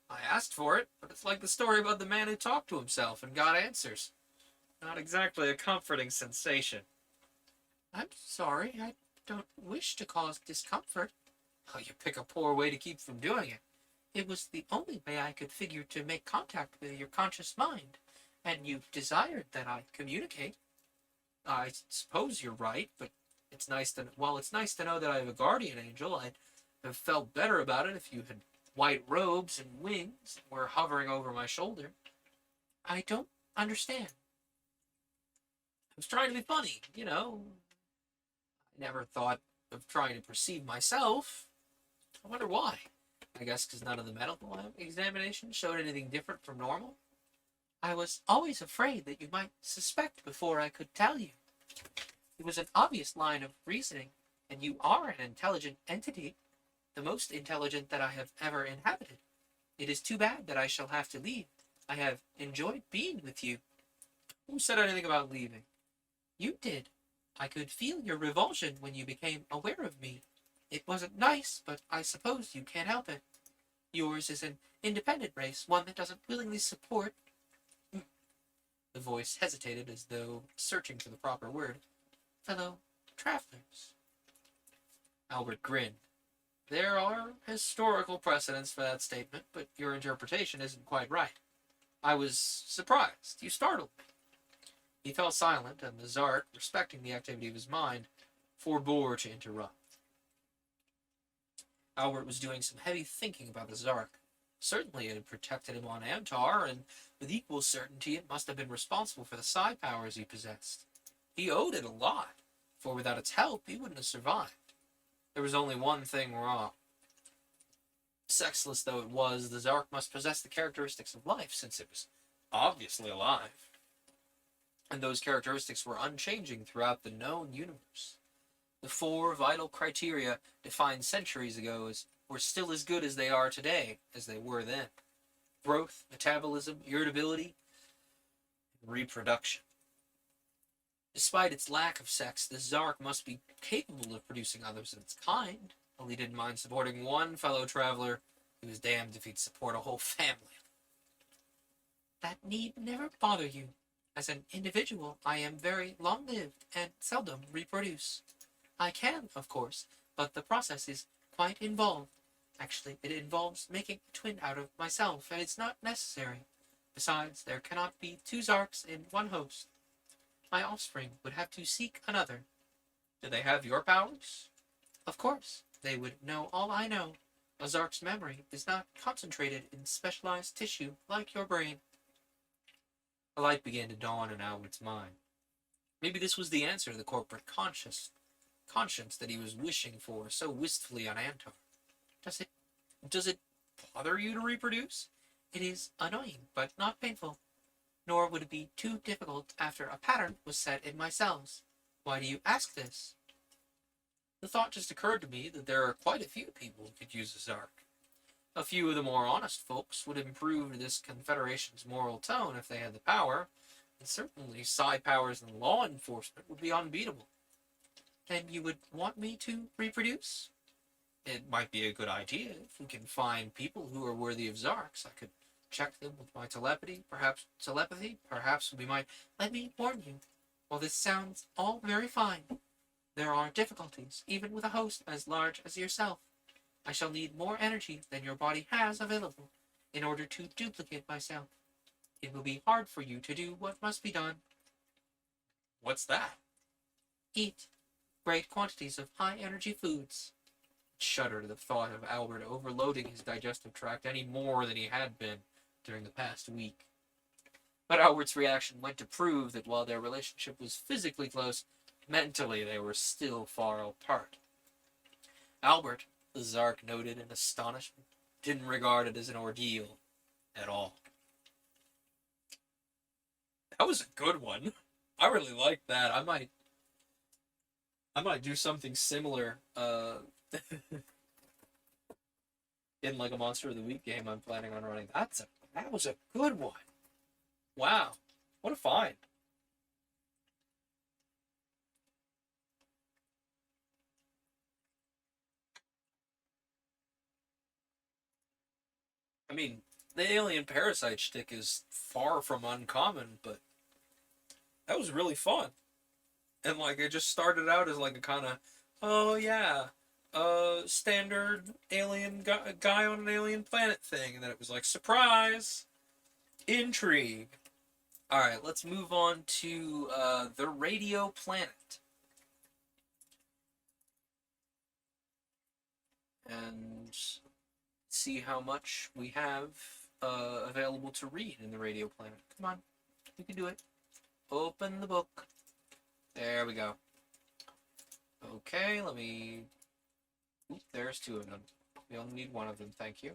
I asked for it, but it's like the story about the man who talked to himself and got answers. Not exactly a comforting sensation. I'm sorry, I don't wish to cause discomfort. Oh, you pick a poor way to keep from doing it. It was the only way I could figure to make contact with your conscious mind, and you desired that I communicate. I suppose you're right, but it's nice to know that I have a guardian angel. I'd have felt better about it if you had white robes and wings and were hovering over my shoulder. I don't understand. was trying to be funny, you know. I never thought of trying to perceive myself. I wonder why. I guess because none of the medical examinations showed anything different from normal. I was always afraid that you might suspect before I could tell you. It was an obvious line of reasoning, and you are an intelligent entity, the most intelligent that I have ever inhabited. It is too bad that I shall have to leave. I have enjoyed being with you. Who said anything about leaving? You did. I could feel your revulsion when you became aware of me. It wasn't nice, but I suppose you can't help it. Yours is an independent race, one that doesn't willingly support. The voice hesitated as though searching for the proper word. Fellow travelers. Albert grinned. There are historical precedents for that statement, but your interpretation isn't quite right. I was surprised. You startled me. He fell silent, and the Tsar, respecting the activity of his mind, forbore to interrupt. Albert was doing some heavy thinking about the Zark. Certainly it had protected him on Amtar, and with equal certainty it must have been responsible for the psi powers he possessed. He owed it a lot, for without its help he wouldn't have survived. There was only one thing wrong. Sexless though it was, the Zark must possess the characteristics of life, since it was obviously alive. And those characteristics were unchanging throughout the known universe. The 4 vital criteria defined centuries ago were still as good as they are today, as they were then. Growth, metabolism, irritability, and reproduction. Despite its lack of sex, the Zark must be capable of producing others of its kind. While he didn't mind supporting one fellow traveler, he was damned if he'd support a whole family. That need never bother you. As an individual, I am very long-lived and seldom reproduce. I can, of course, but the process is quite involved. Actually, it involves making a twin out of myself, and it's not necessary. Besides, there cannot be 2 Zarks in one host. My offspring would have to seek another. Do they have your powers? Of course, they would know all I know. A Zark's memory is not concentrated in specialized tissue like your brain. A light began to dawn in Albert's mind. Maybe this was the answer to the corporate conscience that he was wishing for so wistfully on Antar. Does it bother you to reproduce? It is annoying, but not painful. Nor would it be too difficult after a pattern was set in my cells. Why do you ask this? The thought just occurred to me that there are quite a few people who could use a Zark. A few of the more honest folks would improve this confederation's moral tone if they had the power, and certainly psi powers in law enforcement would be unbeatable. Then you would want me to reproduce? It might be a good idea if we can find people who are worthy of Zarks. I could check them with my telepathy. Perhaps we might. Let me warn you. While this sounds all very fine, there are difficulties, even with a host as large as yourself. I shall need more energy than your body has available in order to duplicate myself. It will be hard for you to do what must be done. What's that? Eat great quantities of high-energy foods. Shuddered at the thought of Albert overloading his digestive tract any more than he had been during the past week. But Albert's reaction went to prove that while their relationship was physically close, mentally they were still far apart. Albert, the Zark noted in astonishment, didn't regard it as an ordeal at all. That was a good one. I really liked that. I might do something similar in like a Monster of the Week game I'm planning on running. That was a good one. Wow. What a find. I mean, the alien parasite shtick is far from uncommon, but that was really fun. And like it just started out as like a kind of, oh yeah, standard alien guy on an alien planet thing, and then it was like surprise, intrigue. All right, let's move on to the radio planet, and see how much we have available to read in the radio planet. Come on, you can do it. Open the book. There we go. Okay, let me... Oop, there's 2 of them. We only need 1 of them, thank you.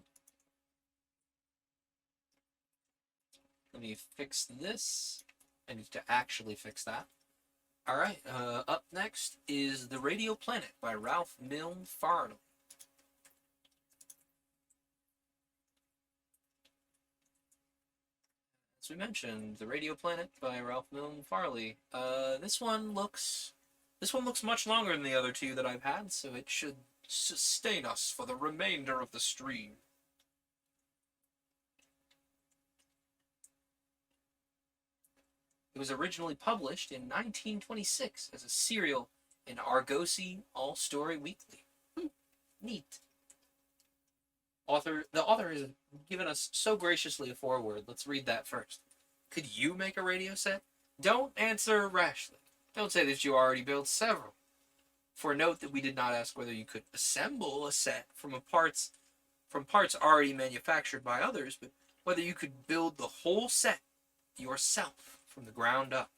Let me fix this. I need to actually fix that. Alright, up next is The Radio Planet by Ralph Milne Farnham. As we mentioned, The Radio Planet by Ralph Milne Farley. This one looks much longer than the other 2 that I've had, so it should sustain us for the remainder of the stream. It was originally published in 1926 as a serial in Argosy All-Story Weekly. Neat. The author has given us so graciously a foreword. Let's read that first. Could you make a radio set? Don't answer rashly. Don't say that you already built several. For note that we did not ask whether you could assemble a set from parts already manufactured by others, but whether you could build the whole set yourself from the ground up.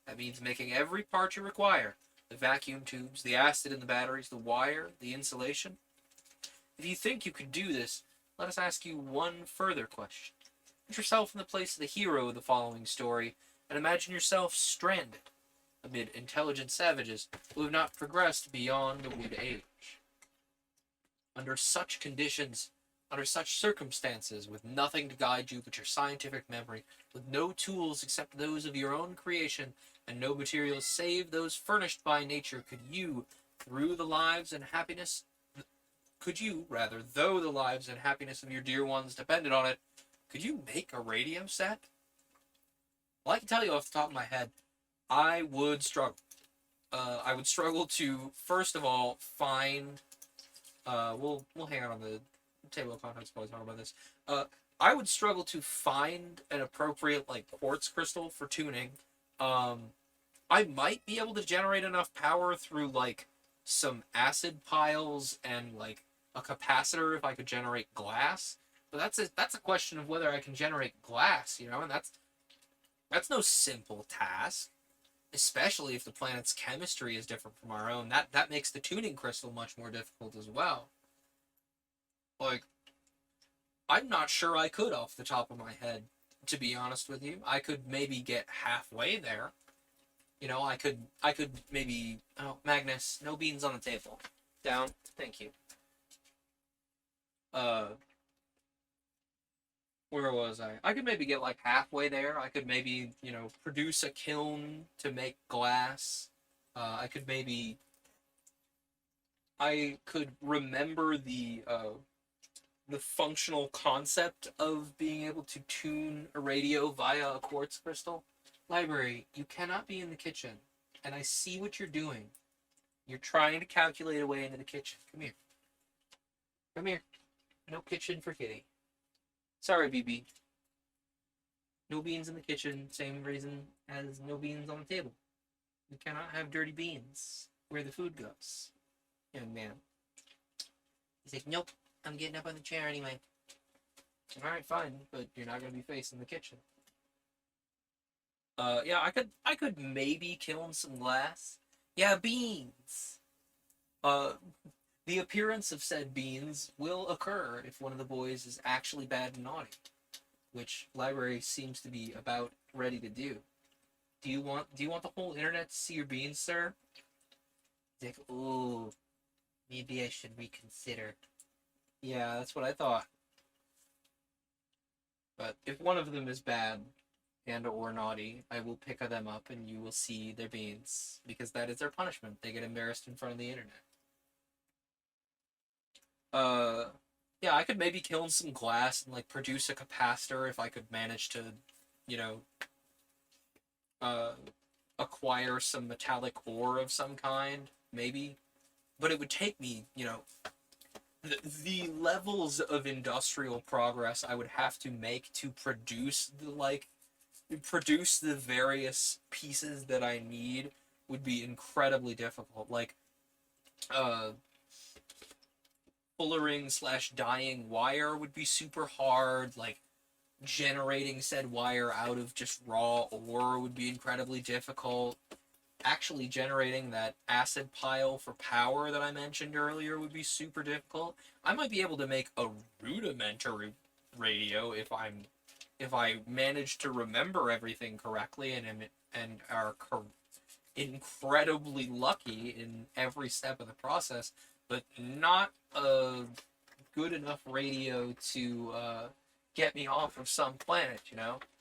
That means making every part you require. The vacuum tubes, the acid in the batteries, the wire, the insulation. If you think you could do this, let us ask you one further question. Put yourself in the place of the hero of the following story, and imagine yourself stranded amid intelligent savages who have not progressed beyond the wood age. Under such conditions, under such circumstances, with nothing to guide you but your scientific memory, with no tools except those of your own creation, and no materials save those furnished by nature, though the lives and happiness of your dear ones depended on it, could you make a radio set? Well, I can tell you off the top of my head, I would struggle. I would struggle to, first of all, find... we'll hang out on the table of contents while I talk about this. I would struggle to find an appropriate, quartz crystal for tuning. I might be able to generate enough power through, some acid piles and, a capacitor if I could generate glass. But that's a question of whether I can generate glass, and that's no simple task. Especially if the planet's chemistry is different from our own. That makes the tuning crystal much more difficult as well. I'm not sure I could off the top of my head, to be honest with you. I could maybe get halfway there. I could maybe... Oh, Magnus, no beans on the table. Down. Thank you. Where was I? I could maybe get halfway there. I could maybe, produce a kiln to make glass. I could remember the functional concept of being able to tune a radio via a quartz crystal. Library, you cannot be in the kitchen, and I see what you're doing. You're trying to calculate a way into the kitchen. Come here. Come here. No kitchen for Kitty. Sorry, BB. No beans in the kitchen, same reason as no beans on the table. You cannot have dirty beans where the food goes. Young man. He's like, nope, I'm getting up on the chair anyway. Alright, fine, but you're not going to be facing the kitchen. Yeah, I could maybe kiln some glass. Yeah, beans! The appearance of said beans will occur if one of the boys is actually bad and naughty, which Library seems to be about ready to do. Do you want the whole internet to see your beans, sir? He's like, ooh, maybe I should reconsider. Yeah, that's what I thought. But if one of them is bad and or naughty, I will pick them up and you will see their beans, because that is their punishment. They get embarrassed in front of the internet. Yeah, I could maybe kiln some glass and produce a capacitor if I could manage to, acquire some metallic ore of some kind, maybe. But it would take me, the levels of industrial progress I would have to make to produce the various pieces that I need would be incredibly difficult. Fullering/dyeing wire would be super hard. Generating said wire out of just raw ore would be incredibly difficult. actually generating that acid pile for power that I mentioned earlier would be super difficult. I might be able to make a rudimentary radio if I manage to remember everything correctly and are incredibly lucky in every step of the process, but not a good enough radio to get me off of some planet.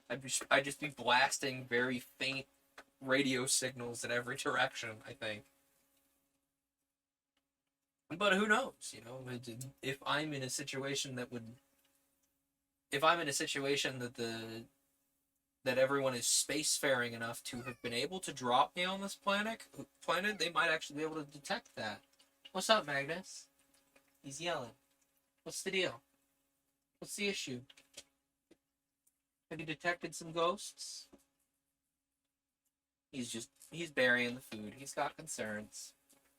I'd just be blasting very faint radio signals in every direction, I think. But who knows? If I'm in a situation if I'm in a situation that everyone is spacefaring enough to have been able to drop me on this planet, they might actually be able to detect that. What's up, Magnus? He's yelling. What's the deal? What's the issue? Have you detected some ghosts? He's burying the food. He's got concerns.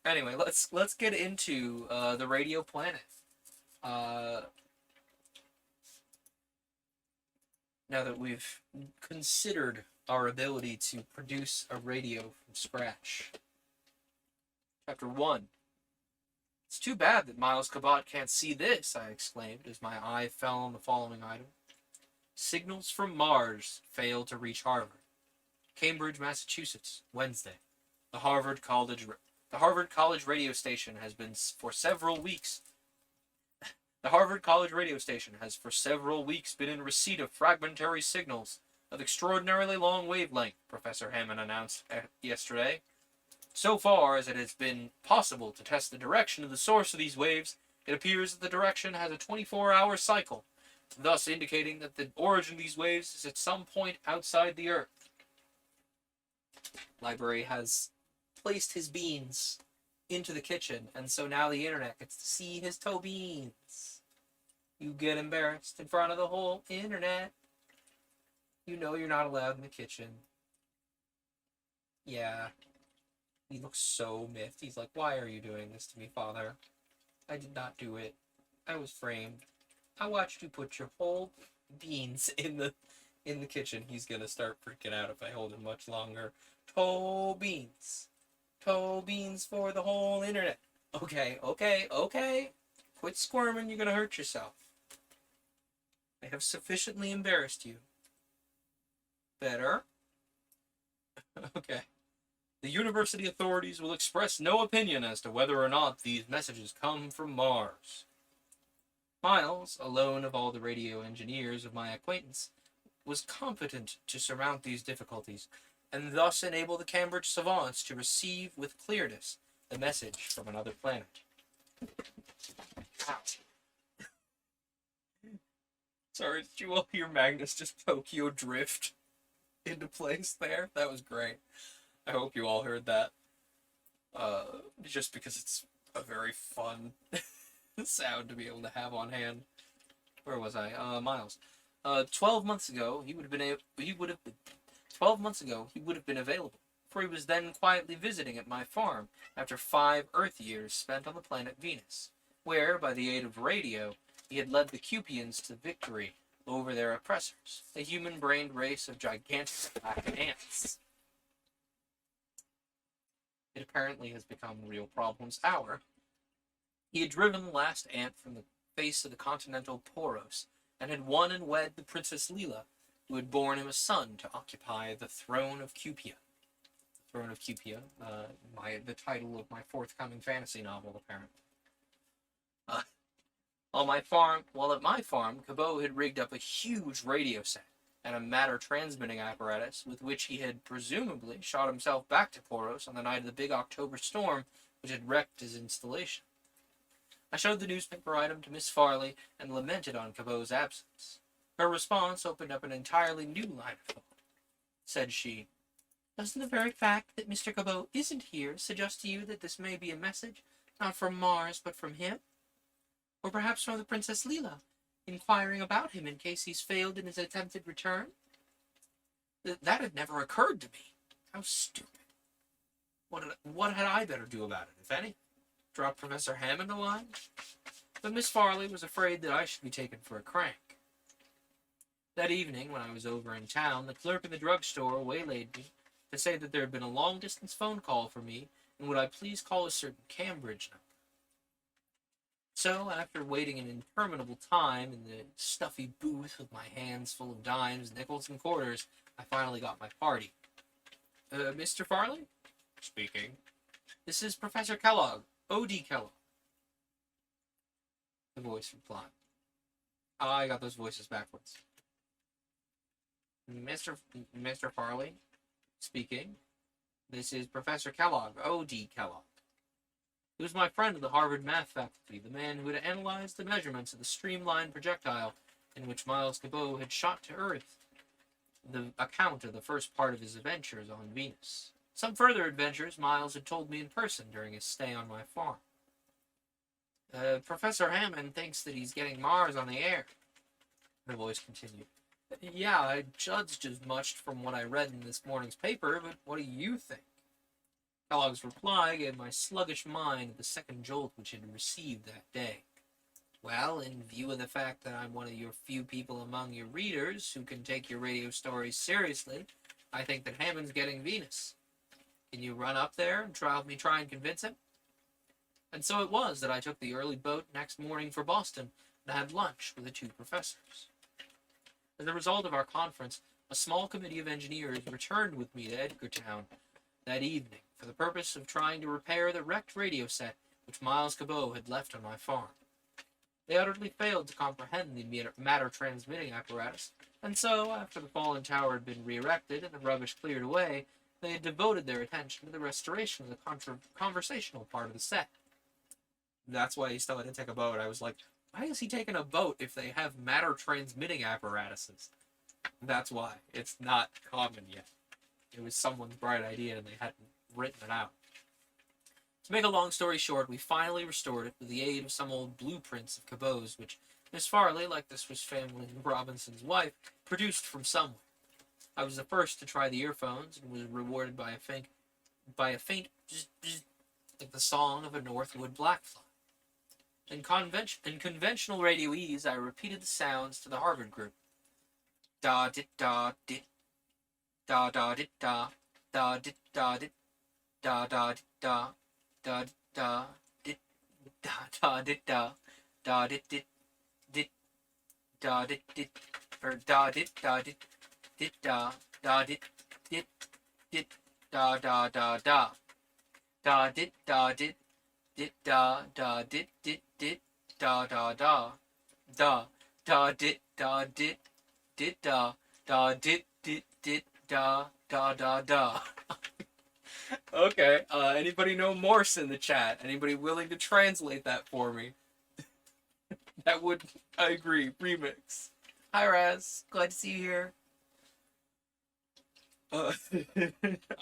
Anyway, let's get into the radio planet. Now that we've considered our ability to produce a radio from scratch. Chapter 1. It's too bad that Miles Cabot can't see this, I exclaimed as my eye fell on the following item. Signals from Mars fail to reach Harvard. Cambridge, Massachusetts, Wednesday. The Harvard College radio station has been for several weeks. The Harvard College radio station has for several weeks been in receipt of fragmentary signals of extraordinarily long wavelength, Professor Hammond announced yesterday. So far as it has been possible to test the direction of the source of these waves, it appears that the direction has a 24-hour cycle, thus indicating that the origin of these waves is at some point outside the Earth. Library has placed his beans into the kitchen, and so now the internet gets to see his toe beans. You get embarrassed in front of the whole internet. You know you're not allowed in the kitchen. Yeah. He looks so miffed. He's like, why are you doing this to me, Father? I did not do it. I was framed. I watched you put your whole beans in the kitchen. He's gonna start freaking out if I hold him much longer. Toe beans. Toe beans for the whole internet. Okay. Quit squirming, you're gonna hurt yourself. I have sufficiently embarrassed you. Better? Okay. The university authorities will express no opinion as to whether or not these messages come from Mars. Miles, alone of all the radio engineers of my acquaintance, was competent to surmount these difficulties, and thus enable the Cambridge savants to receive with clearness the message from another planet. Ow. Sorry, did you all hear Magnus just Tokyo drift into place there? That was great. I hope you all heard that. Just because it's a very fun sound to be able to have on hand. Where was I? Miles. 12 months ago, he would have been 12 months ago, he would have been available, for he was then quietly visiting at my farm after 5 Earth years spent on the planet Venus, where, by the aid of radio, he had led the Cupians to victory over their oppressors, a human-brained race of gigantic black ants. It apparently has become real problems hour. He had driven the last ant from the face of the continental Poros, and had won and wed the Princess Leela, who had borne him a son to occupy the throne of Cupia. The Throne of Cupia, the title of my forthcoming fantasy novel, apparently. While at my farm, Cabot had rigged up a huge radio set and a matter transmitting apparatus with which he had presumably shot himself back to Poros on the night of the big October storm which had wrecked his installation. I showed the newspaper item to Miss Farley and lamented on Cabot's absence. Her response opened up an entirely new line of thought. Said she, "Doesn't the very fact that Mr. Cabot isn't here suggest to you that this may be a message, not from Mars, but from him? Or perhaps from the Princess Leela, inquiring about him in case he's failed in his attempted return?" That had never occurred to me. How stupid. What had I better do about it, if any? Drop Professor Hammond a line? But Miss Farley was afraid that I should be taken for a crank. That evening, when I was over in town, the clerk in the drugstore waylaid me to say that there had been a long-distance phone call for me, and would I please call a certain Cambridge number. So, after waiting an interminable time in the stuffy booth with my hands full of dimes, nickels, and quarters, I finally got my party. Mr. Farley? Speaking. This is Professor Kellogg, O.D. Kellogg. The voice replied. I got those voices backwards. Mr. Farley? Speaking. This is Professor Kellogg, O.D. Kellogg. He was my friend of the Harvard math faculty, the man who had analyzed the measurements of the streamlined projectile in which Miles Cabot had shot to Earth, the account of the first part of his adventures on Venus. Some further adventures Miles had told me in person during his stay on my farm. Professor Hammond thinks that he's getting Mars on the air, the voice continued. Yeah, I judged as much from what I read in this morning's paper, but what do you think? Kellogg's reply gave my sluggish mind the second jolt which it had received that day. Well, in view of the fact that I'm one of your few people among your readers who can take your radio stories seriously, I think that Hammond's getting Venus. Can you run up there and help me try and convince him? And so it was that I took the early boat next morning for Boston and had lunch with the two professors. As a result of our conference, a small committee of engineers returned with me to Edgartown that evening for the purpose of trying to repair the wrecked radio set which Miles Cabot had left on my farm. They utterly failed to comprehend the matter-transmitting apparatus, and so, after the fallen tower had been re-erected and the rubbish cleared away, they had devoted their attention to the restoration of the conversational part of the set. That's why he still had to take a boat. I was like, why is he taking a boat if they have matter-transmitting apparatuses? That's why. It's not common yet. It was someone's bright idea and they hadn't written it out. To make a long story short, we finally restored it with the aid of some old blueprints of Cabot's, which Miss Farley, like the Swiss Family Robinson's wife, produced from somewhere. I was the first to try the earphones and was rewarded by a faint bzz, bzz, like the song of a Northwood blackfly. In conventional radioese, I repeated the sounds to the Harvard group. Da dit da dit, da da dit da, da dit da dit, da da dit da, da dit da dit, da dit da, da dit dit dit, da dit dit, or da dit dit da dit dit da da da dit dit da dit dit da da. Okay, anybody know Morse in the chat? Anybody willing to translate that for me? That would, I agree, remix. Hi Raz, glad to see you here.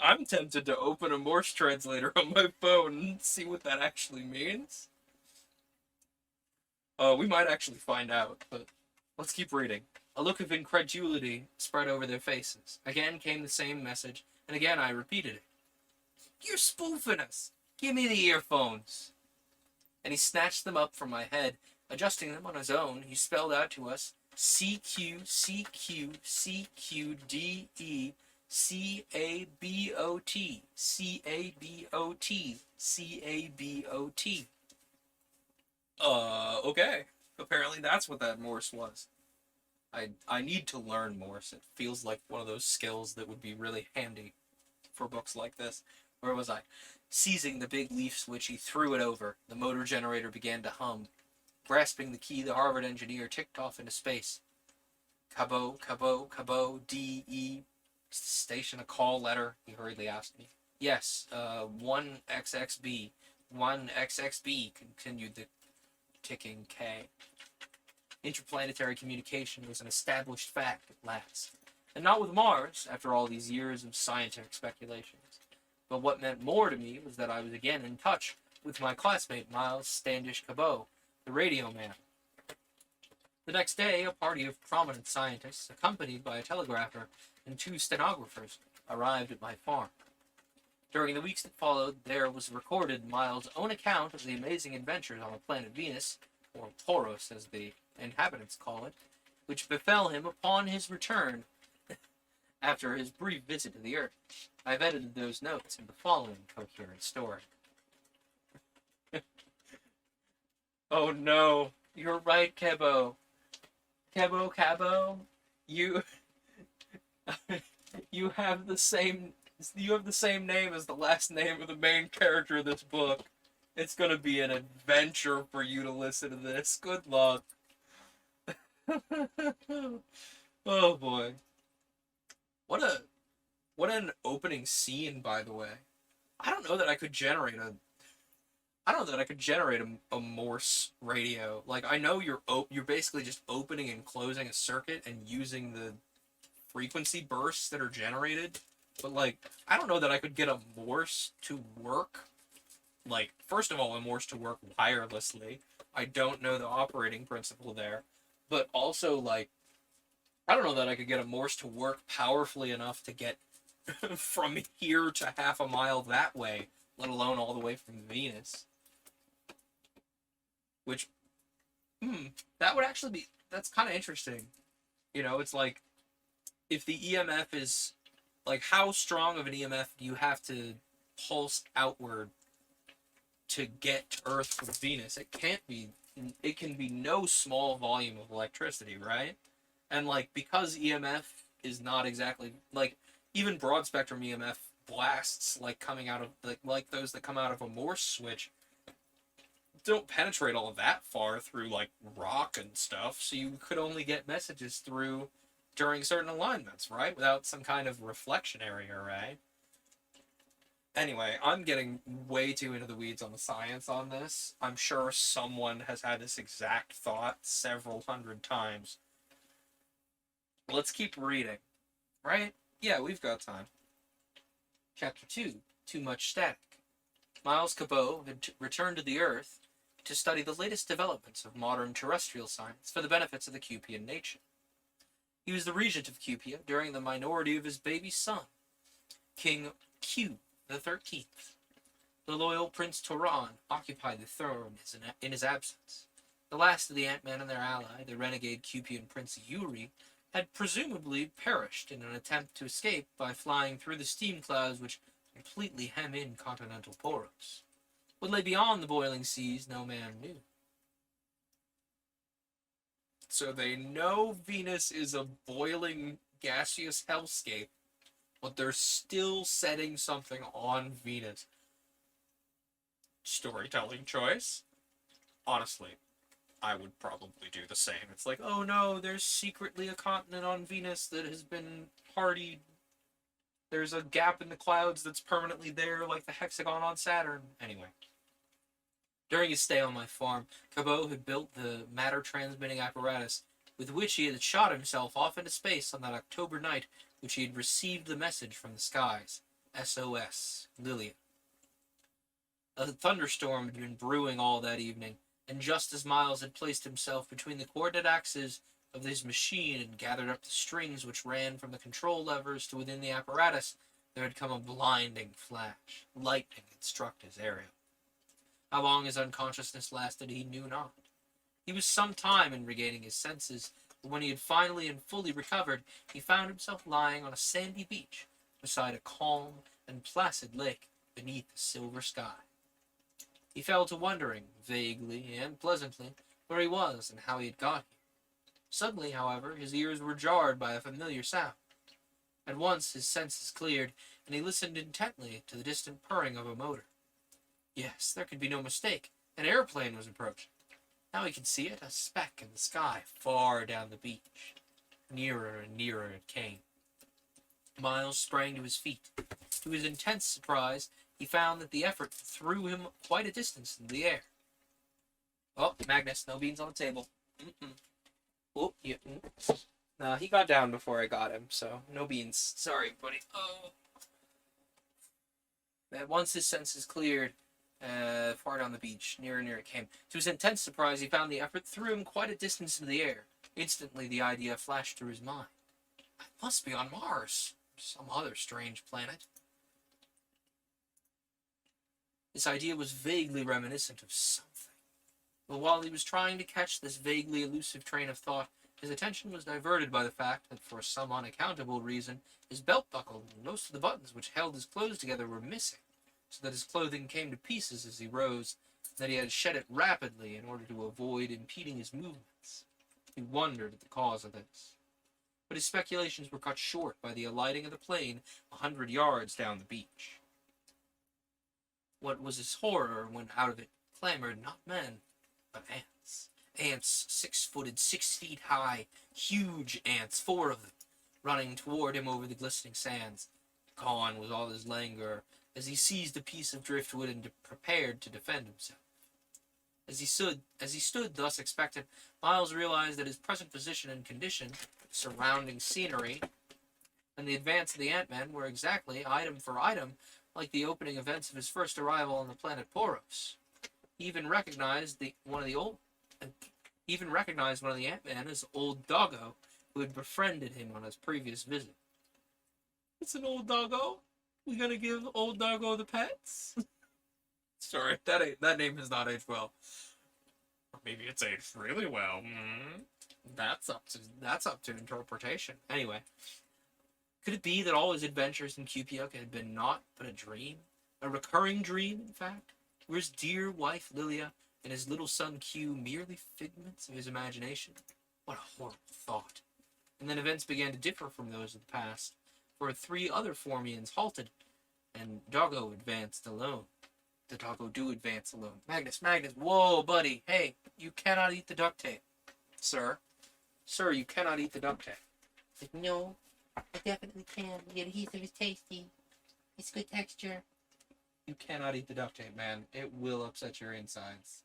I'm tempted to open a Morse translator on my phone and see what that actually means. We might actually find out, but let's keep reading. A look of incredulity spread over their faces. Again came the same message, and again I repeated it. You're spoofing us! Give me the earphones! And he snatched them up from my head. Adjusting them on his own, he spelled out to us CQ, CQ, CQDE, CABOT, CABOT, CABOT. Okay. Apparently that's what that Morse was. I need to learn Morse. It feels like one of those skills that would be really handy for books like this. Where was I? Seizing the big leaf switch, he threw it over. The motor generator began to hum. Grasping the key, the Harvard engineer ticked off into space. Cabot, Cabot, Cabot, D-E. Station a call letter, he hurriedly asked me. Yes, 1XXB. 1XXB, continued the ticking K. Interplanetary communication was an established fact at last. And not with Mars, after all these years of scientific speculations. But what meant more to me was that I was again in touch with my classmate Miles Standish Cabot, the radio man. The next day, a party of prominent scientists, accompanied by a telegrapher and 2 stenographers, arrived at my farm. During the weeks that followed, there was recorded Miles' own account of the amazing adventures on the planet Venus, or Taurus as the inhabitants call it, which befell him upon his return. After his brief visit to the Earth, I've edited those notes in the following coherent story. Oh no, you're right, Kebo. Cabo, you you have the same name as the last name of the main character of this book. It's gonna be an adventure for you to listen to this. Good luck. Oh boy. What a what an opening scene, by the way. I don't know that I could generate a I don't know that I could generate a Morse radio. Like I know you're basically just opening and closing a circuit and using the frequency bursts that are generated, but like I don't know that I could get a Morse to work. Like first of all, a Morse to work wirelessly. I don't know the operating principle there, but also like I don't know that I could get a Morse to work powerfully enough to get from here to half a mile that way, let alone all the way from Venus. Which, that would actually be, that's kind of interesting. You know, it's like, if the EMF is, like, how strong of an EMF do you have to pulse outward to get to Earth from Venus? It can be no small volume of electricity, right? And, like, because EMF is not exactly, like, even broad spectrum EMF blasts, like, coming out of, like those that come out of a Morse switch, don't penetrate all that far through like rock and stuff, so you could only get messages through during certain alignments, right? Without some kind of reflectionary array. Anyway, I'm getting way too into the weeds on the science on this. I'm sure someone has had this exact thought several hundred times. Let's keep reading, right? Yeah, we've got time. Chapter 2, Too Much Static. Miles Cabot had returned to the Earth to study the latest developments of modern terrestrial science for the benefits of the Cupian nation. He was the regent of Cupia during the minority of his baby son, King Q the 13th. The loyal Prince Toran occupied the throne in his absence. The last of the Ant-Man and their ally, the renegade Cupian Prince Yuri, had presumably perished in an attempt to escape by flying through the steam clouds which completely hem in continental Poros. What lay beyond the boiling seas no man knew. So they know Venus is a boiling gaseous hellscape, but they're still setting something on Venus. Storytelling choice. Honestly, I would probably do the same. It's like, oh no, there's secretly a continent on Venus that has been hardied. There's a gap in the clouds that's permanently there, like the hexagon on Saturn. Anyway. During his stay on my farm, Cabot had built the matter-transmitting apparatus with which he had shot himself off into space on that October night which he had received the message from the skies. SOS, Lilia. A thunderstorm had been brewing all that evening, and just as Miles had placed himself between the coordinate axes of his machine and gathered up the strings which ran from the control levers to within the apparatus, there had come a blinding flash. Lightning had struck his aerial. How long his unconsciousness lasted he knew not. He was some time in regaining his senses, but when he had finally and fully recovered, he found himself lying on a sandy beach beside a calm and placid lake beneath a silver sky. He fell to wondering, vaguely and pleasantly, where he was and how he had got here. Suddenly, however, his ears were jarred by a familiar sound. At once his senses cleared, and he listened intently to the distant purring of a motor. Yes, there could be no mistake. An airplane was approaching. Now he could see it, a speck in the sky, far down the beach. Nearer and nearer it came. Miles sprang to his feet. To his intense surprise, he found that the effort threw him quite a distance in the air. Oh, Magnus, no beans on the table. Oh, yeah. Nah, he got down before I got him, so no beans. Sorry, buddy. Oh. At once his senses cleared, far down the beach, nearer and nearer it came. To his intense surprise, he found the effort threw him quite a distance into the air. Instantly, the idea flashed through his mind. I must be on Mars, some other strange planet. This idea was vaguely reminiscent of something. But while he was trying to catch this vaguely elusive train of thought, his attention was diverted by the fact that for some unaccountable reason his belt buckle and most of the buttons which held his clothes together were missing, so that his clothing came to pieces as he rose, and that he had to shed it rapidly in order to avoid impeding his movements. He wondered at the cause of this, but his speculations were cut short by the alighting of the plane 100 yards down the beach. What was his horror when out of it clambered not men, but ants. Ants 6-footed, 6 feet high, huge ants, 4 of them, running toward him over the glistening sands. Gone was all his languor, as he seized a piece of driftwood and prepared to defend himself. As he stood thus expectant, Miles realized that his present position and condition, surrounding scenery, and the advance of the Ant-Men were exactly, item for item, like the opening events of his first arrival on the planet Poros. He even recognized one of the Ant-Men as old Doggo, who had befriended him on his previous visit. It's an old Doggo? We gonna give old Doggo the pets? Sorry, that name has not aged well. Or maybe it's aged really well. That's up to interpretation. Anyway, could it be that all his adventures in Cupia had been naught but a dream? A recurring dream, in fact? Were his dear wife Lilia and his little son Q merely figments of his imagination? What a horrible thought. And then events began to differ from those of the past, for 3 other Formians halted, and Doggo advanced alone. The Doggo do advance alone. Magnus, whoa, buddy, hey, you cannot eat the duct tape. Sir, you cannot eat the duct tape. No, I definitely can. The adhesive is tasty. It's good texture. You cannot eat the duct tape, man. It will upset your insides.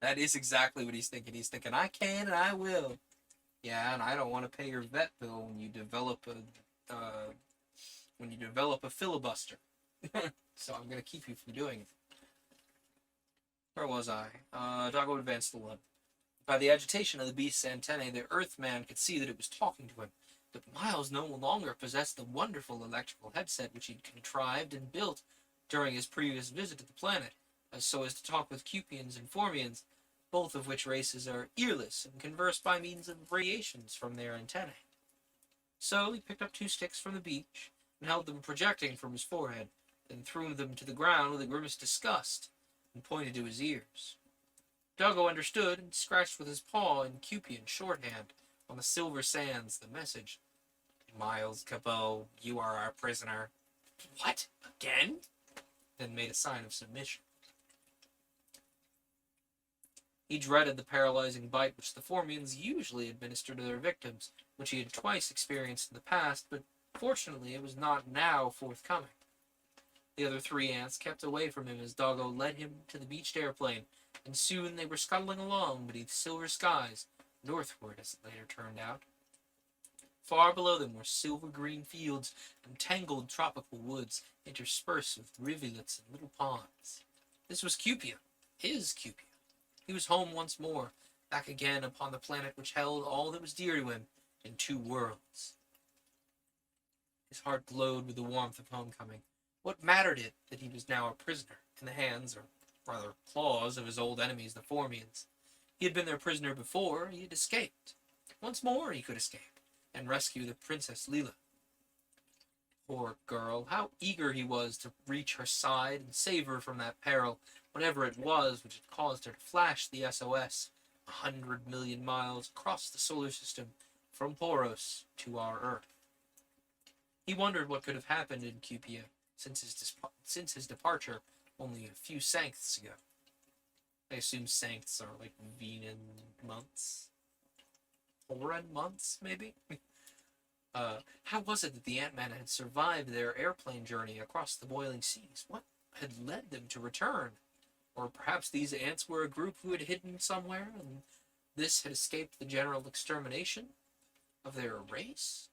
That is exactly what he's thinking. He's thinking, I can and I will. Yeah, and I don't want to pay your vet bill when you develop a filibuster. So I'm gonna keep you from doing it. Where was I? Doggo advanced alone. By the agitation of the beast's antennae, the Earthman could see that it was talking to him. But Miles no longer possessed the wonderful electrical headset which he'd contrived and built during his previous visit to the planet, so as to talk with Cupians and Formians, both of which races are earless and converse by means of radiations from their antennae. So he picked up 2 sticks from the beach and held them projecting from his forehead, then threw them to the ground with a grimace disgust and pointed to his ears. Doggo understood and scratched with his paw in Cupian shorthand on the silver sands the message, Miles Cabot, you are our prisoner. What? Again? Then made a sign of submission. He dreaded the paralyzing bite which the Formians usually administer to their victims, which he had twice experienced in the past, but fortunately it was not now forthcoming. The other 3 ants kept away from him as Doggo led him to the beached airplane, and soon they were scuttling along beneath silver skies, northward as it later turned out. Far below them were silver-green fields and tangled tropical woods interspersed with rivulets and little ponds. This was Cupia, his Cupia. He was home once more, back again upon the planet which held all that was dear to him in 2 worlds. His heart glowed with the warmth of homecoming. What mattered it that he was now a prisoner in the hands, or rather claws, of his old enemies, the Formians? He had been their prisoner before, he had escaped. Once more he could escape, and rescue the Princess Leela. Poor girl, how eager he was to reach her side and save her from that peril, whatever it was which had caused her to flash the SOS 100 million miles across the solar system from Poros to our Earth. He wondered what could have happened in Cupia since his departure only a few sancths ago. I assume sancths are like Venan months? Oran months, maybe? How was it that the Ant-Man had survived their airplane journey across the boiling seas? What had led them to return? Or perhaps these ants were a group who had hidden somewhere, and this had escaped the general extermination of their race?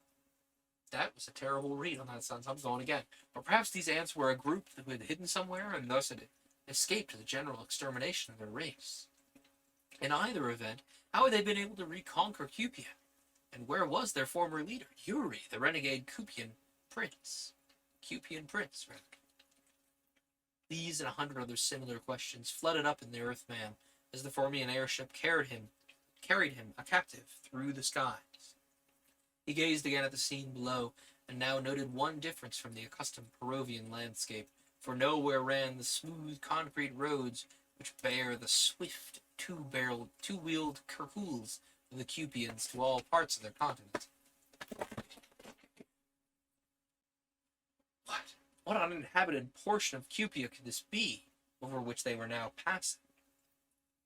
That was a terrible read on that sentence. I'm going again. Or perhaps these ants were a group who had hidden somewhere, and thus had escaped the general extermination of their race. In either event, how had they been able to reconquer Cupia? And where was their former leader, Yuri, the renegade Cupian prince? Cupian prince, rather. These and 100 other similar questions flooded up in the Earthman as the Formian airship carried him a captive through the skies. He gazed again at the scene below, and now noted one difference from the accustomed Peruvian landscape, for nowhere ran the smooth concrete roads which bear the swift two-wheeled curhuls of the Cupians to all parts of their continent. What uninhabited portion of Cupia could this be, over which they were now passing?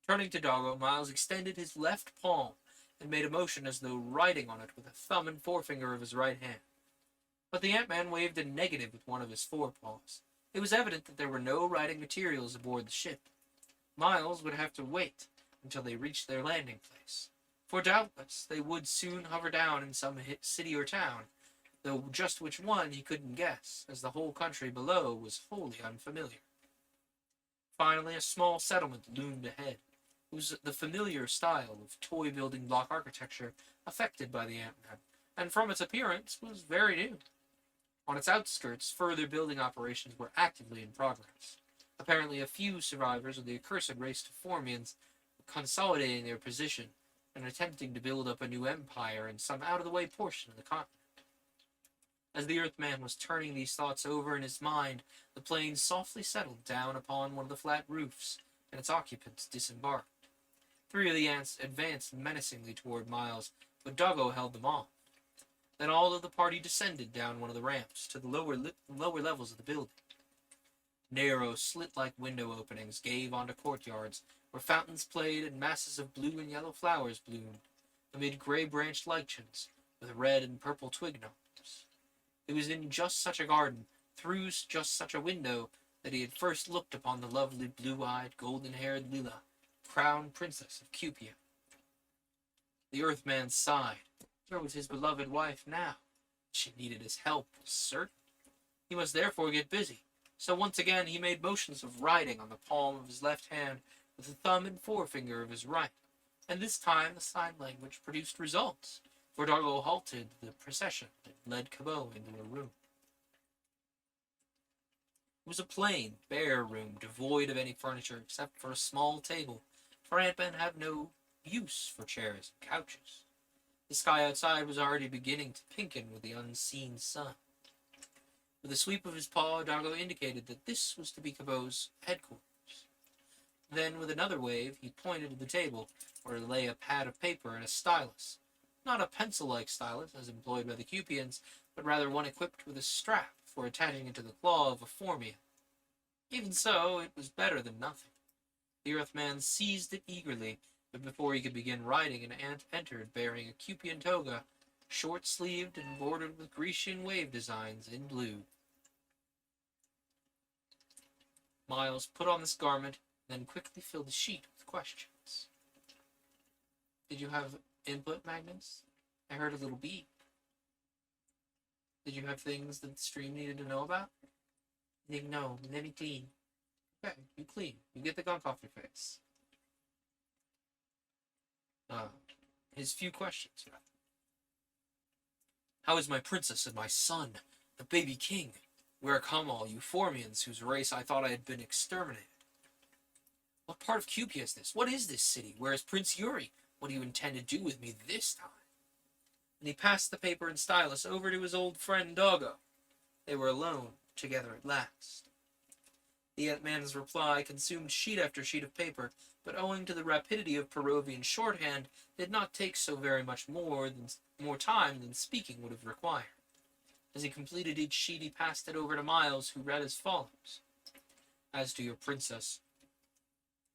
Turning to Doggo, Miles extended his left palm and made a motion as though writing on it with the thumb and forefinger of his right hand. But the Ant-Man waved a negative with one of his forepaws. It was evident that there were no writing materials aboard the ship. Miles would have to wait until they reached their landing place, for doubtless they would soon hover down in some city or town, though just which one he couldn't guess, as the whole country below was wholly unfamiliar. Finally, a small settlement loomed ahead. It was the familiar style of toy building block architecture affected by the Ant-Man, and from its appearance was very new. On its outskirts, further building operations were actively in progress. Apparently, a few survivors of the accursed race of Formians were consolidating their position and attempting to build up a new empire in some out-of-the-way portion of the continent. As the Earthman was turning these thoughts over in his mind, the plane softly settled down upon one of the flat roofs, and its occupants disembarked. 3 of the ants advanced menacingly toward Miles, but Doggo held them off. Then all of the party descended down one of the ramps to the lower levels of the building. Narrow, slit-like window openings gave onto courtyards, where fountains played and masses of blue and yellow flowers bloomed, amid gray-branched lichens with red and purple twig knobs. It was in just such a garden, through just such a window, that he had first looked upon the lovely blue-eyed, golden-haired Lila, crown princess of Cupia. The Earthman sighed. Where was his beloved wife now? She needed his help, was certain. He must therefore get busy. So once again he made motions of writing on the palm of his left hand with the thumb and forefinger of his right, and this time the sign language produced results, for Doggo halted the procession and led Cabot into a room. It was a plain, bare room, devoid of any furniture except for a small table, for Ant-Man had no use for chairs and couches. The sky outside was already beginning to pinken with the unseen sun. With a sweep of his paw, Doggo indicated that this was to be Cabot's headquarters. Then, with another wave, he pointed to the table, where lay a pad of paper and a stylus. Not a pencil-like stylus, as employed by the Cupians, but rather one equipped with a strap for attaching it to the claw of a Formian. Even so, it was better than nothing. The Earthman seized it eagerly, but before he could begin writing, an ant entered bearing a Cupian toga, short-sleeved and bordered with Grecian wave designs in blue. Miles put on this garment, then quickly filled the sheet with questions. Did you have input, Magnus? I heard a little beep. Did you have things that the stream needed to know about? No, let me clean. Okay, you clean. You get the gunk off your face. His few questions. How is my princess and my son, the baby king? Where come all you Formians whose race I thought I had been exterminated? What part of Cupia is this? What is this city? Where is Prince Yuri? What do you intend to do with me this time? And he passed the paper and stylus over to his old friend Doggo. They were alone, together at last. The Ant-Man's reply consumed sheet after sheet of paper, but owing to the rapidity of Peruvian shorthand, did not take so very much more time than speaking would have required. As he completed each sheet, he passed it over to Miles, who read as follows. As to your princess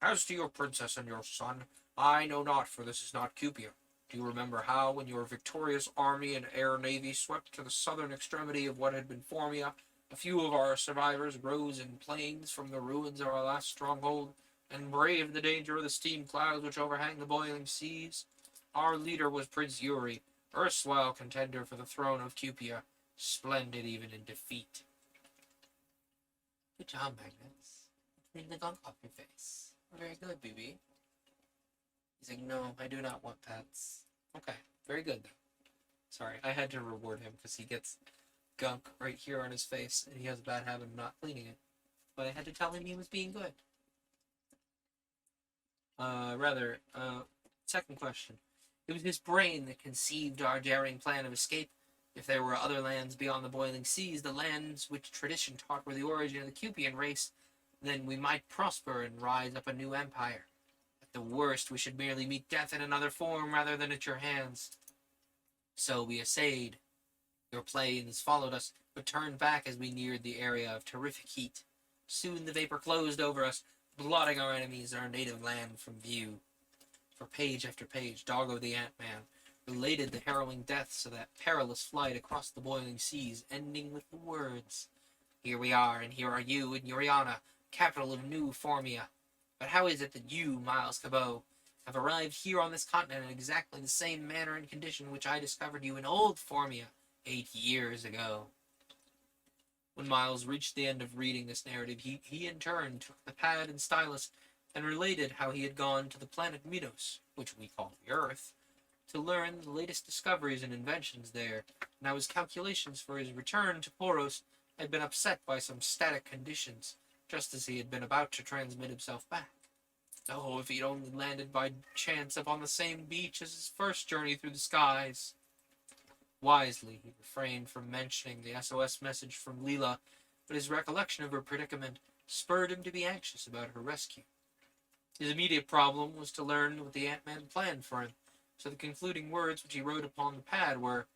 and your son, I know not, for this is not Cupia. Do you remember how, when your victorious army and air navy swept to the southern extremity of what had been Formia, a few of our survivors rose in planes from the ruins of our last stronghold, and braved the danger of the steam clouds which overhang the boiling seas? Our leader was Prince Yuri, erstwhile contender for the throne of Cupia, splendid even in defeat. Good job, Magnus. Clean the gunk off your face. Very good, BB. He's like, no, I do not want pets. Okay, very good, though. Sorry, I had to reward him because he gets gunk right here on his face, and he has a bad habit of not cleaning it. but I had to tell him he was being good. Second question. It was his brain that conceived our daring plan of escape. If there were other lands beyond the boiling seas, the lands which tradition taught were the origin of the Cupian race, then we might prosper and rise up a new empire. At the worst, we should merely meet death in another form rather than at your hands. So we essayed. Your planes followed us, but turned back as we neared the area of terrific heat. Soon the vapor closed over us, blotting our enemies and our native land from view. For page after page, Doggo the Ant-Man related the harrowing deaths of that perilous flight across the boiling seas, ending with the words, "Here we are, and here are you in Uriana, capital of New Formia. But how is it that you, Miles Cabot, have arrived here on this continent in exactly the same manner and condition which I discovered you in Old Formia 8 years ago?" When Miles reached the end of reading this narrative, he in turn took the pad and stylus and related how he had gone to the planet Minos, which we call the Earth, to learn the latest discoveries and inventions there, and how his calculations for his return to Poros had been upset by some static conditions, just as he had been about to transmit himself back. Oh, if he'd only landed by chance upon the same beach as his first journey through the skies! Wisely, he refrained from mentioning the SOS message from Leela, but his recollection of her predicament spurred him to be anxious about her rescue. His immediate problem was to learn what the Ant-Man planned for him, so the concluding words which he wrote upon the pad were,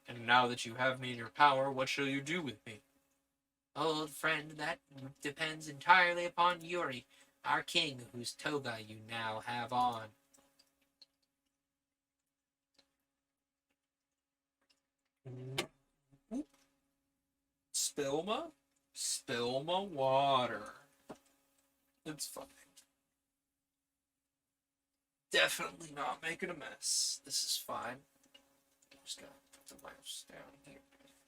"And now that you have me in your power, what shall you do with me?" "Old friend, that depends entirely upon Yuri, our king, whose toga you now have on." Spilma? Spilma water. It's fine. Definitely not making a mess. This is fine. Just gotta put the mouse down here.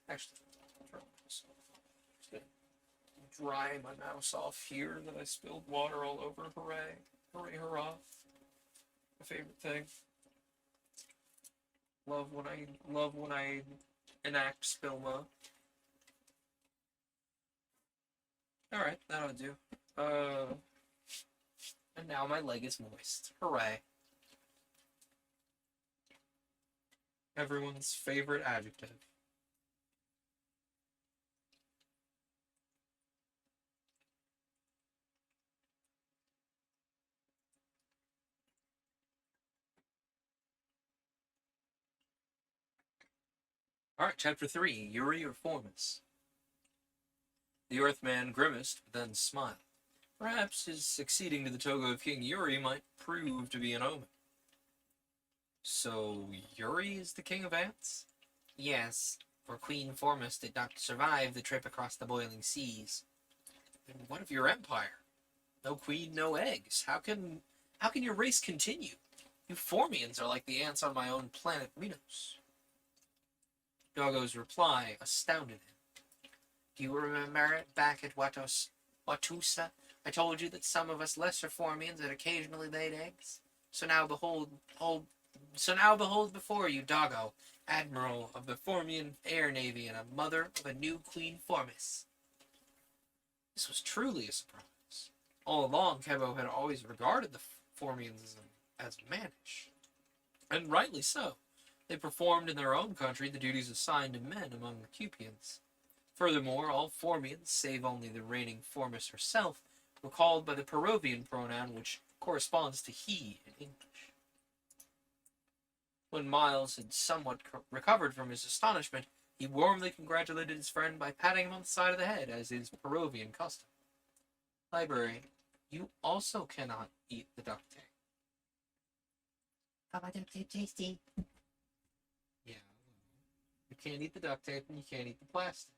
Actually, just gonna dry my mouse off here that I spilled water all over. Hooray. Hooray, hurrah. My favorite thing. Love when I enact Spilma. Alright, that'll do. And now my leg is moist. Hooray. Everyone's favorite adjective. Alright, chapter 3, Yuri or Formus. The Earthman grimaced, but then smiled. Perhaps his succeeding to the toga of King Yuri might prove to be an omen. So, Yuri is the king of ants? Yes, for Queen Formus did not survive the trip across the boiling seas. Then what of your empire? No queen, no eggs. How can your race continue? You Formians are like the ants on my own planet Minos. Doggo's reply astounded him. Do you remember it back at Watusa? I told you that some of us lesser Formians had occasionally laid eggs. So now behold before you, Doggo, admiral of the Formian Air Navy and a mother of a new Queen Formus. This was truly a surprise. All along, Kevo had always regarded the Formians as mannish, and rightly so. They performed in their own country the duties assigned to men among the Cupians. Furthermore, all Formians, save only the reigning Formus herself, were called by the Perovian pronoun which corresponds to he in English. When Miles had somewhat recovered from his astonishment, he warmly congratulated his friend by patting him on the side of the head, as is Perovian custom. Library, you also cannot eat the duct tape. How about duct tape tasty? Yeah. You can't eat the duct tape and you can't eat the plastic.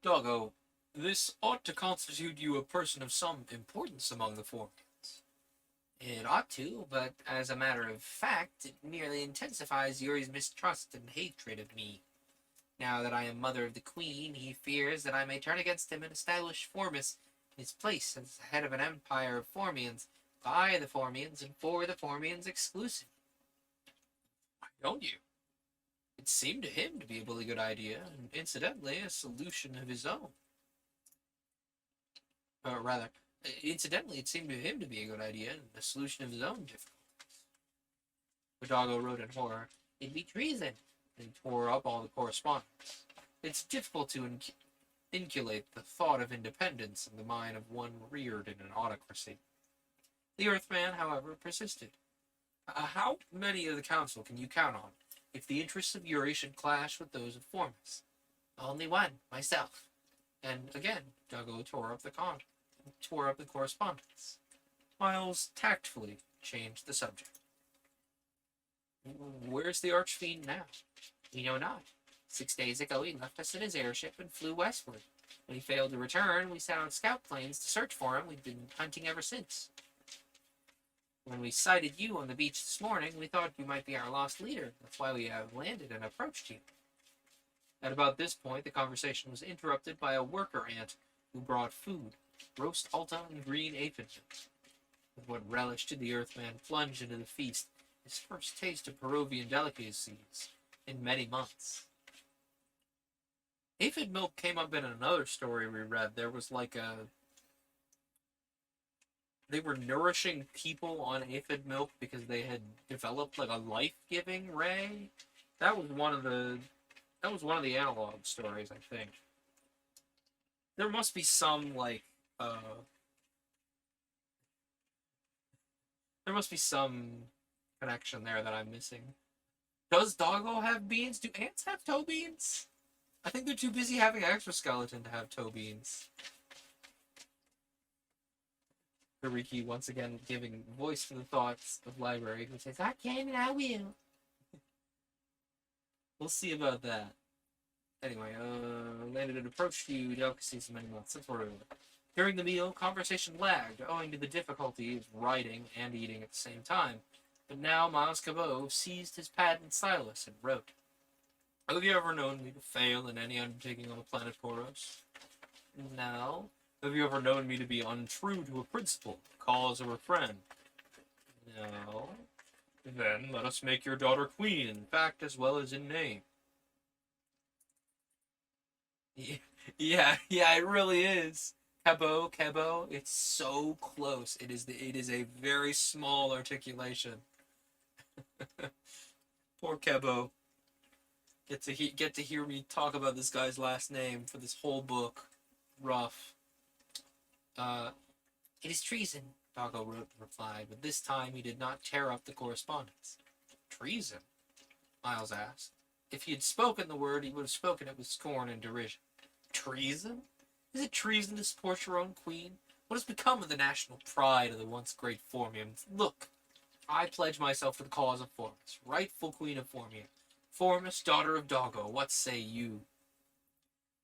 Doggo, this ought to constitute you a person of some importance among the Formians. It ought to, but as a matter of fact, it merely intensifies Yuri's mistrust and hatred of me. Now that I am mother of the queen, he fears that I may turn against him and establish Formus in his place as head of an empire of Formians, by the Formians and for the Formians exclusively. Why don't you? It seemed to him to be a really good idea, and incidentally, a solution of his own. Or rather, incidentally, it seemed to him to be a good idea, and a solution of his own difficulties. Hidalgo wrote in horror, "It'd be treason," and he tore up all the correspondence. It's difficult to inculate the thought of independence in the mind of one reared in an autocracy. The Earthman, however, persisted. How many of the council can you count on, if the interests of Uri should clash with those of Formus? Only one, myself. And again, Duggo tore up the correspondence. Miles tactfully changed the subject. Where's the Archfiend now? We know not. 6 days ago he left us in his airship and flew westward. When he failed to return, we sent out scout planes to search for him. We've been hunting ever since. When we sighted you on the beach this morning, we thought you might be our lost leader. That's why we have landed and approached you. At about this point, the conversation was interrupted by a worker ant who brought food, roast alta and green aphid. With what relish did the Earthman plunge into the feast, his first taste of Peruvian delicacies in many months. Aphid milk came up in another story we read. There was they were nourishing people on aphid milk because they had developed like a life-giving ray. That was one of the analog stories, I think. There must be some there must be some connection there that I'm missing. Does Doggo have beans? Do ants have toe beans? I think they're too busy having exoskeleton to have toe beans. Hariki once again giving voice to the thoughts of Library, who says, "I can and I will." We'll see about that. Anyway, landed and approached you delicacies in many months. That's where during the meal, conversation lagged, owing to the difficulty of writing and eating at the same time. But now Miles Cabot seized his pad and stylus and wrote, "Have you ever known me to fail in any undertaking on the planet Poros? No. Have you ever known me to be untrue to a principle, cause, or a friend? No. Then let us make your daughter queen in fact as well as in name." Yeah, it really is. Kebo, it's so close. It is a very small articulation. Poor Kebo. Get to hear me talk about this guy's last name for this whole book. Rough. It is treason, Doggo wrote in reply, but this time he did not tear up the correspondence. Treason? Miles asked. If he had spoken the word, he would have spoken it with scorn and derision. Treason? Is it treason to support your own queen? What has become of the national pride of the once great Formium? Look, I pledge myself to the cause of Formus, rightful queen of Formium. Formus, daughter of Doggo, what say you?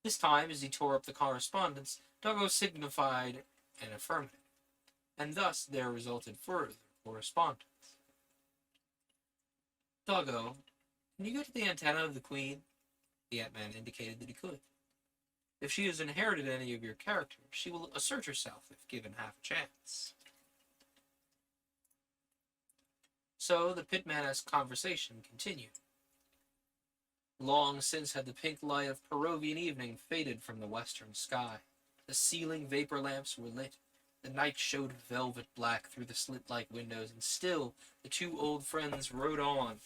This time, as he tore up the correspondence, Doggo signified an affirmative, and thus there resulted further correspondence. Doggo, can you go to the antenna of the queen? The Ant-Man indicated that he could. If she has inherited any of your character, she will assert herself if given half a chance. So the Pitman-esque conversation continued. Long since had the pink light of Peruvian evening faded from the western sky. The ceiling vapor lamps were lit. The night showed velvet black through the slit-like windows, and still the two old friends rode on.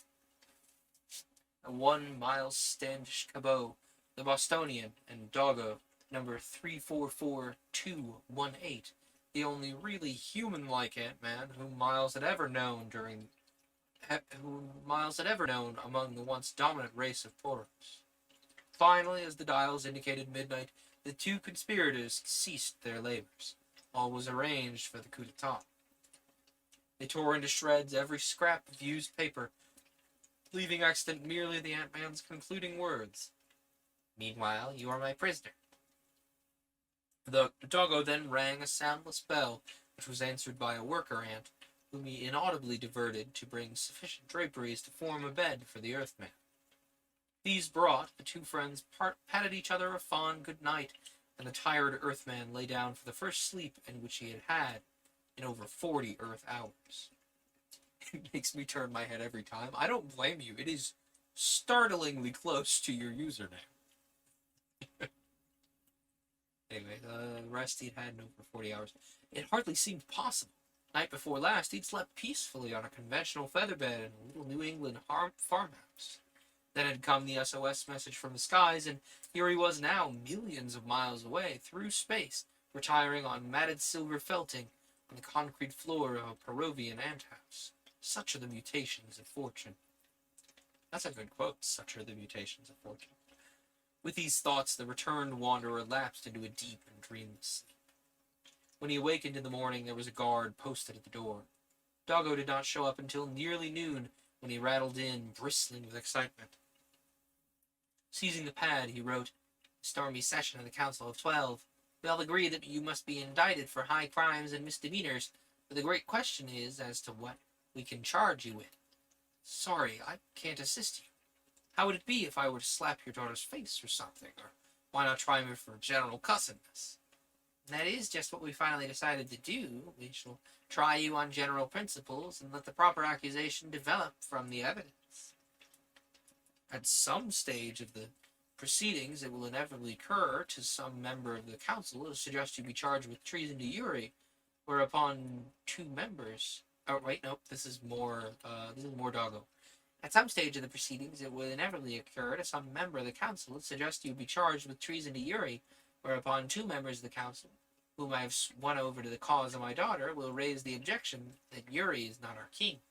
One Miles Standish Cabot, the Bostonian, and Doggo, number 344218, the only really human-like Ant-Man whom Miles had ever known among the once dominant race of Poros. Finally, as the dials indicated midnight, the two conspirators ceased their labors. All was arranged for the coup d'etat. They tore into shreds every scrap of used paper, leaving extant merely the Ant-Man's concluding words. Meanwhile, you are my prisoner. The Doggo then rang a soundless bell, which was answered by a worker ant, whom he inaudibly diverted to bring sufficient draperies to form a bed for the Earthman. These brought, the two friends patted each other a fond good night, and the tired Earthman lay down for the first sleep in which he had had in over 40 Earth hours. It makes me turn my head every time. I don't blame you. It is startlingly close to your username. Anyway, the rest he'd had in over 40 hours. It hardly seemed possible. Night before last, he'd slept peacefully on a conventional featherbed in a little New England farmhouse. Then had come the SOS message from the skies, and here he was now, millions of miles away, through space, retiring on matted silver felting on the concrete floor of a Peruvian anthouse. Such are the mutations of fortune. That's a good quote. Such are the mutations of fortune. With these thoughts, the returned wanderer lapsed into a deep and dreamless sleep. When he awakened in the morning, there was a guard posted at the door. Doggo did not show up until nearly noon, when he rattled in, bristling with excitement. Seizing the pad, he wrote, "Stormy session of the Council of 12. We all agree that you must be indicted for high crimes and misdemeanors, but the great question is as to what we can charge you with. Sorry, I can't assist you. How would it be if I were to slap your daughter's face or something? Or why not try me for general cussedness?" "That is just what we finally decided to do. We shall try you on general principles and let the proper accusation develop from the evidence. At some stage of the proceedings, it will inevitably occur to some member of the council to suggest you be charged with treason to Yuri, whereupon two members... Oh, wait, nope, this is more Doggo. At some stage of the proceedings, it will inevitably occur to some member of the council to suggest you be charged with treason to Yuri, whereupon two members of the council, whom I have won over to the cause of my daughter, will raise the objection that Yuri is not our king.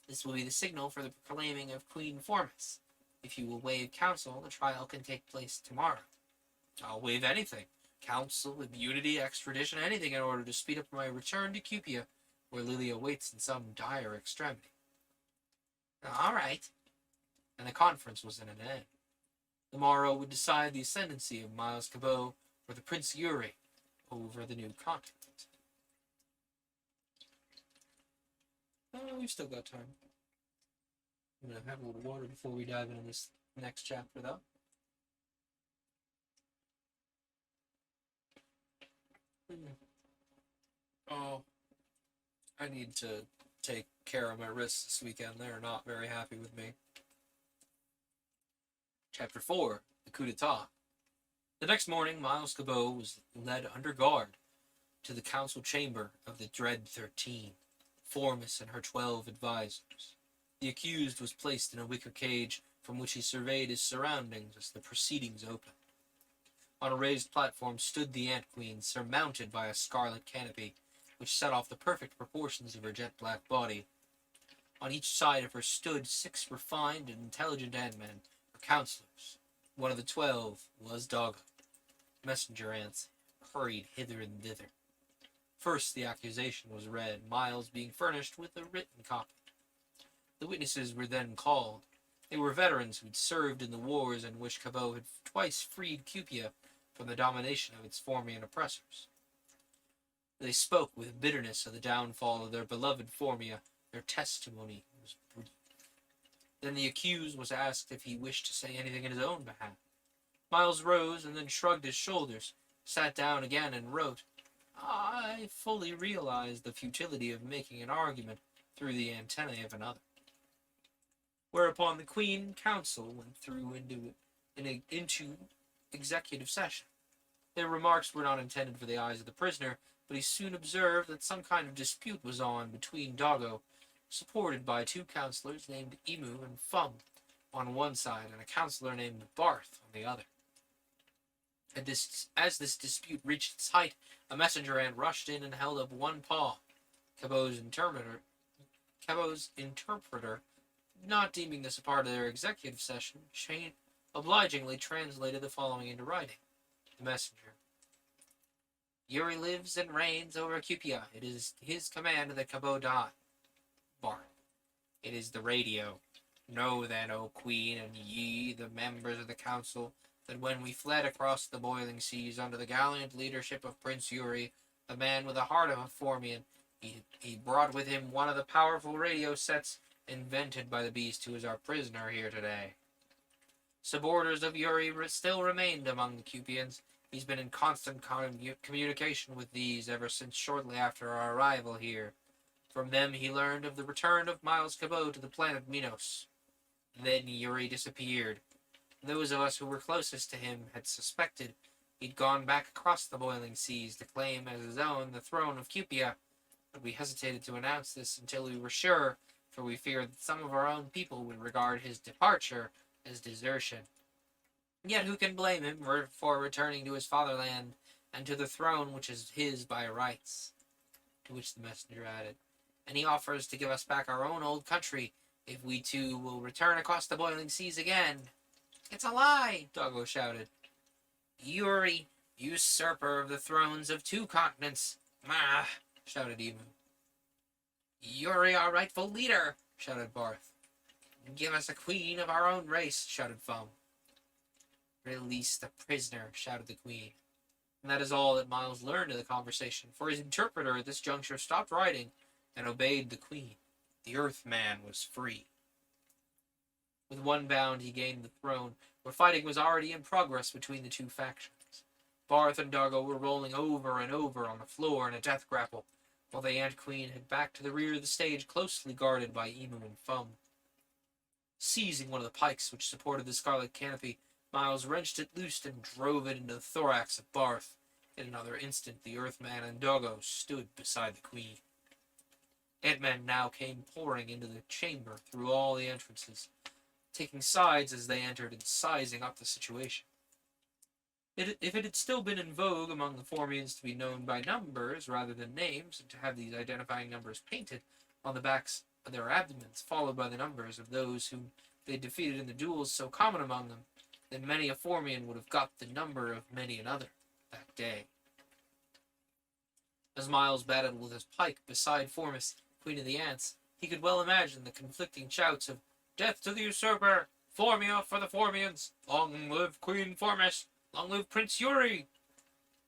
This will be the signal for the proclaiming of Queen Formus. If you will waive counsel, the trial can take place tomorrow." "I'll waive anything. Counsel, immunity, extradition, anything in order to speed up my return to Cupia, where Lilia waits in some dire extremity." "All right." And the conference was at an end. The morrow would decide the ascendancy of Miles Cabot or the Prince Yuri over the new continent. Oh, we've still got time. I'm going to have a little water before we dive into this next chapter, though. Oh, I need to take care of my wrists this weekend. They're not very happy with me. Chapter 4, The Coup d'etat. The next morning, Miles Cabot was led under guard to the council chamber of the Dread 13, Formus and her 12 advisors. The accused was placed in a wicker cage from which he surveyed his surroundings as the proceedings opened. On a raised platform stood the Ant Queen, surmounted by a scarlet canopy, which set off the perfect proportions of her jet-black body. On each side of her stood 6 refined and intelligent ant-men, or counselors. One of the 12 was Doggo. Messenger ants hurried hither and thither. First, the accusation was read, Miles being furnished with a written copy. The witnesses were then called. They were veterans who had served in the wars in which Cabot had twice freed Cupia from the domination of its Formian oppressors. They spoke with bitterness of the downfall of their beloved Formia. Their testimony was brief. Then the accused was asked if he wished to say anything in his own behalf. Miles rose and then shrugged his shoulders, sat down again and wrote, "I fully realize the futility of making an argument through the antennae of another." Whereupon the Queen Council went through into executive session. Their remarks were not intended for the eyes of the prisoner, but he soon observed that some kind of dispute was on between Doggo, supported by 2 counselors named Emu and Fum on one side, and a counselor named Barth on the other. As this dispute reached its height, a messenger ant rushed in and held up one paw. Cabot's interpreter, not deeming this a part of their executive session, obligingly translated the following into writing. The messenger: "Yuri lives and reigns over Cupia. It is his command that Cabot die." Barth: "It is the radio. Know then, O Queen, and ye, the members of the council, that when we fled across the boiling seas under the gallant leadership of Prince Yuri, a man with the heart of a Formian, he brought with him one of the powerful radio sets invented by the beast who is our prisoner here today. Suborders of Yuri still remained among the Cupians. He's been in constant communication with these ever since shortly after our arrival here. From them he learned of the return of Miles Cabot to the planet Minos. Then Yuri disappeared. Those of us who were closest to him had suspected he'd gone back across the boiling seas to claim as his own the throne of Cupia, but we hesitated to announce this until we were sure, for we feared that some of our own people would regard his departure as desertion. Yet who can blame him for returning to his fatherland and to the throne which is his by rights? To which the messenger added, and he offers to give us back our own old country if we too will return across the boiling seas again. It's a lie, Doggo shouted. Yuri, usurper of the thrones of 2 continents. Mah, shouted Emu. Yuri, our rightful leader, shouted Barth. Give us a queen of our own race, shouted Fum. Release the prisoner, shouted the queen. And that is all that Miles learned of the conversation, for his interpreter at this juncture stopped writing and obeyed the queen. The Earthman was free. With one bound he gained the throne, where fighting was already in progress between the 2 factions. Barth and Doggo were rolling over and over on the floor in a death grapple, while the Ant Queen had backed to the rear of the stage, closely guarded by Emu and Fum. Seizing one of the pikes which supported the scarlet canopy, Miles wrenched it loose and drove it into the thorax of Barth. In another instant, the Earthman and Doggo stood beside the Queen. Ant-Men now came pouring into the chamber through all the entrances, taking sides as they entered and sizing up the situation. If it had still been in vogue among the Formians to be known by numbers rather than names, and to have these identifying numbers painted on the backs of their abdomens, followed by the numbers of those whom they defeated in the duels so common among them, then many a Formian would have got the number of many another that day. As Miles battled with his pike beside Formis, Queen of the Ants, he could well imagine the conflicting shouts of "Death to the usurper! Formia for the Formians! Long live Queen Formis! Long live Prince Yuri!"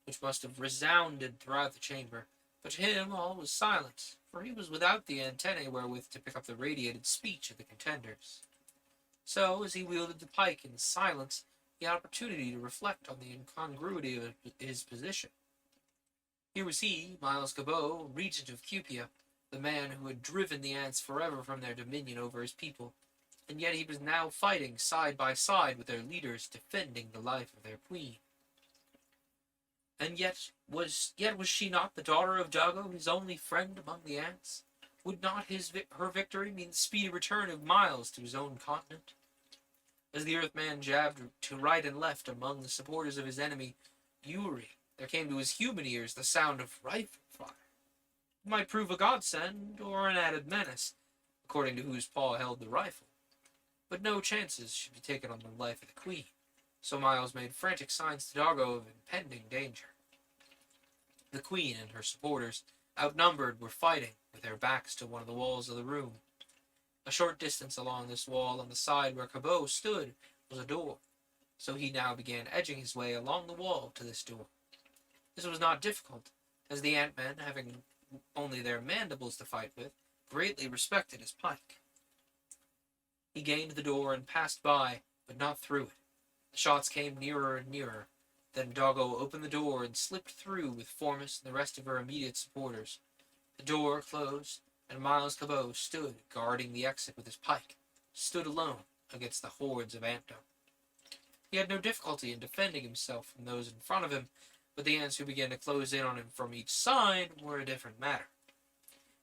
which must have resounded throughout the chamber, but to him all was silence, for he was without the antennae wherewith to pick up the radiated speech of the contenders. So, as he wielded the pike in silence, he had opportunity to reflect on the incongruity of his position. Here was he, Miles Cabot, regent of Cupia, the man who had driven the ants forever from their dominion over his people, and yet he was now fighting side by side with their leaders, defending the life of their queen. And yet was she not the daughter of Doggo, his only friend among the ants? Would not her victory mean the speedy return of Miles to his own continent? As the Earthman jabbed to right and left among the supporters of his enemy, Yuri, there came to his human ears the sound of rifle fire. It might prove a godsend or an added menace, according to whose paw held the rifle. But no chances should be taken on the life of the queen, so Miles made frantic signs to Doggo of impending danger. The queen and her supporters, outnumbered, were fighting with their backs to one of the walls of the room. A short distance along this wall, on the side where Cabot stood, was a door, so he now began edging his way along the wall to this door. This was not difficult, as the Ant-Men, having only their mandibles to fight with, greatly respected his pike. He gained the door and passed by, but not through it. The shots came nearer and nearer. Then Doggo opened the door and slipped through with Formis and the rest of her immediate supporters. The door closed, and Miles Cabot stood guarding the exit with his pike, stood alone against the hordes of Antdom. He had no difficulty in defending himself from those in front of him, but the ants who began to close in on him from each side were a different matter.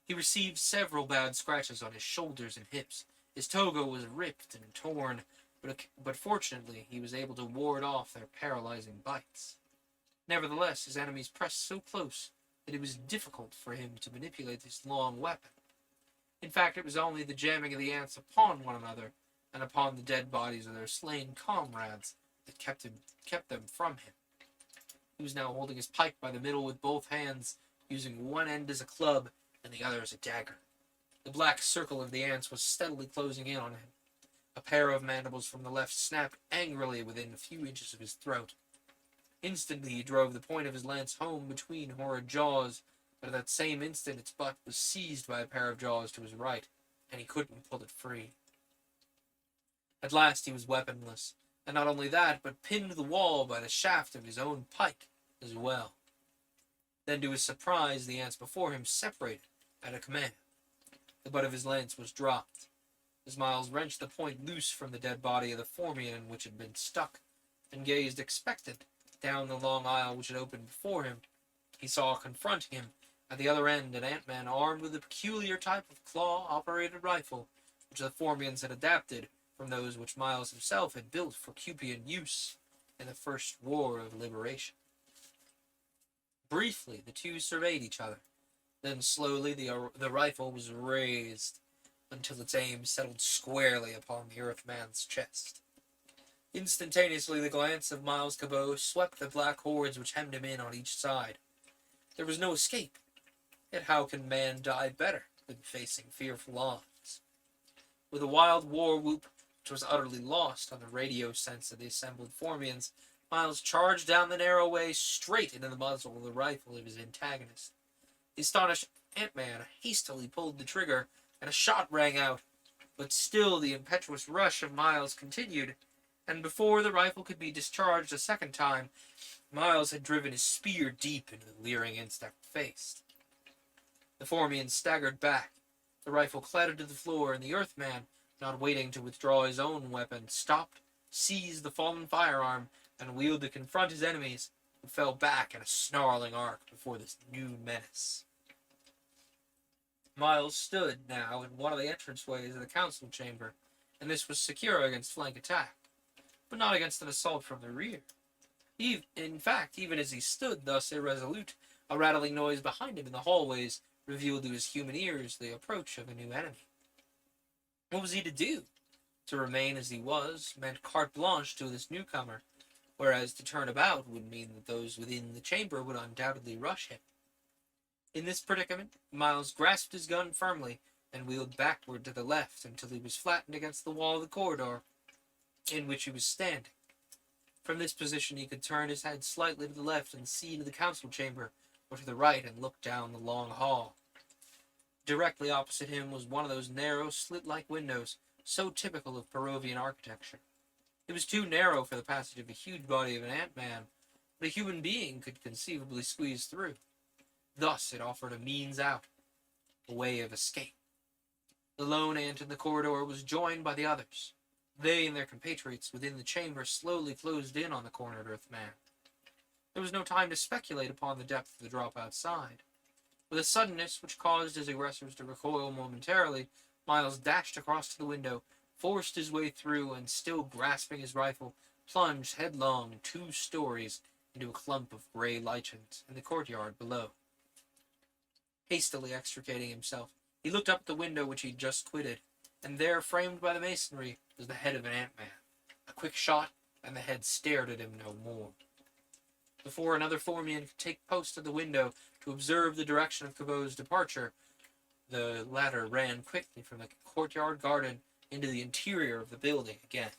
He received several bad scratches on his shoulders and hips. His toga was ripped and torn, but fortunately he was able to ward off their paralyzing bites. Nevertheless, his enemies pressed so close that it was difficult for him to manipulate this long weapon. In fact, it was only the jamming of the ants upon one another and upon the dead bodies of their slain comrades that kept them from him. He was now holding his pike by the middle with both hands, using one end as a club and the other as a dagger. The black circle of the ants was steadily closing in on him. A pair of mandibles from the left snapped angrily within a few inches of his throat. Instantly he drove the point of his lance home between horrid jaws, but at that same instant its butt was seized by a pair of jaws to his right, and he couldn't pull it free. At last he was weaponless, and not only that, but pinned to the wall by the shaft of his own pike as well. Then to his surprise the ants before him separated at a command. The butt of his lance was dropped. as Miles wrenched the point loose from the dead body of the Formian in which it had been stuck, and gazed expectant down the long aisle which had opened before him. He saw confronting him at the other end an Ant-Man armed with a peculiar type of claw-operated rifle, which the Formians had adapted from those which Miles himself had built for Cupian use in the First War of Liberation. Briefly, the two surveyed each other. Then slowly the rifle was raised until its aim settled squarely upon the Earthman's chest. Instantaneously, the glance of Miles Cabot swept the black hordes which hemmed him in on each side. There was no escape. Yet how can man die better than facing fearful odds? With a wild war whoop, which was utterly lost on the radio sense of the assembled Formians, Miles charged down the narrow way straight into the muzzle of the rifle of his antagonist. The astonished Ant-Man hastily pulled the trigger, and a shot rang out, but still the impetuous rush of Miles continued, and before the rifle could be discharged a second time, Miles had driven his spear deep into the leering insect face. The Formian staggered back. The rifle clattered to the floor, and the Earthman, not waiting to withdraw his own weapon, stopped, seized the fallen firearm, and wheeled to confront his enemies, who fell back in a snarling arc before this new menace. Miles stood now in one of the entranceways of the council chamber, and this was secure against flank attack, but not against an assault from the rear. In fact, even as he stood thus irresolute, a rattling noise behind him in the hallways revealed to his human ears the approach of a new enemy. What was he to do? To remain as he was meant carte blanche to this newcomer, whereas to turn about would mean that those within the chamber would undoubtedly rush him. In this predicament, Miles grasped his gun firmly and wheeled backward to the left until he was flattened against the wall of the corridor in which he was standing. From this position he could turn his head slightly to the left and see into the council chamber, or to the right and look down the long hall. Directly opposite him was one of those narrow, slit-like windows so typical of Peruvian architecture. It was too narrow for the passage of a huge body of an Ant-Man, but a human being could conceivably squeeze through. Thus it offered a means out, a way of escape. The lone ant in the corridor was joined by the others. They and their compatriots within the chamber slowly closed in on the cornered Earthman. There was no time to speculate upon the depth of the drop outside. With a suddenness which caused his aggressors to recoil momentarily, Miles dashed across to the window, forced his way through, and still grasping his rifle, plunged headlong 2 stories into a clump of grey lichens in the courtyard below. Hastily extricating himself, he looked up at the window which he had just quitted, and there, framed by the masonry, was the head of an Ant-Man. A quick shot, and the head stared at him no more. Before another Formian could take post at the window to observe the direction of Cabot's departure, the latter ran quickly from the courtyard garden into the interior of the building again.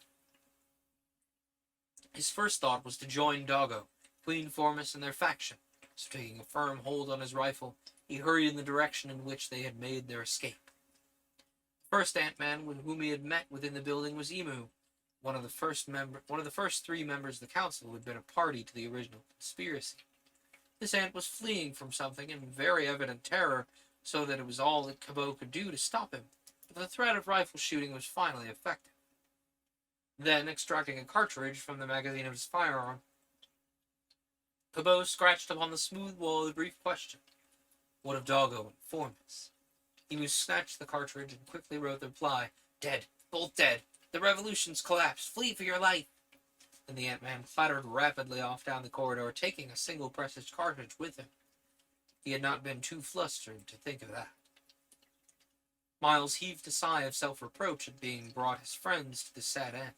His first thought was to join Doggo, Queen Formus, and their faction, so taking a firm hold on his rifle, he hurried in the direction in which they had made their escape. The first Ant-Man with whom he had met within the building was Emu, one of the first 3 members of the council who had been a party to the original conspiracy. This ant was fleeing from something in very evident terror, so that it was all that Cabot could do to stop him, but the threat of rifle shooting was finally effective. Then, extracting a cartridge from the magazine of his firearm, Cabot scratched upon the smooth wall the brief question, "What of Doggo and Formus?" Emu snatched the cartridge and quickly wrote the reply, "Dead. Both dead. The revolution's collapsed. Flee for your life." Then the Ant-Man clattered rapidly off down the corridor, taking a single precious cartridge with him. He had not been too flustered to think of that. Miles heaved a sigh of self-reproach at being brought his friends to this sad end.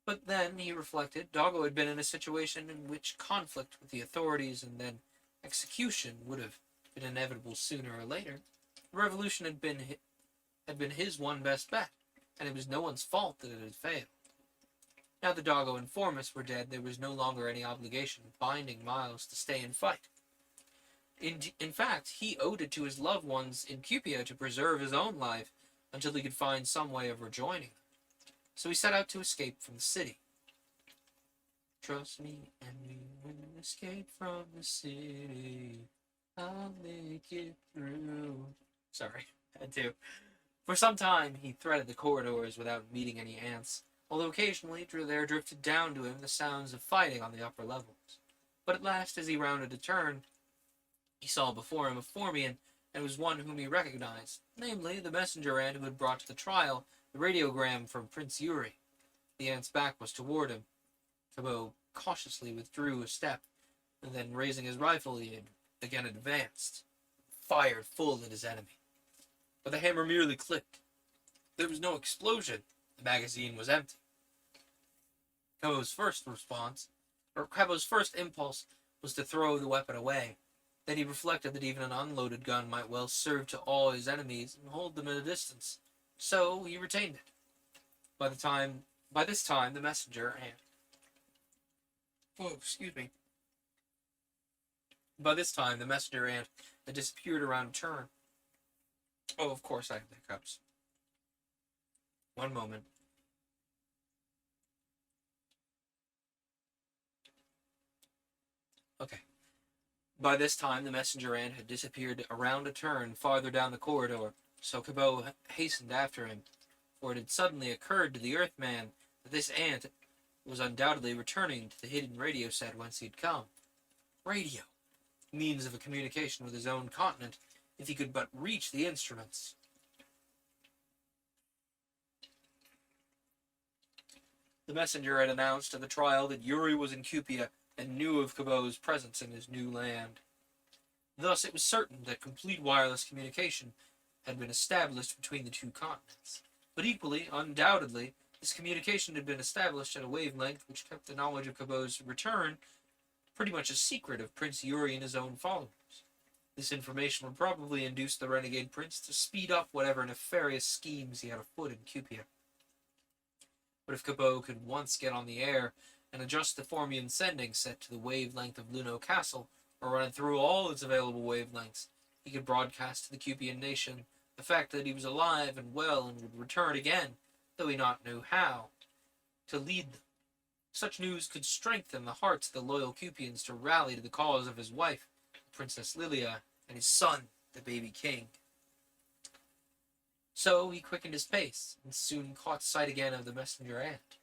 But then, he reflected, Doggo had been in a situation in which conflict with the authorities and then execution would have been inevitable sooner or later. The revolution had been his one best bet, and it was no one's fault that it had failed. Now that Doggo and Formus were dead, there was no longer any obligation binding Miles to stay and fight. In fact, he owed it to his loved ones in Cupia to preserve his own life until he could find some way of rejoining them. So he set out to escape from the city. "Trust me, and we will escape from the city. I'll make it through." Sorry, had to. For some time he threaded the corridors without meeting any ants, although occasionally there drifted down to him the sounds of fighting on the upper levels. But at last, as he rounded a turn, he saw before him a Formian, and it was one whom he recognized, namely the messenger ant who had brought to the trial the radiogram from Prince Yuri. The ant's back was toward him. Cabot cautiously withdrew a step, and then raising his rifle he again advanced, fired full at his enemy. But the hammer merely clicked. There was no explosion. The magazine was empty. Cabot's first impulse was to throw the weapon away. Then he reflected that even an unloaded gun might well serve to awe his enemies and hold them at a distance. So he retained it. By this time, the messenger ant. By this time, the messenger ant had disappeared around a turn. Oh, of course I have hiccups. One moment. Okay. By this time, the messenger ant had disappeared around a turn farther down the corridor, so Cabot hastened after him, for it had suddenly occurred to the Earthman that this ant was undoubtedly returning to the hidden radio set whence he had come. Radio! Means of a communication with his own continent, if he could but reach the instruments. The messenger had announced at the trial that Yuri was in Cupia and knew of Cabot's presence in his new land. Thus it was certain that complete wireless communication had been established between the two continents. But equally, undoubtedly, this communication had been established at a wavelength which kept the knowledge of Cabot's return pretty much a secret of Prince Yuri and his own followers. This information would probably induce the renegade prince to speed up whatever nefarious schemes he had afoot in Cupia. But if Cabot could once get on the air and adjust the Formian sending set to the wavelength of Luno Castle, or run it through all its available wavelengths, he could broadcast to the Cupian nation the fact that he was alive and well and would return again, though he not knew how, to lead them. Such news could strengthen the hearts of the loyal Cupians to rally to the cause of his wife, Princess Lilia, and his son, the baby king. So he quickened his pace, and soon caught sight again of the messenger ant.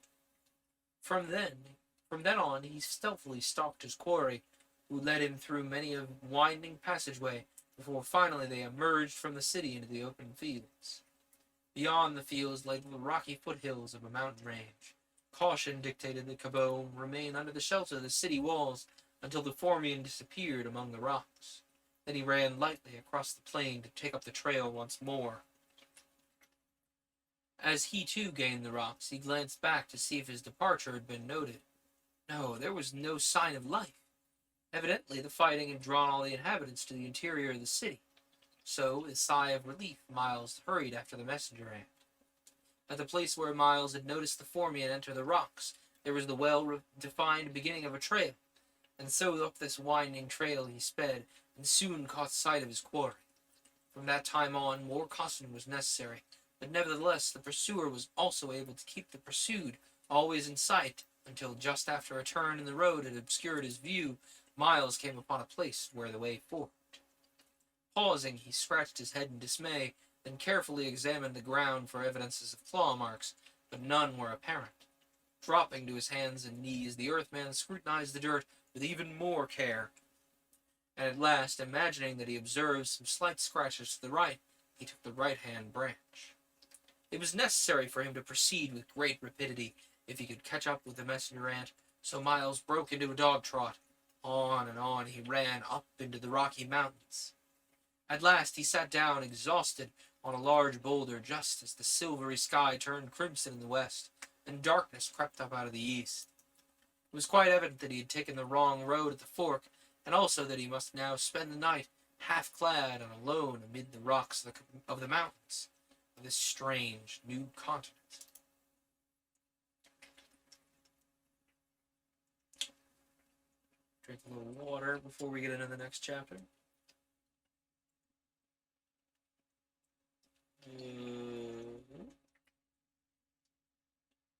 From then on, he stealthily stalked his quarry, who led him through many a winding passageway, before finally they emerged from the city into the open fields. Beyond the fields lay the rocky foothills of a mountain range. Caution dictated that Cabot remain under the shelter of the city walls until the Formian disappeared among the rocks. Then he ran lightly across the plain to take up the trail once more. As he too gained the rocks, he glanced back to see if his departure had been noted. No, there was no sign of life. Evidently, the fighting had drawn all the inhabitants to the interior of the city. So, with a sigh of relief, Miles hurried after the messenger ant. At the place where Miles had noticed the Formian enter the rocks, there was the well-defined beginning of a trail, and so up this winding trail he sped, and soon caught sight of his quarry. From that time on, more caution was necessary, but nevertheless the pursuer was also able to keep the pursued always in sight, until just after a turn in the road had obscured his view, Miles came upon a place where the way forked. Pausing, he scratched his head in dismay, then carefully examined the ground for evidences of claw marks, but none were apparent. Dropping to his hands and knees, the Earthman scrutinized the dirt with even more care, and at last, imagining that he observed some slight scratches to the right, he took the right-hand branch. It was necessary for him to proceed with great rapidity if he could catch up with the messenger ant, so Miles broke into a dog trot. On and on he ran up into the Rocky Mountains. At last he sat down, exhausted, on a large boulder just as the silvery sky turned crimson in the west, and darkness crept up out of the east. It was quite evident that he had taken the wrong road at the fork, and also that he must now spend the night half-clad and alone amid the rocks of the mountains of this strange new continent. Drink a little water before we get into the next chapter.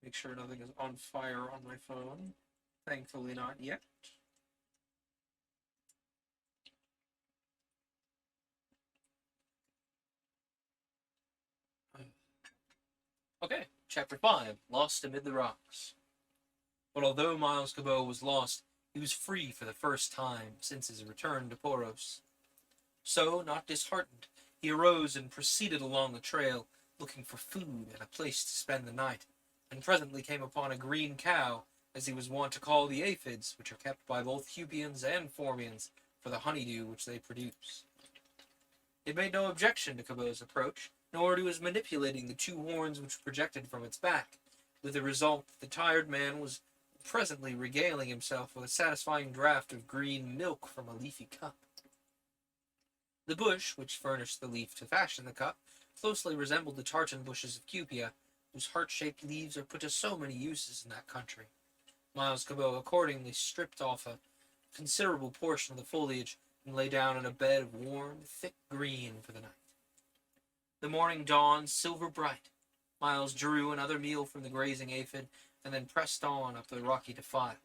Make sure nothing is on fire on my phone. Thankfully not yet. Okay, Chapter 5, Lost Amid the Rocks. But although Miles Cabot was lost, he was free for the first time since his return to Poros. So, not disheartened, he arose and proceeded along the trail, looking for food and a place to spend the night, and presently came upon a green cow, as he was wont to call the aphids, which are kept by both Cupians and Formians for the honeydew which they produce. It made no objection to Cabot's approach, nor to his manipulating the two horns which projected from its back, with the result that the tired man was presently regaling himself with a satisfying draught of green milk from a leafy cup. The bush, which furnished the leaf to fashion the cup, closely resembled the tartan bushes of Cupia, whose heart-shaped leaves are put to so many uses in that country. Miles Cabot accordingly stripped off a considerable portion of the foliage and lay down in a bed of warm, thick green for the night. The morning dawned silver bright. Miles drew another meal from the grazing aphid, and then pressed on up the rocky defile.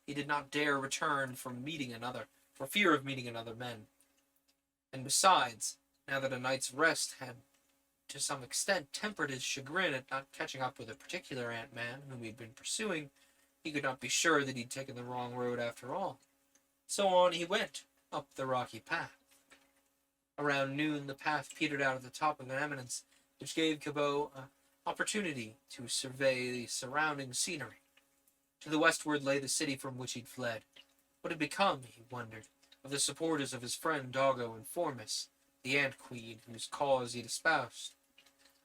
He did not dare return for fear of meeting another man. And besides, now that a night's rest had to some extent tempered his chagrin at not catching up with a particular ant-man whom he had been pursuing, he could not be sure that he'd taken the wrong road after all. So on he went, up the rocky path. Around noon the path petered out at the top of an eminence, which gave Cabot an opportunity to survey the surrounding scenery. To the westward lay the city from which he'd fled. What had become, he wondered, of the supporters of his friend Doggo and Formis, the ant-queen whose cause he had espoused.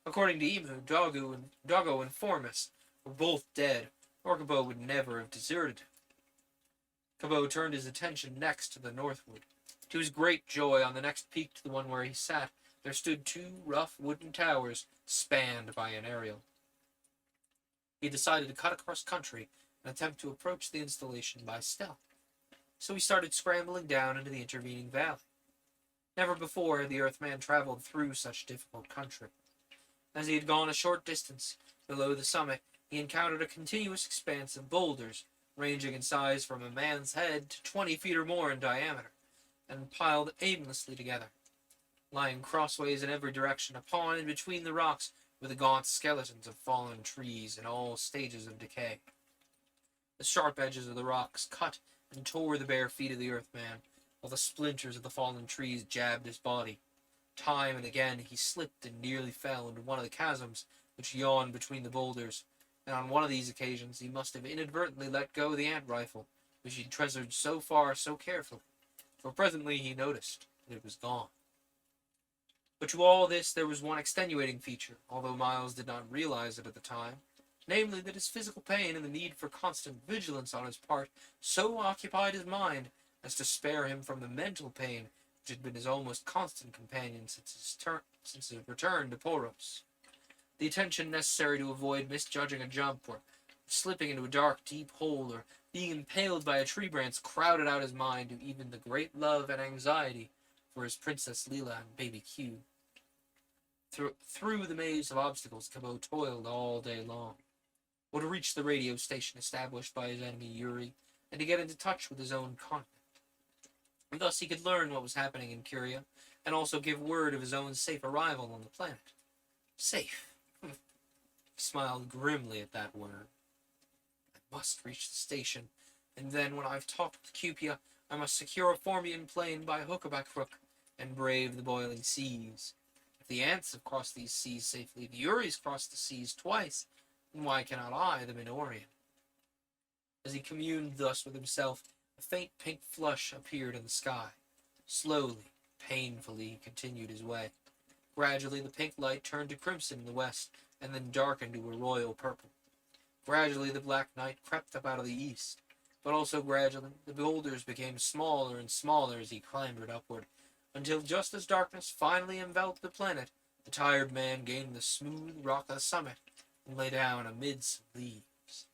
According to Emu, Doggo and Formis were both dead, or Cabot would never have deserted him. Cabot turned his attention next to the northward. To his great joy, on the next peak to the one where he sat, there stood two rough wooden towers, spanned by an aerial. He decided to cut across country and attempt to approach the installation by stealth. So he started scrambling down into the intervening valley. Never before had the Earthman traveled through such difficult country. As he had gone a short distance below the summit, he encountered a continuous expanse of boulders, ranging in size from a man's head to 20 feet or more in diameter, and piled aimlessly together. Lying crossways in every direction upon and between the rocks were the gaunt skeletons of fallen trees in all stages of decay. The sharp edges of the rocks cut and tore the bare feet of the Earthman, while the splinters of the fallen trees jabbed his body. Time and again he slipped and nearly fell into one of the chasms which yawned between the boulders, and on one of these occasions he must have inadvertently let go the ant rifle, which he treasured so far so carefully, for presently he noticed that it was gone. But to all this there was one extenuating feature, although Miles did not realize it at the time, namely that his physical pain and the need for constant vigilance on his part so occupied his mind as to spare him from the mental pain which had been his almost constant companion since his return to Poros. The attention necessary to avoid misjudging a jump, or slipping into a dark, deep hole, or being impaled by a tree branch crowded out his mind to even the great love and anxiety for his Princess Leela and baby Q. Through the maze of obstacles, Cabot toiled all day long. Or to reach the radio station established by his enemy Yuri, and to get into touch with his own continent. And thus he could learn what was happening in Curia, and also give word of his own safe arrival on the planet. Safe. He smiled grimly at that word. I must reach the station, and then when I've talked with Cupia, I must secure a Formian plane by hook or by crook, and brave the boiling seas. If the ants have crossed these seas safely, the Yuris crossed the seas twice, and why cannot I, the Minorian? As he communed thus with himself, a faint pink flush appeared in the sky. Slowly, painfully, he continued his way. Gradually, the pink light turned to crimson in the west, and then darkened to a royal purple. Gradually, the black night crept up out of the east, but also gradually, the boulders became smaller and smaller as he clambered upward, until just as darkness finally enveloped the planet, the tired man gained the smooth rock of the summit, and lay down amid some leaves.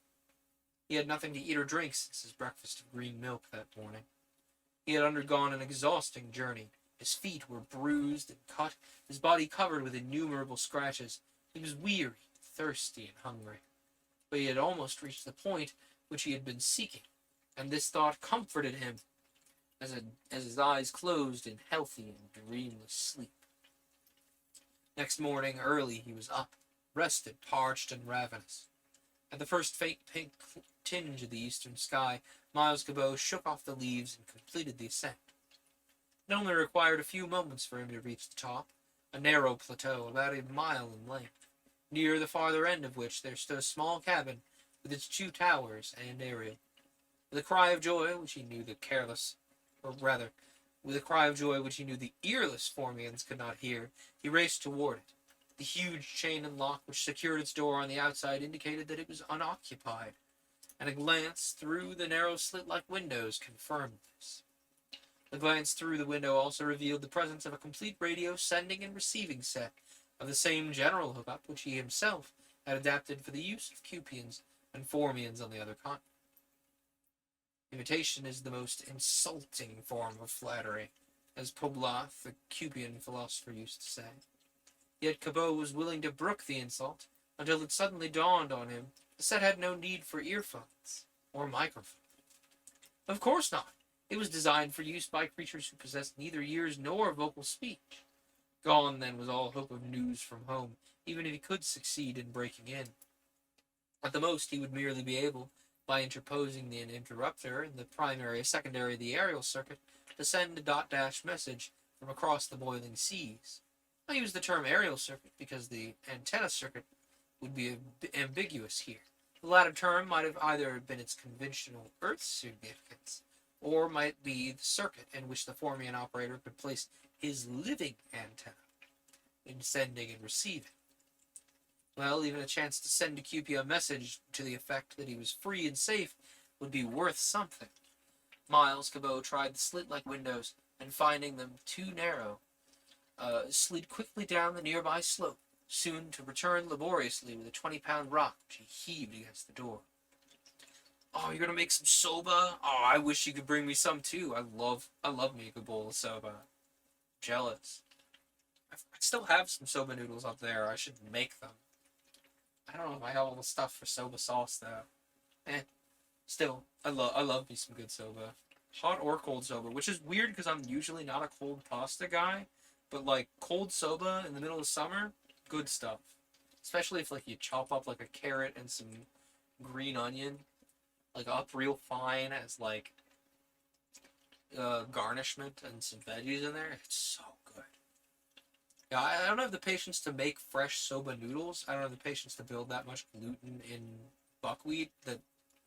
He had nothing to eat or drink since his breakfast of green milk that morning. He had undergone an exhausting journey. His feet were bruised and cut, his body covered with innumerable scratches. He was weary, thirsty, and hungry. But he had almost reached the point which he had been seeking, and this thought comforted him as his eyes closed in healthy and dreamless sleep. Next morning, early, he was up, rested, parched and ravenous. At the first faint pink tinge of the eastern sky, Miles Cabot shook off the leaves and completed the ascent. It only required a few moments for him to reach the top, a narrow plateau about a mile in length, near the farther end of which there stood a small cabin with its 2 towers and aerial. With a cry of joy, which he knew the earless Formians could not hear, he raced toward it. The huge chain and lock which secured its door on the outside indicated that it was unoccupied, and a glance through the narrow slit-like windows confirmed this. A glance through the window also revealed the presence of a complete radio sending and receiving set of the same general hookup which he himself had adapted for the use of Cupians and Formians on the other continent. Imitation is the most insulting form of flattery, as Poblath, the Cupian philosopher, used to say. Yet Cabot was willing to brook the insult until it suddenly dawned on him the set had no need for earphones or microphones. Of course not. It was designed for use by creatures who possessed neither ears nor vocal speech. Gone, then, was all hope of news from home, even if he could succeed in breaking in. At the most, he would merely be able, by interposing an interrupter in the primary or secondary of the aerial circuit, to send a dot-dash message from across the boiling seas. I use the term aerial circuit because the antenna circuit would be ambiguous here. The latter term might have either been its conventional Earth significance, or might be the circuit in which the Formian operator could place his living antenna in sending and receiving. Well, even a chance to send to Cupia a message to the effect that he was free and safe would be worth something. Miles Cabot tried the slit-like windows, and finding them too narrow, slid quickly down the nearby slope, soon to return laboriously with a 20-pound rock which he heaved against the door. "Oh, you're gonna make some soba? Oh, I wish you could bring me some too. I love me a good bowl of soba. Jealous. I still have some soba noodles up there. I should make them. I don't know if I have all the stuff for soba sauce though. Still, I love me some good soba. Hot or cold soba, which is weird because I'm usually not a cold pasta guy, but like cold soba in the middle of summer, good stuff. Especially if like you chop up like a carrot and some green onion, like up real fine as like garnishment and some veggies in there. It's so good. Yeah, I don't have the patience to make fresh soba noodles. I don't have the patience to build that much gluten in buckwheat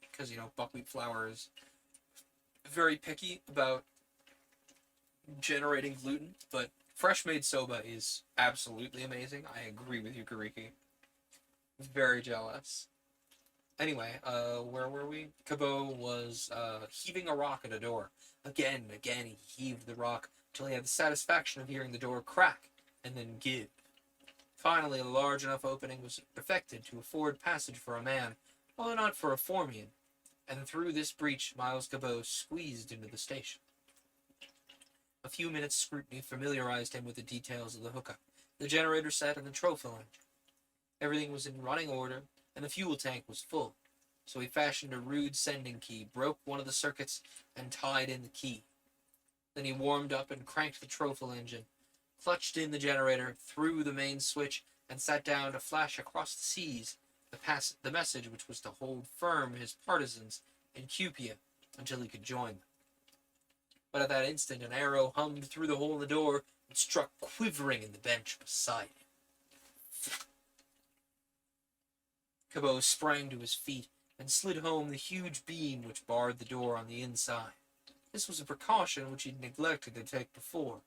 because buckwheat flour is very picky about generating gluten, but fresh made soba is absolutely amazing. I agree with you, Kariki. Very jealous. Anyway, where were we? Cabot was heaving a rock at a door. Again, he heaved the rock until he had the satisfaction of hearing the door crack and then give. Finally, a large enough opening was effected to afford passage for a man, although not for a Formian, and through this breach Miles Cabot squeezed into the station. A few minutes' scrutiny familiarized him with the details of the hookup, the generator set, and the trophil engine. Everything was in running order, and the fuel tank was full, so he fashioned a rude sending key, broke one of the circuits, and tied in the key. Then he warmed up and cranked the trophil engine, clutched in the generator, threw the main switch, and sat down to flash across the seas the message which was to hold firm his partisans in Cupia until he could join them. But at that instant an arrow hummed through the hole in the door and struck quivering in the bench beside him. Cabot sprang to his feet and slid home the huge beam which barred the door on the inside. This was a precaution which he'd neglected to take before.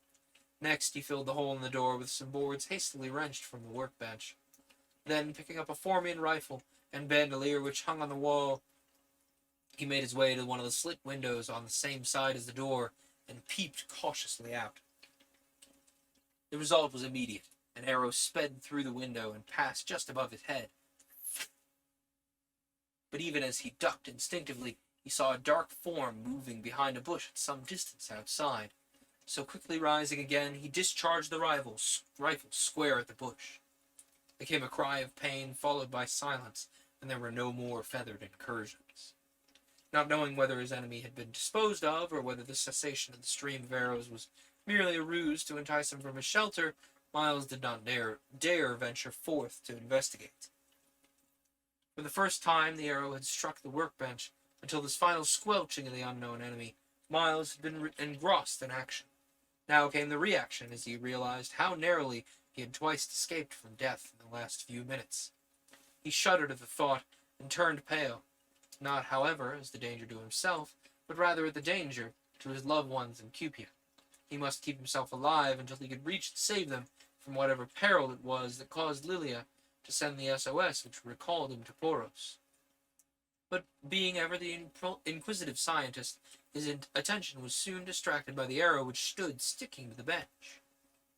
Next, he filled the hole in the door with some boards hastily wrenched from the workbench. Then, picking up a Formian rifle and bandolier which hung on the wall, he made his way to one of the slit windows on the same side as the door and peeped cautiously out. The result was immediate. An arrow sped through the window and passed just above his head. But even as he ducked instinctively, he saw a dark form moving behind a bush at some distance outside. So quickly rising again, he discharged the rifle square at the bush. There came a cry of pain, followed by silence, and there were no more feathered incursions. Not knowing whether his enemy had been disposed of, or whether the cessation of the stream of arrows was merely a ruse to entice him from his shelter, Miles did not dare venture forth to investigate. For the first time, the arrow had struck the workbench. Until this final squelching of the unknown enemy, Miles had been engrossed in action. Now came the reaction as he realized how narrowly he had twice escaped from death in the last few minutes. He shuddered at the thought and turned pale, not, however, as the danger to himself, but rather at the danger to his loved ones in Cupia. He must keep himself alive until he could reach to save them from whatever peril it was that caused Lilia to send the SOS which recalled him to Poros. But being ever the inquisitive scientist, his attention was soon distracted by the arrow which stood sticking to the bench.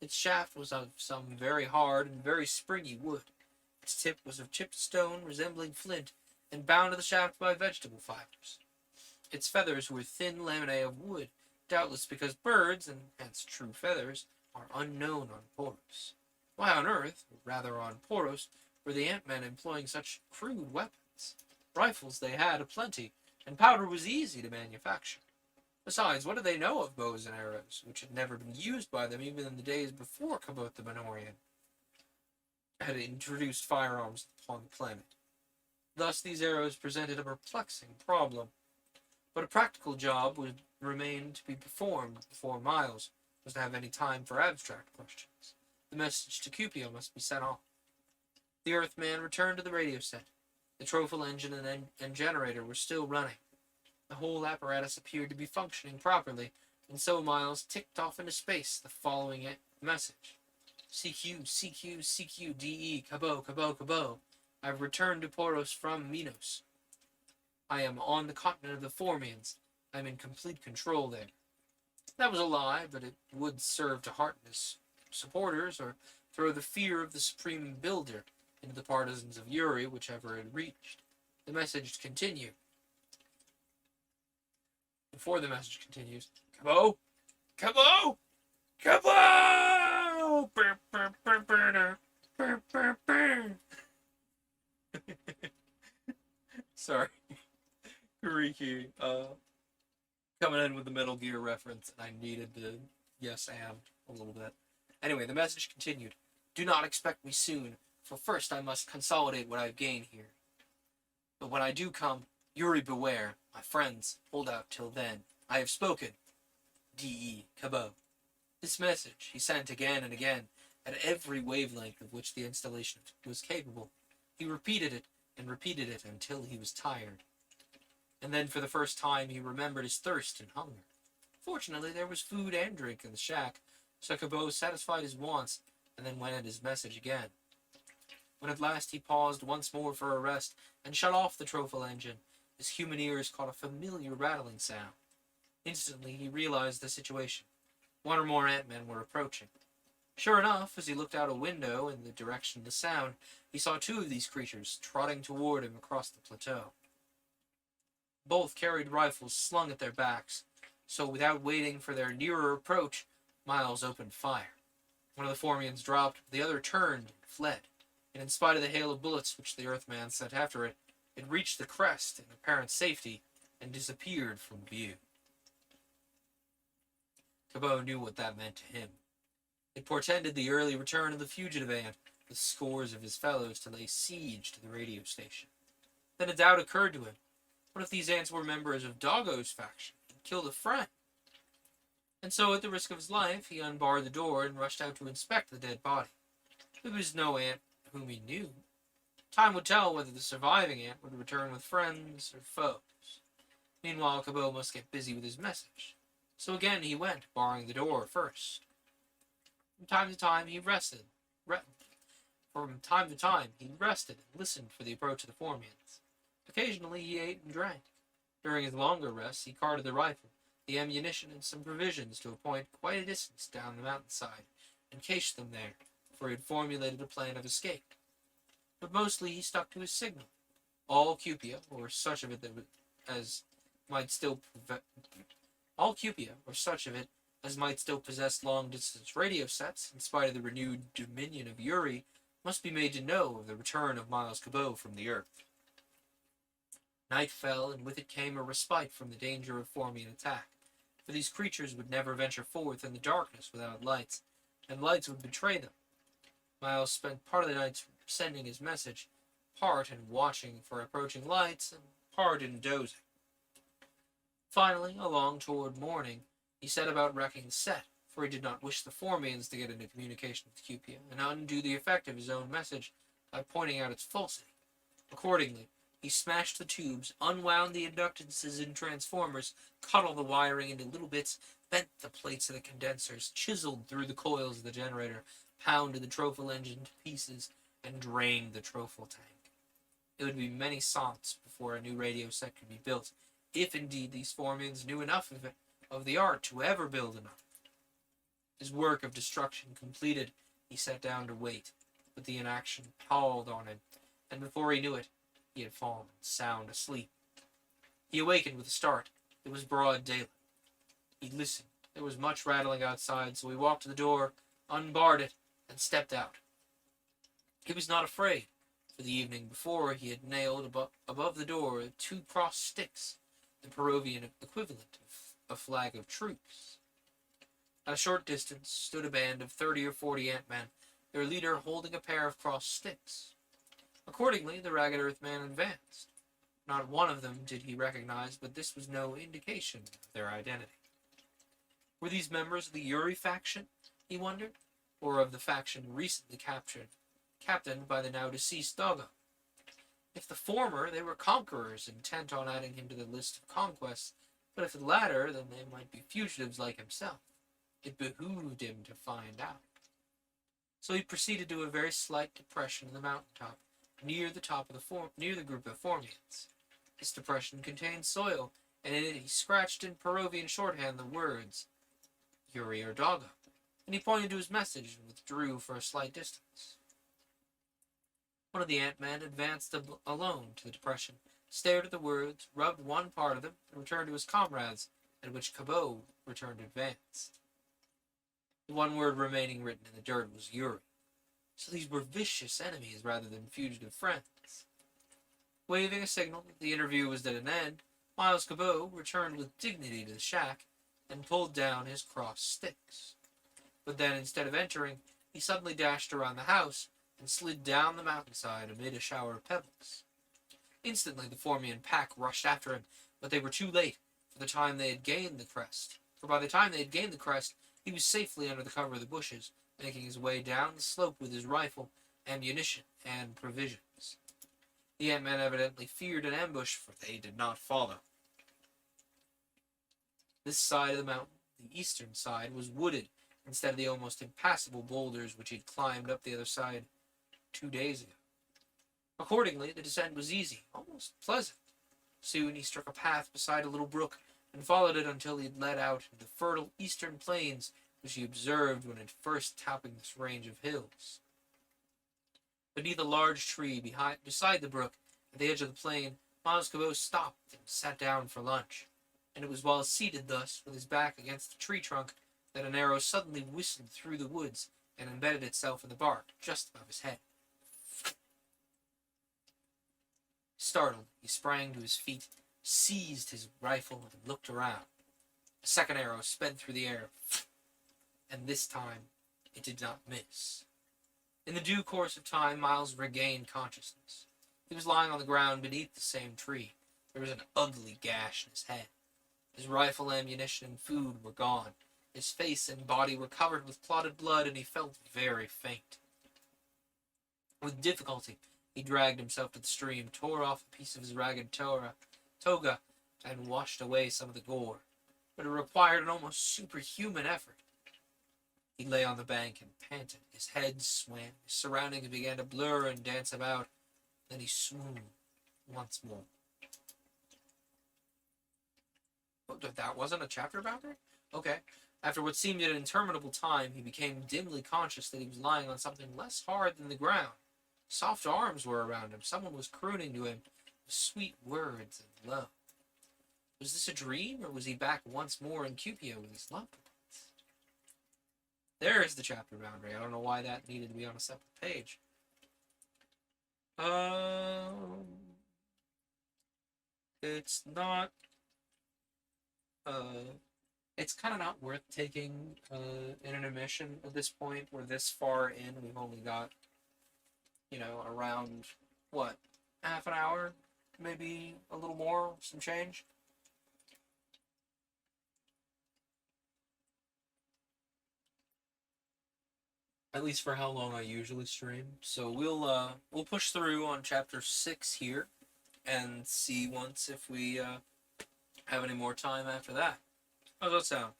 Its shaft was of some very hard and very springy wood. Its tip was of chipped stone resembling flint, and bound to the shaft by vegetable fibers. Its feathers were thin laminae of wood, doubtless because birds, and hence true feathers, are unknown on Poros. Why on earth, or rather on Poros, were the Ant-Men employing such crude weapons? Rifles they had aplenty, and powder was easy to manufacture. Besides, what did they know of bows and arrows, which had never been used by them even in the days before Cabot the Menorian had introduced firearms upon the planet? Thus these arrows presented a perplexing problem. But a practical job would remain to be performed before Miles was to have any time for abstract questions. The message to Cupia must be sent off. The Earthman returned to the radio set. The trophal engine and generator were still running. The whole apparatus appeared to be functioning properly, and so Miles ticked off into space the following message. CQ, CQ, CQ, DE, Cabot, Cabot, Cabot. I've returned to Poros from Minos. I am on the continent of the Formians. I'm in complete control there. That was a lie, but it would serve to hearten his supporters or throw the fear of the Supreme Builder into the partisans of Yuri, whichever it reached. The message continued. Before the message continues, Cabot! Cabot! Cabot! Burr, burr, burr, burr, burr, burr, burr. Sorry. Kuriki, coming in with the Metal Gear reference, and I needed to yes and a little bit. Anyway, the message continued. Do not expect me soon, for first I must consolidate what I've gained here. But when I do come, Yuri beware, my friends, hold out till then. I have spoken. D.E. Cabot. This message he sent again and again, at every wavelength of which the installation was capable. He repeated it and repeated it until he was tired. And then for the first time he remembered his thirst and hunger. Fortunately, there was food and drink in the shack, so Cabot satisfied his wants and then went at his message again. When at last he paused once more for a rest and shut off the trophal engine, his human ears caught a familiar rattling sound. Instantly he realized the situation. One or more Ant-Men were approaching. Sure enough, as he looked out a window in the direction of the sound, he saw two of these creatures trotting toward him across the plateau. Both carried rifles slung at their backs, so without waiting for their nearer approach, Miles opened fire. One of the Formians dropped, the other turned and fled, and in spite of the hail of bullets which the Earthman sent after it, it reached the crest in apparent safety and disappeared from view. Cabot knew what that meant to him. It portended the early return of the fugitive ant, with scores of his fellows to lay siege to the radio station. Then a doubt occurred to him. What if these ants were members of Doggo's faction and killed a friend? And so, at the risk of his life, he unbarred the door and rushed out to inspect the dead body. It was no ant whom he knew. Time would tell whether the surviving ant would return with friends or foes. Meanwhile, Cabot must get busy with his message. So again he went, barring the door first. From time to time he rested and listened for the approach of the Formians. Occasionally he ate and drank. During his longer rests he carted the rifle, the ammunition, and some provisions to a point quite a distance down the mountainside, and cached them there, for he had formulated a plan of escape. But mostly he stuck to his signal. All Cupia, or such of it as might still possess long-distance radio sets, in spite of the renewed dominion of Yuri, must be made to know of the return of Miles Cabot from the Earth. Night fell, and with it came a respite from the danger of Formian attack, for these creatures would never venture forth in the darkness without lights, and lights would betray them, Miles spent part of the night sending his message, part in watching for approaching lights, and part in dozing. Finally, along toward morning, he set about wrecking the set, for he did not wish the Formians to get into communication with Cupia and undo the effect of his own message by pointing out its falsity. Accordingly, he smashed the tubes, unwound the inductances and transformers, cut all the wiring into little bits, bent the plates of the condensers, chiseled through the coils of the generator, pounded the trophal engine to pieces, and drained the trophal tank. It would be many cents before a new radio set could be built, if indeed these Formians knew enough of the art to ever build another. His work of destruction completed, he sat down to wait, but the inaction palled on him, and before he knew it, he had fallen sound asleep. He awakened with a start. It was broad daylight. He listened. There was much rattling outside, so he walked to the door, unbarred it, and stepped out. He was not afraid, for the evening before he had nailed above the door 2 crossed sticks, the Peruvian equivalent of a flag of truce. At a short distance stood a band of 30 or 40 ant-men, their leader holding a pair of crossed sticks. Accordingly, the ragged earthman advanced. Not one of them did he recognize, but this was no indication of their identity. Were these members of the Yuri faction, he wondered, or of the faction recently captained by the now deceased Doggo? If the former, they were conquerors intent on adding him to the list of conquests, but if the latter, then they might be fugitives like himself. It behooved him to find out. So he proceeded to a very slight depression in the mountaintop, near the group of Formians. This depression contained soil, and in it he scratched in Peruvian shorthand the words, Yuri or Doggo, and he pointed to his message and withdrew for a slight distance. One of the ant-men advanced alone to the depression, stared at the words, rubbed one part of them, and returned to his comrades, at which Cabot returned advanced. The one word remaining written in the dirt was Yuri. So these were vicious enemies rather than fugitive friends. Waving a signal that the interview was at an end, Miles Cabot returned with dignity to the shack and pulled down his crossed sticks. But then, instead of entering, he suddenly dashed around the house and slid down the mountainside amid a shower of pebbles. Instantly, the Formian pack rushed after him, but they were too late for by the time they had gained the crest, he was safely under the cover of the bushes, making his way down the slope with his rifle, ammunition, and provisions. The ant-men evidently feared an ambush, for they did not follow. This side of the mountain, the eastern side, was wooded instead of the almost impassable boulders which he had climbed up the other side 2 days ago. Accordingly, the descent was easy, almost pleasant. Soon he struck a path beside a little brook, and followed it until he had led out into the fertile eastern plains which he observed when at first topping this range of hills. Beneath a large tree beside the brook, at the edge of the plain, Miles Cabot stopped and sat down for lunch, and it was while seated thus, with his back against the tree trunk, that an arrow suddenly whistled through the woods and embedded itself in the bark just above his head. Startled, he sprang to his feet, seized his rifle, and looked around. A second arrow sped through the air, and this time it did not miss. In the due course of time, Miles regained consciousness. He was lying on the ground beneath the same tree. There was an ugly gash in his head. His rifle ammunition and food were gone. His face and body were covered with clotted blood, and he felt very faint. With difficulty, he dragged himself to the stream, tore off a piece of his ragged toga, and washed away some of the gore, but it required an almost superhuman effort. He lay on the bank and panted. His head swam. His surroundings began to blur and dance about. Then he swooned once more. That wasn't a chapter boundary? Okay. After what seemed an interminable time, he became dimly conscious that he was lying on something less hard than the ground. Soft arms were around him. Someone was crooning to him with sweet words and love. Was this a dream, or was he back once more in Cupia with his loved ones? There is the chapter boundary. I don't know why that needed to be on a separate page. It's not It's kind of not worth taking an intermission at this point. We're this far in. We've only got, around, what, half an hour? Maybe a little more, some change. At least for how long I usually stream. So we'll push through on chapter 6 here and see once if we have any more time after that. How's that sound?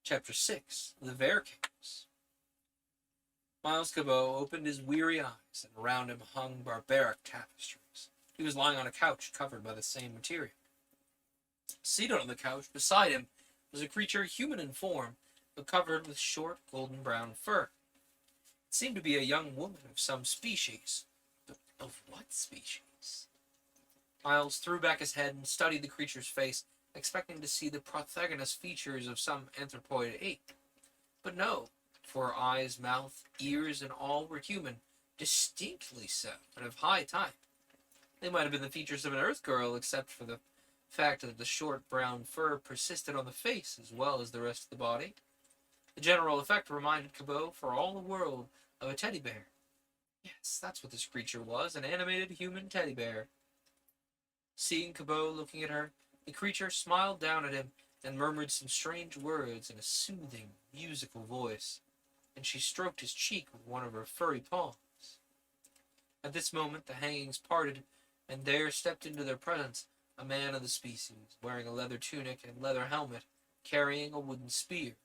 Chapter 6, The Kings. Miles Cabot opened his weary eyes, and around him hung barbaric tapestries. He was lying on a couch covered by the same material. Seated on the couch beside him was a creature human in form, but covered with short golden brown fur. It seemed to be a young woman of some species. But of what species? Miles threw back his head and studied the creature's face, expecting to see the protagonist features of some anthropoid ape. But no, for her eyes, mouth, ears, and all were human, distinctly so, and of high type. They might have been the features of an Earth girl, except for the fact that the short brown fur persisted on the face as well as the rest of the body. The general effect reminded Cabot, for all the world, of a teddy bear. Yes, that's what this creature was, an animated human teddy bear. Seeing Cabot looking at her, the creature smiled down at him and murmured some strange words in a soothing, musical voice, and she stroked his cheek with one of her furry paws. At this moment the hangings parted, and there stepped into their presence a man of the species, wearing a leather tunic and leather helmet, carrying a wooden spear.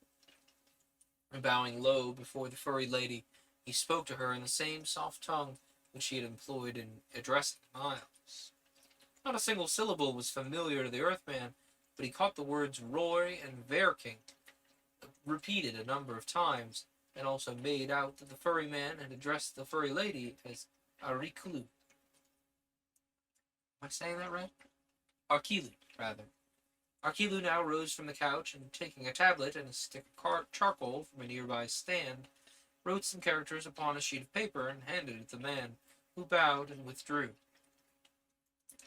Bowing low before the furry lady, he spoke to her in the same soft tongue which he had employed in addressing Miles. Not a single syllable was familiar to the Earthman, but he caught the words Roy and Verking repeated a number of times, and also made out that the furry man had addressed the furry lady as Arikulu. Am I saying that right? Arkilu, rather. Arkilu now rose from the couch and, taking a tablet and a stick of charcoal from a nearby stand, wrote some characters upon a sheet of paper and handed it to the man, who bowed and withdrew.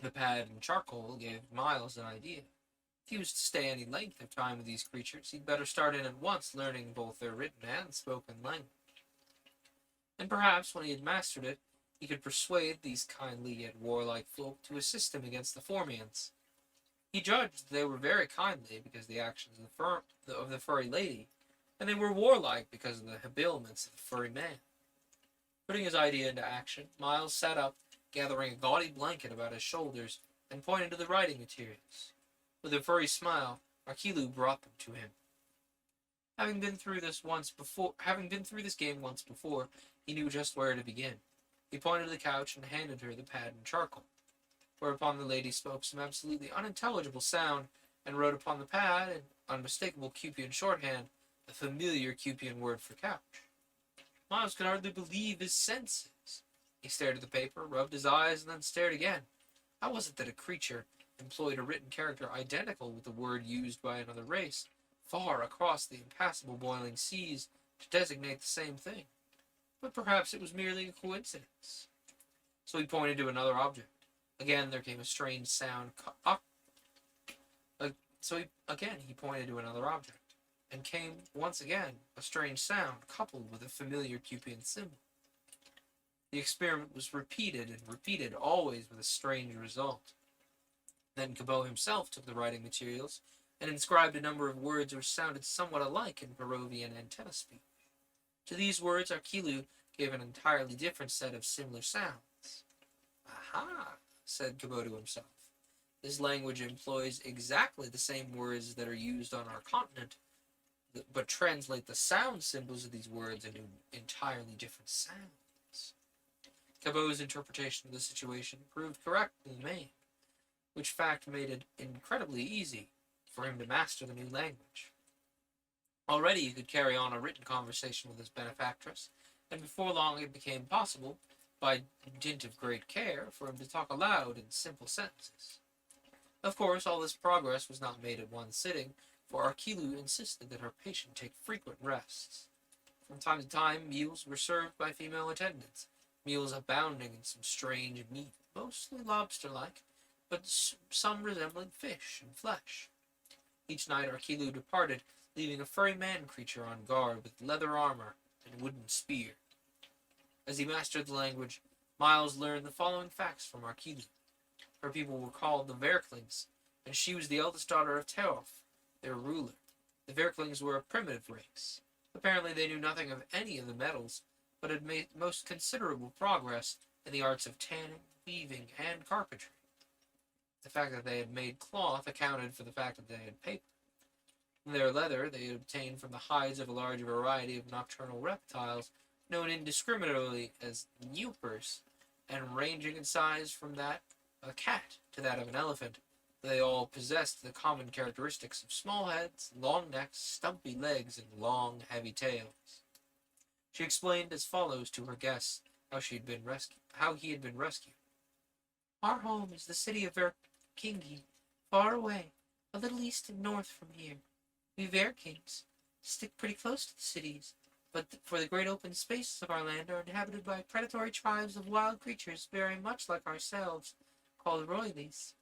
The pad and charcoal gave Miles an idea. If he was to stay any length of time with these creatures, he'd better start in at once learning both their written and spoken language. And perhaps, when he had mastered it, he could persuade these kindly yet warlike folk to assist him against the Formians. He judged they were very kindly because of the actions of the furry lady, and they were warlike because of the habiliments of the furry man. Putting his idea into action, Miles sat up, gathering a gaudy blanket about his shoulders, and pointed to the writing materials. With a furry smile, Arkilu brought them to him. Having been through this game once before, he knew just where to begin. He pointed to the couch and handed her the pad and charcoal, whereupon the lady spoke some absolutely unintelligible sound and wrote upon the pad in unmistakable Cupian shorthand the familiar Cupian word for couch. Miles could hardly believe his senses. He stared at the paper, rubbed his eyes, and then stared again. How was it that a creature employed a written character identical with the word used by another race, far across the impassable boiling seas, to designate the same thing? But perhaps it was merely a coincidence. So he pointed to another object. Again there came a strange sound. He pointed to another object, and came once again a strange sound coupled with a familiar Cupian symbol. The experiment was repeated and repeated, always with a strange result. Then Cabot himself took the writing materials and inscribed a number of words which sounded somewhat alike in Peruvian antenna speech. To these words Arkilu gave an entirely different set of similar sounds. Aha, said Cabot to himself. This language employs exactly the same words that are used on our continent, but translate the sound symbols of these words into entirely different sounds. Cabot's interpretation of the situation proved correct in the main, which fact made it incredibly easy for him to master the new language. Already he could carry on a written conversation with his benefactress, and before long it became possible, by dint of great care, for him to talk aloud in simple sentences. Of course, all this progress was not made at one sitting, for Arkilu insisted that her patient take frequent rests. From time to time, meals were served by female attendants, meals abounding in some strange meat, mostly lobster-like, but some resembling fish and flesh. Each night Arkilu departed, leaving a furry man creature on guard with leather armor and wooden spear. As he mastered the language, Miles learned the following facts from Arkilu. Her people were called the Verklings, and she was the eldest daughter of Teof, their ruler. The Verklings were a primitive race. Apparently they knew nothing of any of the metals, but had made most considerable progress in the arts of tanning, weaving, and carpentry. The fact that they had made cloth accounted for the fact that they had paper. Their leather they had obtained from the hides of a large variety of nocturnal reptiles, known indiscriminately as newpers, and ranging in size from that of a cat to that of an elephant. They all possessed the common characteristics of small heads, long necks, stumpy legs, and long, heavy tails. She explained as follows to her guests how he had been rescued. Our home is the city of Verkingi, far away, a little east and north from here. We Verkings stick pretty close to the cities, but for the great open spaces of our land are inhabited by predatory tribes of wild creatures very much like ourselves, called Roylies.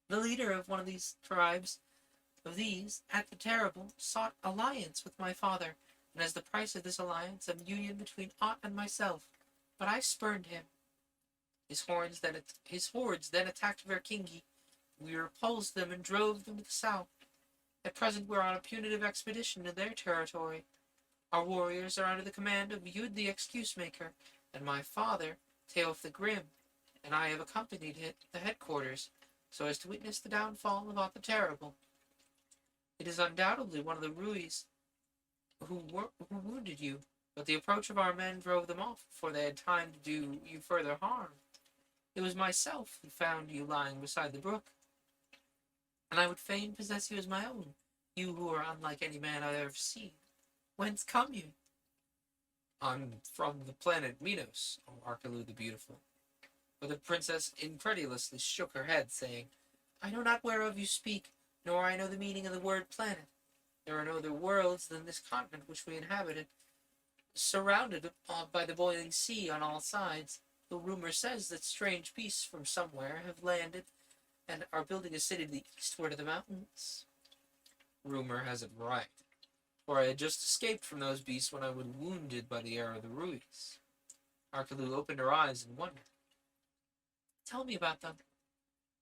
The leader of one of these tribes, at the Terrible, sought alliance with my father, and as the price of this alliance, a union between Ott and myself, but I spurned him. His hordes then attacked Verkingi. We repulsed them and drove them to the south. At present we're on a punitive expedition to their territory. Our warriors are under the command of Yud the Excuse-Maker, and my father, Teof the Grim, and I have accompanied the headquarters, so as to witness the downfall of Ott the Terrible. It is undoubtedly one of the Ruiz who wounded you, but the approach of our men drove them off before they had time to do you further harm. It was myself who found you lying beside the brook, and I would fain possess you as my own, you who are unlike any man I've ever seen. Whence come you? I'm from the planet Minos, O Arkalu the Beautiful. But the princess incredulously shook her head, saying, I know not whereof you speak, nor I know the meaning of the word planet. There are no other worlds than this continent which we inhabited, surrounded by the boiling sea on all sides, though rumor says that strange beasts from somewhere have landed and are building a city to the eastward of the mountains. Rumor has it right, for I had just escaped from those beasts when I was wounded by the arrow of the Ruiz. Arkalu opened her eyes in wonder. Tell me about them.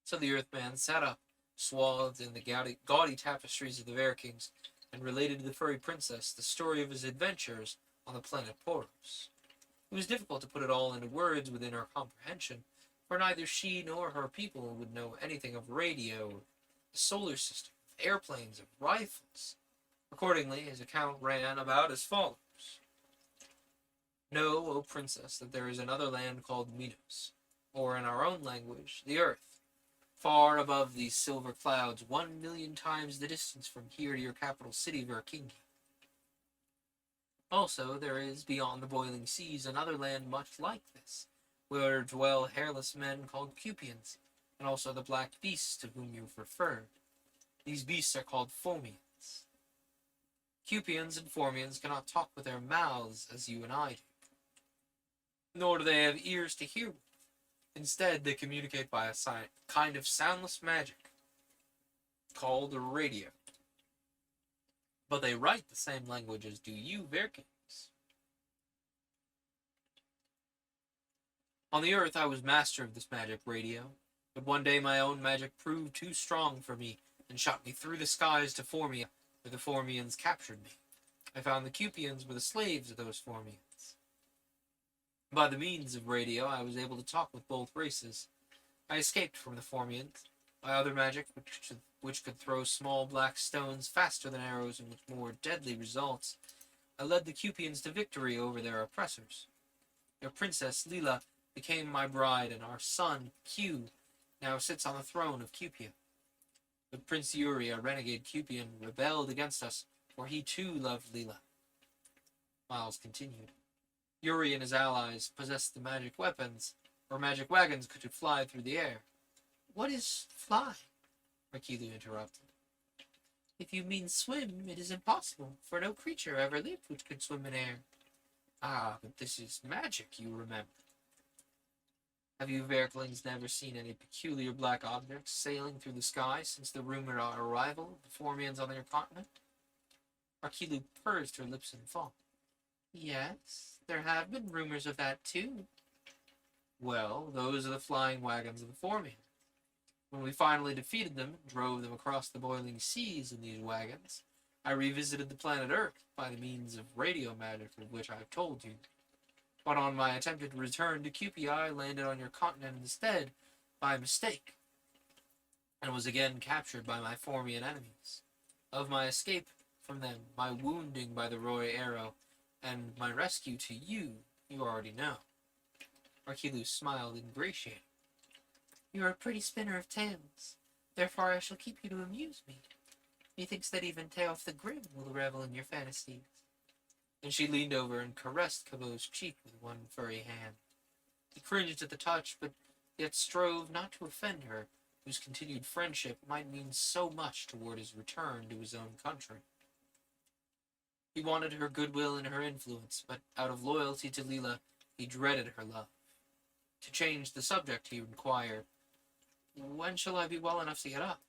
So the Earthman sat up, swathed in the gaudy tapestries of the Verkings, and related to the furry princess the story of his adventures on the planet Poros. It was difficult to put it all into words within her comprehension, for neither she nor her people would know anything of radio, the solar system, of airplanes, of rifles. Accordingly, his account ran about as follows. Know, O princess, that there is another land called Minos, or in our own language, the earth, far above these silver clouds, 1,000,000 times the distance from here to your capital city, Verkingi. Also, there is, beyond the boiling seas, another land much like this, where dwell hairless men called Cupians, and also the black beasts to whom you've referred. These beasts are called Formians. Cupians and Formians cannot talk with their mouths as you and I do, nor do they have ears to hear with. Instead, they communicate by a kind of soundless magic called radio. But they write the same language as do you, Verkings. On the earth, I was master of this magic radio, but one day my own magic proved too strong for me and shot me through the skies to Formia, where the Formians captured me. I found the Cupians were the slaves of those Formians. By the means of radio, I was able to talk with both races. I escaped from the Formians by other magic which could throw small black stones faster than arrows and with more deadly results. I led the Cupians to victory over their oppressors. Their princess, Lila, became my bride, and our son, Q, now sits on the throne of Cupia. But Prince Yuri, a renegade Cupian, rebelled against us, for he too loved Lila. Miles continued. Yuri and his allies possessed the magic weapons, or magic wagons could fly through the air. What is fly? Rakilu interrupted. If you mean swim, it is impossible, for no creature ever lived which could swim in air. Ah, but this is magic, you remember. Have you Verklings never seen any peculiar black objects sailing through the sky since the rumored arrival of the Formians on your continent? Arkilu pursed her lips in thought. Yes, there have been rumors of that too. Well, those are the flying wagons of the Formians. When we finally defeated them and drove them across the boiling seas in these wagons, I revisited the planet Earth by the means of radio magic of which I have told you. But on my attempted return to Cupia, I landed on your continent instead by mistake, and was again captured by my Formian enemies. Of my escape from them, my wounding by the Roy arrow, and my rescue to you, you already know. Archilus smiled ingratiatingly. You are a pretty spinner of tales. Therefore I shall keep you to amuse me. Methinks that even Teof the Grim will revel in your fantasies. And she leaned over and caressed Cabot's cheek with one furry hand. He cringed at the touch, but yet strove not to offend her, whose continued friendship might mean so much toward his return to his own country. He wanted her goodwill and her influence, but out of loyalty to Leela, he dreaded her love. To change the subject, he inquired, "When shall I be well enough to get up?"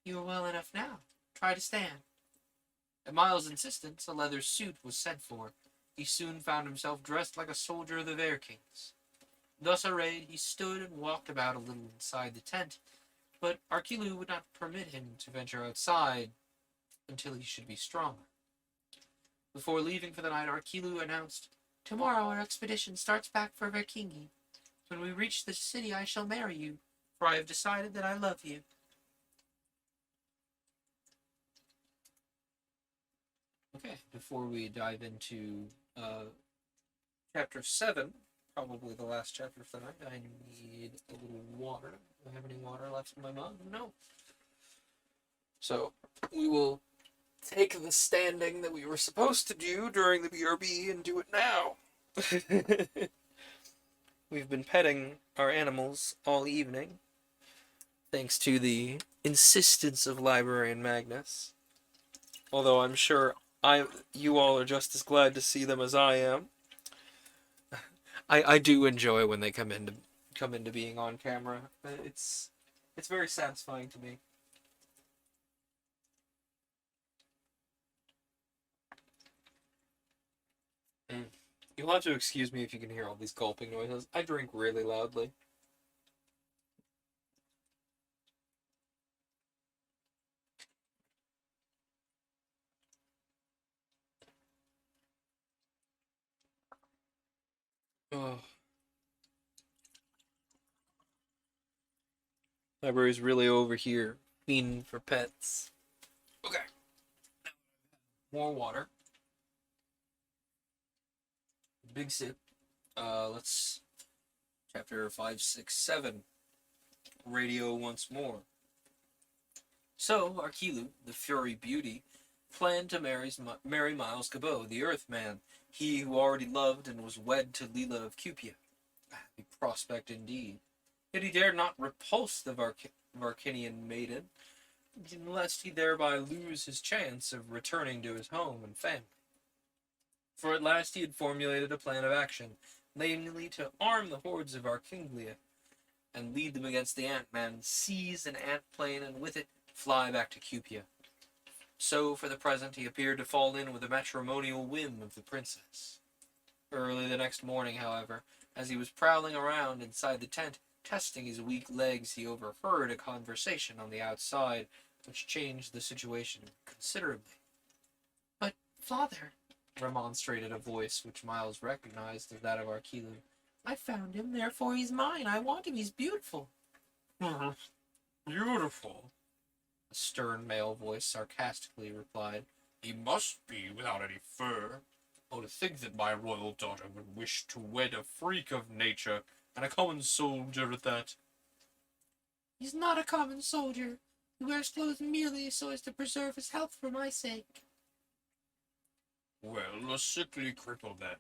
You are well enough now. Try to stand. At Miles' insistence, a leather suit was sent for. He soon found himself dressed like a soldier of the Verkings. Thus arrayed, he stood and walked about a little inside the tent, but Arkilu would not permit him to venture outside until he should be stronger. Before leaving for the night, Arkilu announced, Tomorrow our expedition starts back for Verkingi. When we reach the city I shall marry you, for I have decided that I love you. Okay, before we dive into chapter 7, probably the last chapter for the night, I need a little water. Do I have any water left in my mug? No. So, we will take the standing that we were supposed to do during the BRB and do it now. We've been petting our animals all evening, thanks to the insistence of Librarian Magnus. Although I'm sure you all are just as glad to see them as I am. I do enjoy when they come into being on camera. It's very satisfying to me. You'll have to excuse me if you can hear all these gulping noises. I drink really loudly. Oh. Library's really over here, fiending for pets. Okay. More water. Big sip. Let's... Chapter 5, 6, 7. Radio once more. So, Arkilu, the Fury Beauty, planned to marry Miles Cabot, the Earthman, he who already loved and was wed to Leela of Cupia. A happy prospect indeed. Yet he dared not repulse the Varkinian maiden, lest he thereby lose his chance of returning to his home and family. For at last he had formulated a plan of action, namely to arm the hordes of Arkinglia and lead them against the Ant-Man, seize an ant plane, and with it fly back to Cupia. So, for the present, he appeared to fall in with the matrimonial whim of the princess. Early the next morning, however, as he was prowling around inside the tent, testing his weak legs, he overheard a conversation on the outside, which changed the situation considerably. But, father, remonstrated a voice which Miles recognized as that of Arkilu. I found him, therefore he's mine. I want him, he's beautiful. Beautiful. A stern male voice sarcastically replied. He must be without any fur. Oh, to think that my royal daughter would wish to wed a freak of nature, and a common soldier at that. He's not a common soldier. He wears clothes merely so as to preserve his health for my sake. Well, a sickly cripple then,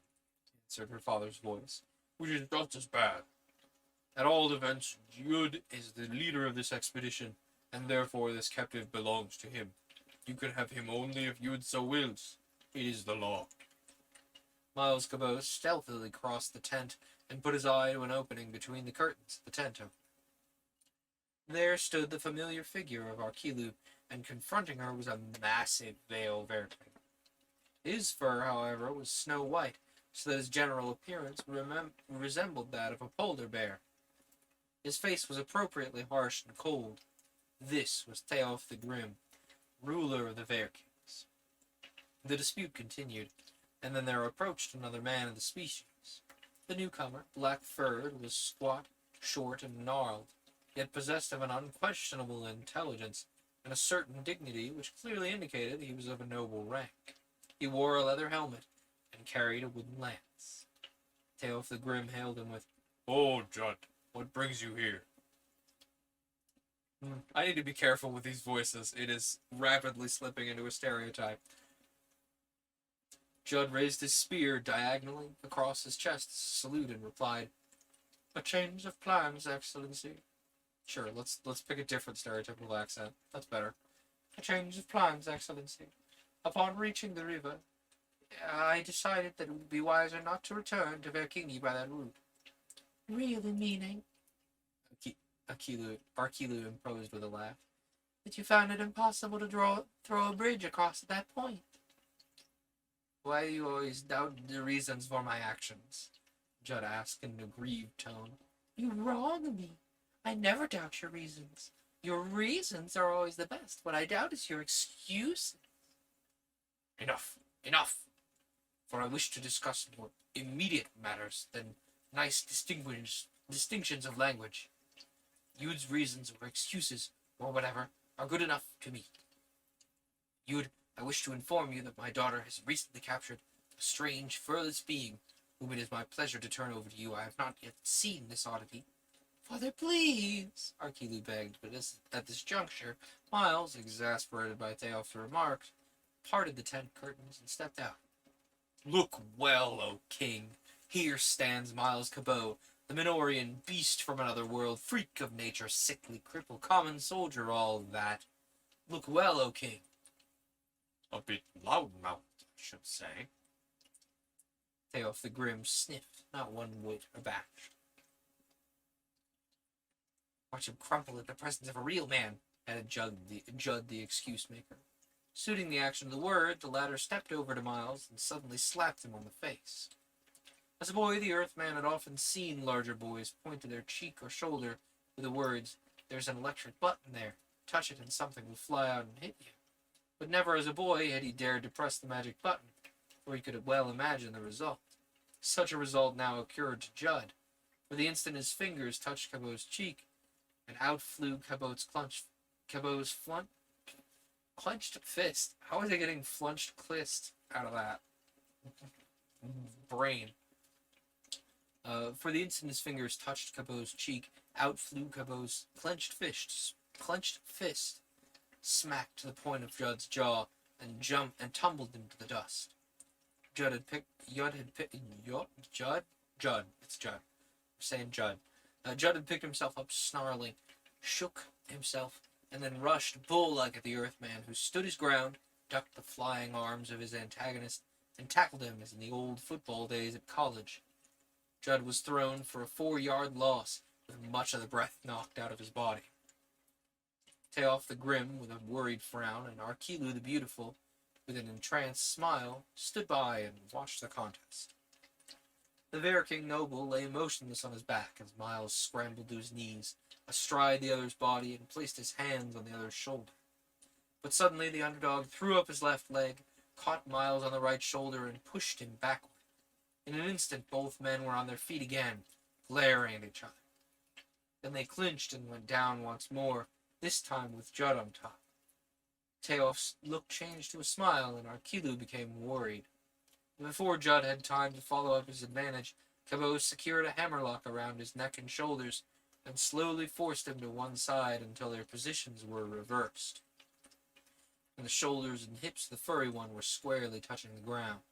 answered her father's voice, which is just as bad. At all events, Yud is the leader of this expedition, and therefore this captive belongs to him. You can have him only if Yud so wills. It is the law. Miles Cabot stealthily crossed the tent and put his eye to an opening between the curtains of the tent. There stood the familiar figure of Arkilu, and confronting her was a massive Vale Verkin. His fur, however, was snow white, so that his general appearance resembled that of a polar bear. His face was appropriately harsh and cold. This was Theof the Grim, ruler of the Verkins. The dispute continued, and then there approached another man of the species. The newcomer, black-furred, was squat, short, and gnarled, yet possessed of an unquestionable intelligence and a certain dignity which clearly indicated he was of a noble rank. He wore a leather helmet and carried a wooden lance. Theof the Grim hailed him with, "Oh, Judd, what brings you here?" I need to be careful with these voices. It is rapidly slipping into a stereotype. Judd raised his spear diagonally across his chest as a salute and replied, "A change of plans, Excellency." Sure, let's pick a different stereotypical accent. That's better. "A change of plans, Excellency. Upon reaching the river, I decided that it would be wiser not to return to Verkingi by that route." Really meaning Arkilu imposed with a laugh. that you found it impossible to throw a bridge across at that point. "Why do you always doubt the reasons for my actions?" Judd asked in an aggrieved tone. You wrong me. I never doubt your reasons. Your reasons are always the best. What I doubt is your excuses. Enough, enough! For I wish to discuss more immediate matters than nice distinctions of language. Yude's reasons or excuses, or whatever, are good enough to me. Yude, I wish to inform you that my daughter has recently captured a strange, furless being, whom it is my pleasure to turn over to you. I have not yet seen this oddity." Father, please. Arkilu begged, but at this juncture, Miles, exasperated by Theof's remarks, parted the tent curtains and stepped out. "Look well, O king! Here stands Miles Cabot, the Minorian beast from another world, freak of nature, sickly, cripple, common soldier, all that. Look well, O king!" A bit loud-mouthed, I should say. Theof the Grim sniffed, not one whit abashed. "Watch him crumple in the presence of a real man," added Judd the excuse-maker. Suiting the action of the word, the latter stepped over to Miles and suddenly slapped him on the face. As a boy, the Earthman had often seen larger boys point to their cheek or shoulder with the words, "There's an electric button there. Touch it and something will fly out and hit you." But never as a boy had he dared to press the magic button, for he could well imagine the result. Such a result now occurred to Judd, for the instant his fingers touched Cabot's cheek, and out flew Cabot's clenched fist. How is he getting flunched fist out of that? Brain. For the instant his fingers touched Cabot's cheek, out flew Cabot's clenched fist, smacked to the point of Judd's jaw, and tumbled him to the dust. Judd. It's Judd. I'm saying Judd. Judd had picked himself up snarling, shook himself, and then rushed bull-like at the Earthman, who stood his ground, ducked the flying arms of his antagonist, and tackled him as in the old football days at college. Judd was thrown for a 4-yard loss, with much of the breath knocked out of his body. Theof the Grim, with a worried frown, and Arkilu the Beautiful, with an entranced smile, stood by and watched the contest. The Verking noble lay motionless on his back as Miles scrambled to his knees, astride the other's body, and placed his hands on the other's shoulder. But suddenly the underdog threw up his left leg, caught Miles on the right shoulder, and pushed him backward. In an instant, both men were on their feet again, glaring at each other. Then they clinched and went down once more, this time with Judd on top. Theof's look changed to a smile, and Arkilu became worried. But before Judd had time to follow up his advantage, Cabot secured a hammerlock around his neck and shoulders, and slowly forced him to one side until their positions were reversed, and the shoulders and hips of the furry one were squarely touching the ground.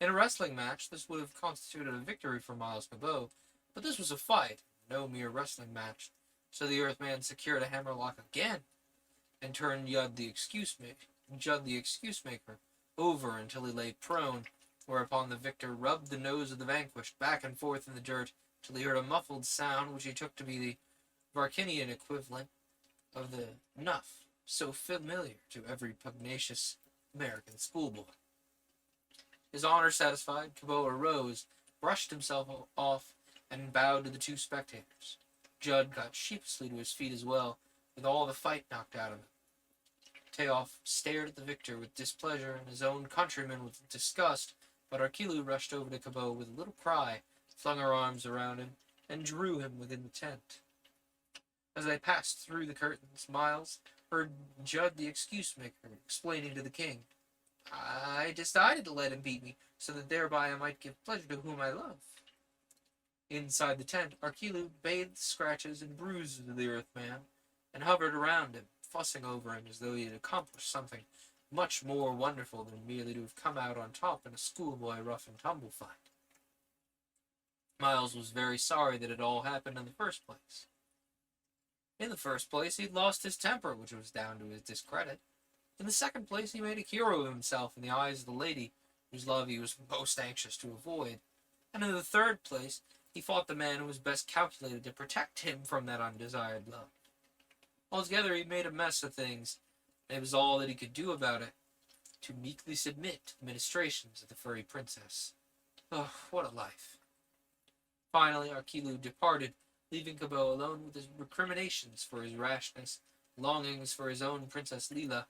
In a wrestling match, this would have constituted a victory for Miles Cabot, but this was a fight, no mere wrestling match, so the Earthman secured a hammerlock again, and turned Judd the excuse maker over until he lay prone, whereupon the victor rubbed the nose of the vanquished back and forth in the dirt till he heard a muffled sound which he took to be the Varkinian equivalent of the nuff, so familiar to every pugnacious American schoolboy. His honor satisfied, Cabot arose, brushed himself off, and bowed to the two spectators. Judd got sheepishly to his feet as well, with all the fight knocked out of him. Teof stared at the victor with displeasure, and his own countrymen with disgust, but Arkilu rushed over to Cabot with a little cry, flung her arms around him, and drew him within the tent. As they passed through the curtains, Miles heard Judd the excuse-maker explaining to the king, "I decided to let him beat me, so that thereby I might give pleasure to whom I love." Inside the tent, Arkilu bathed the scratches and bruises of the Earthman, and hovered around him, fussing over him as though he had accomplished something much more wonderful than merely to have come out on top in a schoolboy rough and tumble fight. Miles was very sorry that it all happened in the first place. In the first place, he'd lost his temper, which was down to his discredit. In the second place, he made a hero of himself in the eyes of the lady, whose love he was most anxious to avoid. And in the third place, he fought the man who was best calculated to protect him from that undesired love. Altogether, he made a mess of things, and it was all that he could do about it, to meekly submit to the ministrations of the furry princess. Oh, what a life. Finally, Arkilu departed, leaving Cabot alone with his recriminations for his rashness, longings for his own Princess Leela,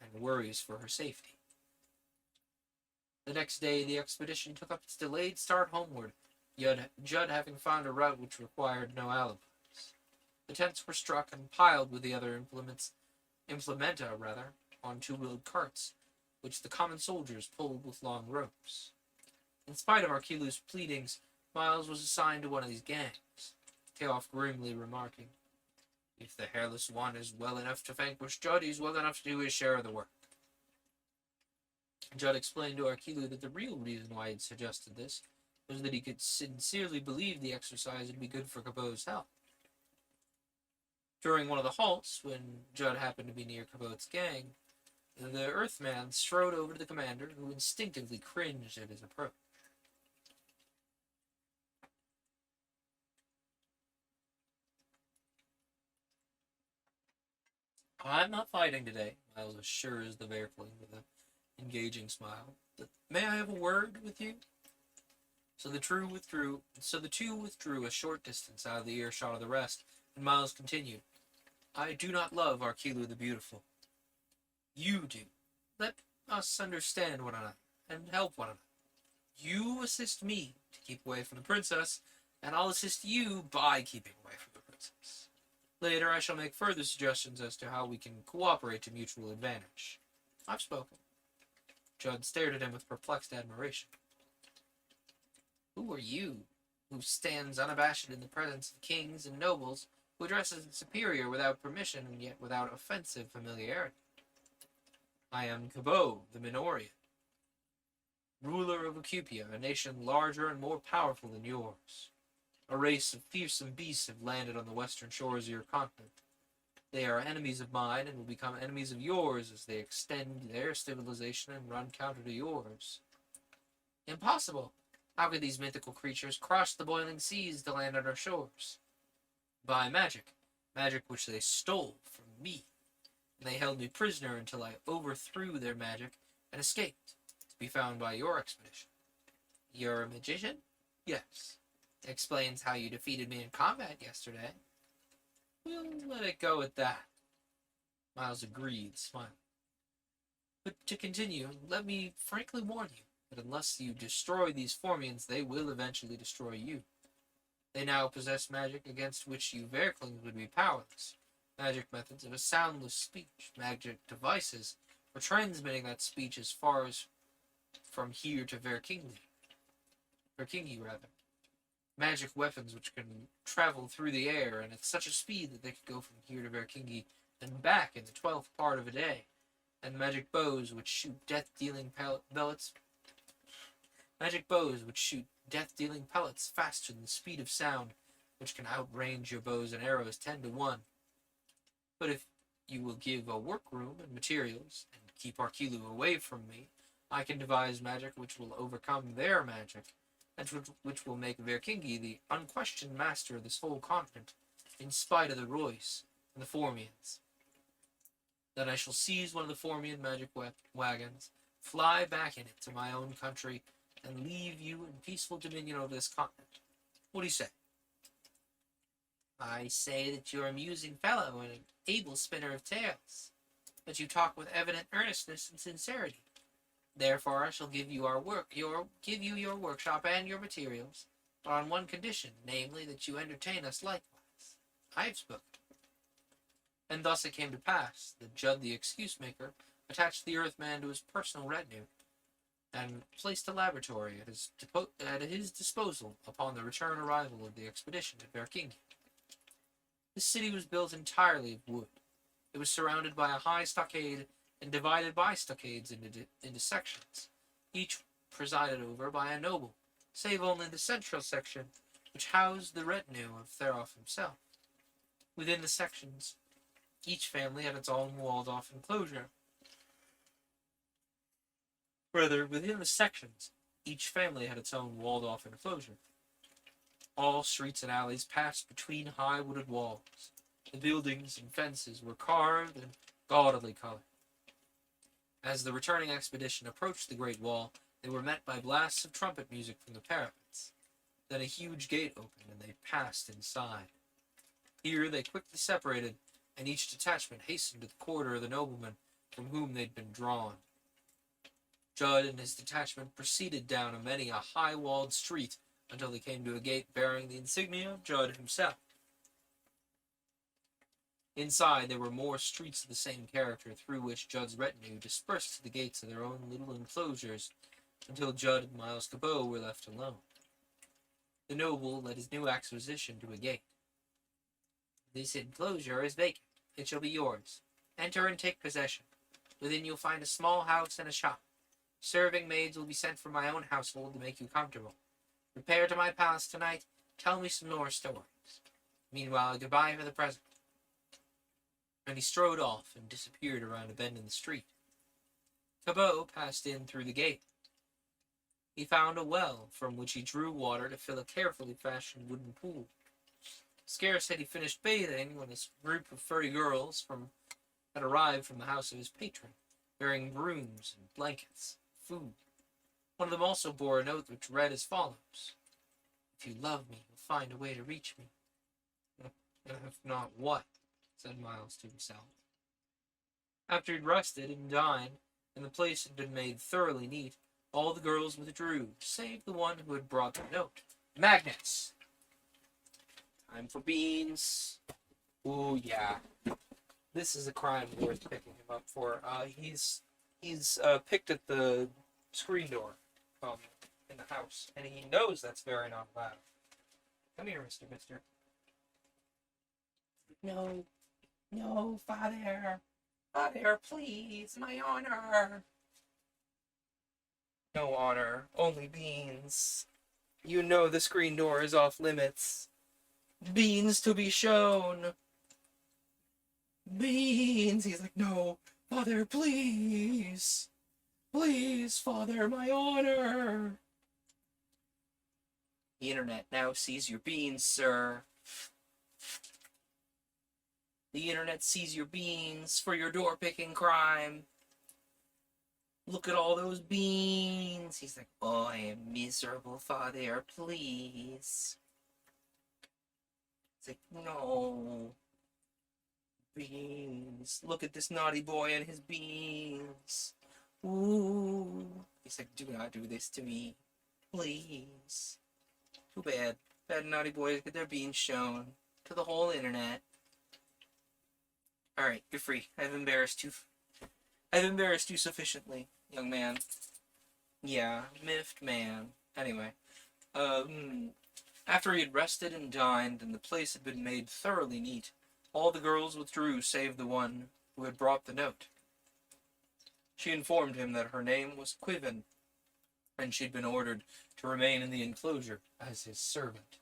and worries for her safety. The next day, the expedition took up its delayed start homeward, Judd having found a route which required no alibis. The tents were struck and piled with the other implementa, on two-wheeled carts, which the common soldiers pulled with long ropes. In spite of Arkilu's pleadings, Miles was assigned to one of these gangs, Teof grimly remarking, "If the hairless one is well enough to vanquish Judd, he's well enough to do his share of the work." Judd explained to Arkilu that the real reason why he had suggested this was that he could sincerely believe the exercise would be good for Cabot's health. During one of the halts, when Judd happened to be near Cabot's gang, the Earthman strode over to the commander, who instinctively cringed at his approach. "I'm not fighting today," Miles assures the Verkling with an engaging smile. "But may I have a word with you?" So the two withdrew a short distance out of the earshot of the rest, and Miles continued, "I do not love Arkilu the Beautiful. You do. Let us understand one another, and help one another. You assist me to keep away from the princess, and I'll assist you by keeping away from the princess. Later I shall make further suggestions as to how we can cooperate to mutual advantage. I've spoken." Judd stared at him with perplexed admiration. "Who are you, who stands unabashed in the presence of kings and nobles, who addresses the superior without permission and yet without offensive familiarity?" "I am Cabot, the Minorian, ruler of Acupia, a nation larger and more powerful than yours. A race of fearsome beasts have landed on the western shores of your continent. They are enemies of mine and will become enemies of yours as they extend their civilization and run counter to yours." "Impossible! How could these mythical creatures cross the boiling seas to land on our shores?" "By magic which they stole from me. And they held me prisoner until I overthrew their magic and escaped, to be found by your expedition." "You're a magician?" "Yes. It explains how you defeated me in combat yesterday." "We'll let it go at that." Miles agreed, smiling. "But to continue, let me frankly warn you that unless you destroy these Formians, they will eventually destroy you. They now possess magic against which you Verklings would be powerless. Magic methods of a soundless speech, magic devices for transmitting that speech as far as from here to Verkingi, magic weapons which can travel through the air and at such a speed that they could go from here to Verkingi and back in the 12th part of a day, and magic bows which shoot death-dealing pellets faster than the speed of sound, which can outrange your bows and arrows 10 to 1. But if you will give a workroom and materials, and keep Arkilu away from me, I can devise magic which will overcome their magic, and which will make Verkingi the unquestioned master of this whole continent, in spite of the Royce and the Formians. Then I shall seize one of the Formian magic wagons, fly back in it to my own country, and leave you in peaceful dominion over this continent. What do you say? I say that you're a amusing fellow and an able spinner of tales, but you talk with evident earnestness and sincerity. Therefore, I shall give you your workshop and your materials, but on one condition, namely that you entertain us likewise. I have spoken. And thus it came to pass that Judd the excuse-maker attached the Earthman to his personal retinue, and placed a laboratory at his disposal upon the return arrival of the expedition at Verkingi. The city was built entirely of wood. It was surrounded by a high stockade and divided by stockades into sections, each presided over by a noble, save only the central section, which housed the retinue of Therof himself. Within the sections, each family had its own walled-off enclosure. Within the sections, each family had its own walled-off enclosure. All streets and alleys passed between high wooded walls. The buildings and fences were carved and gaudily colored. As the returning expedition approached the Great Wall, they were met by blasts of trumpet music from the parapets. Then a huge gate opened, and they passed inside. Here they quickly separated, and each detachment hastened to the quarter of the nobleman from whom they'd been drawn. Judd and his detachment proceeded down a high-walled street until they came to a gate bearing the insignia of Judd himself. Inside, there were more streets of the same character, through which Judd's retinue dispersed to the gates of their own little enclosures, until Judd and Miles Cabot were left alone. The noble led his new acquisition to a gate. This enclosure is vacant. It shall be yours. Enter and take possession. Within you'll find a small house and a shop. Serving maids will be sent from my own household to make you comfortable. Repair to my palace tonight. Tell me some more stories. Meanwhile, goodbye for the present. And he strode off and disappeared around a bend in the street. Cabot passed in through the gate. He found a well from which he drew water to fill a carefully fashioned wooden pool. Scarce had he finished bathing when a group of furry girls had arrived from the house of his patron, bearing brooms and blankets, food. One of them also bore a note which read as follows: "If you love me, you'll find a way to reach me." "If not, what?" said Miles to himself. After he'd rested and dined, and the place had been made thoroughly neat, all the girls withdrew, save the one who had brought the note. Magnets! Time for beans. Ooh, yeah. This is a crime worth picking him up for. He's picked at the screen door in the house, and he knows that's very not allowed. Come here, Mister. No, father. Father, please, my honor. No honor, only beans. You know the screen door is off limits. Beans to be shown. Beans. He's like, no, father, please. Please, father, my honor. The internet now sees your beans, sir. The internet sees your beans for your door-picking crime. Look at all those beans. He's like, oh, I am miserable, father, please. It's like, no. Beans. Look at this naughty boy and his beans. Ooh. He's like, do not do this to me. Please. Too bad. Bad naughty boys get their beans shown to the whole internet. Alright, you're free. I've embarrassed you sufficiently, young man. Yeah, miffed man. Anyway, after he had rested and dined, and the place had been made thoroughly neat, all the girls withdrew save the one who had brought the note. She informed him that her name was Quiven, and she'd been ordered to remain in the enclosure as his servant.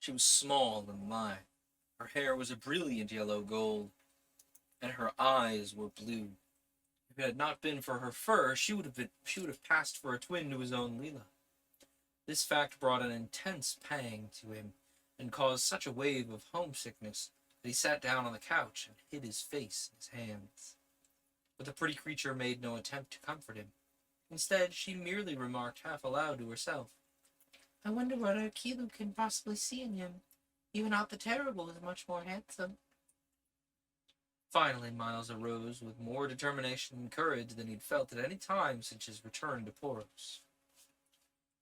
She was small and lithe. Her hair was a brilliant yellow gold, and her eyes were blue. If it had not been for her fur, she would have passed for a twin to his own Leela. This fact brought an intense pang to him, and caused such a wave of homesickness that he sat down on the couch and hid his face in his hands. But the pretty creature made no attempt to comfort him. Instead, she merely remarked half aloud to herself, "I wonder what our Kilu can possibly see in him. Even Out the Terrible is much more handsome." Finally, Miles arose with more determination and courage than he'd felt at any time since his return to Poros.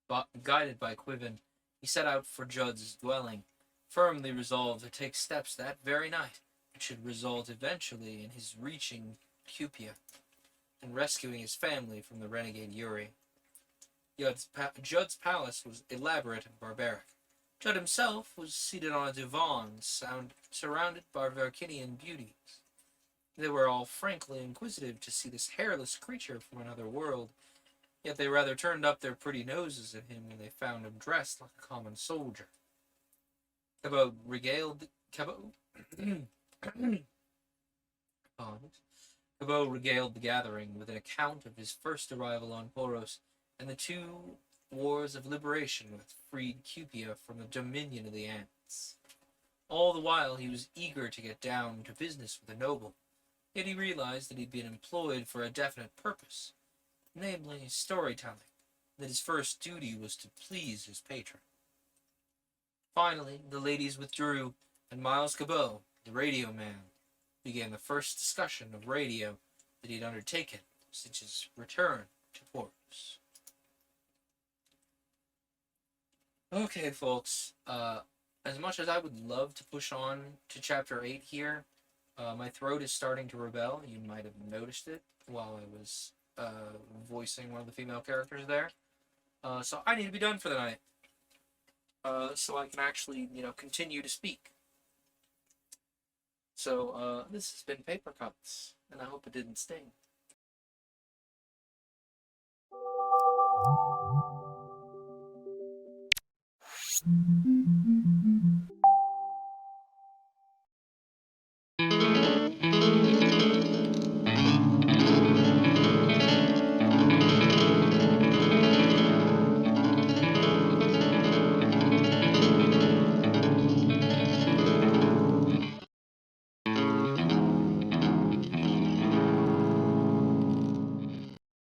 But, guided by Quiven, he set out for Judd's dwelling, firmly resolved to take steps that very night which should result eventually in his reaching Cupia and rescuing his family from the renegade Yuri. Judd's palace was elaborate and barbaric. Judd himself was seated on a divan, surrounded by Verkinian beauties. They were all frankly inquisitive to see this hairless creature from another world, yet they rather turned up their pretty noses at him when they found him dressed like a common soldier. Cabot regaled the gathering with an account of his first arrival on Poros and the two wars of liberation which freed Cupia from the dominion of the Ants. All the while he was eager to get down to business with the noble, yet he realized that he'd been employed for a definite purpose, namely storytelling, and that his first duty was to please his patron. Finally, the ladies withdrew, and Miles Cabot, the radio man, began the first discussion of radio that he'd undertaken since his return to Poros. Okay, folks, as much as I would love to push on to Chapter 8 here, my throat is starting to rebel. You might have noticed it while I was voicing one of the female characters there. So I need to be done for the night. So I can actually, continue to speak. So this has been Paper Cuts, and I hope it didn't sting.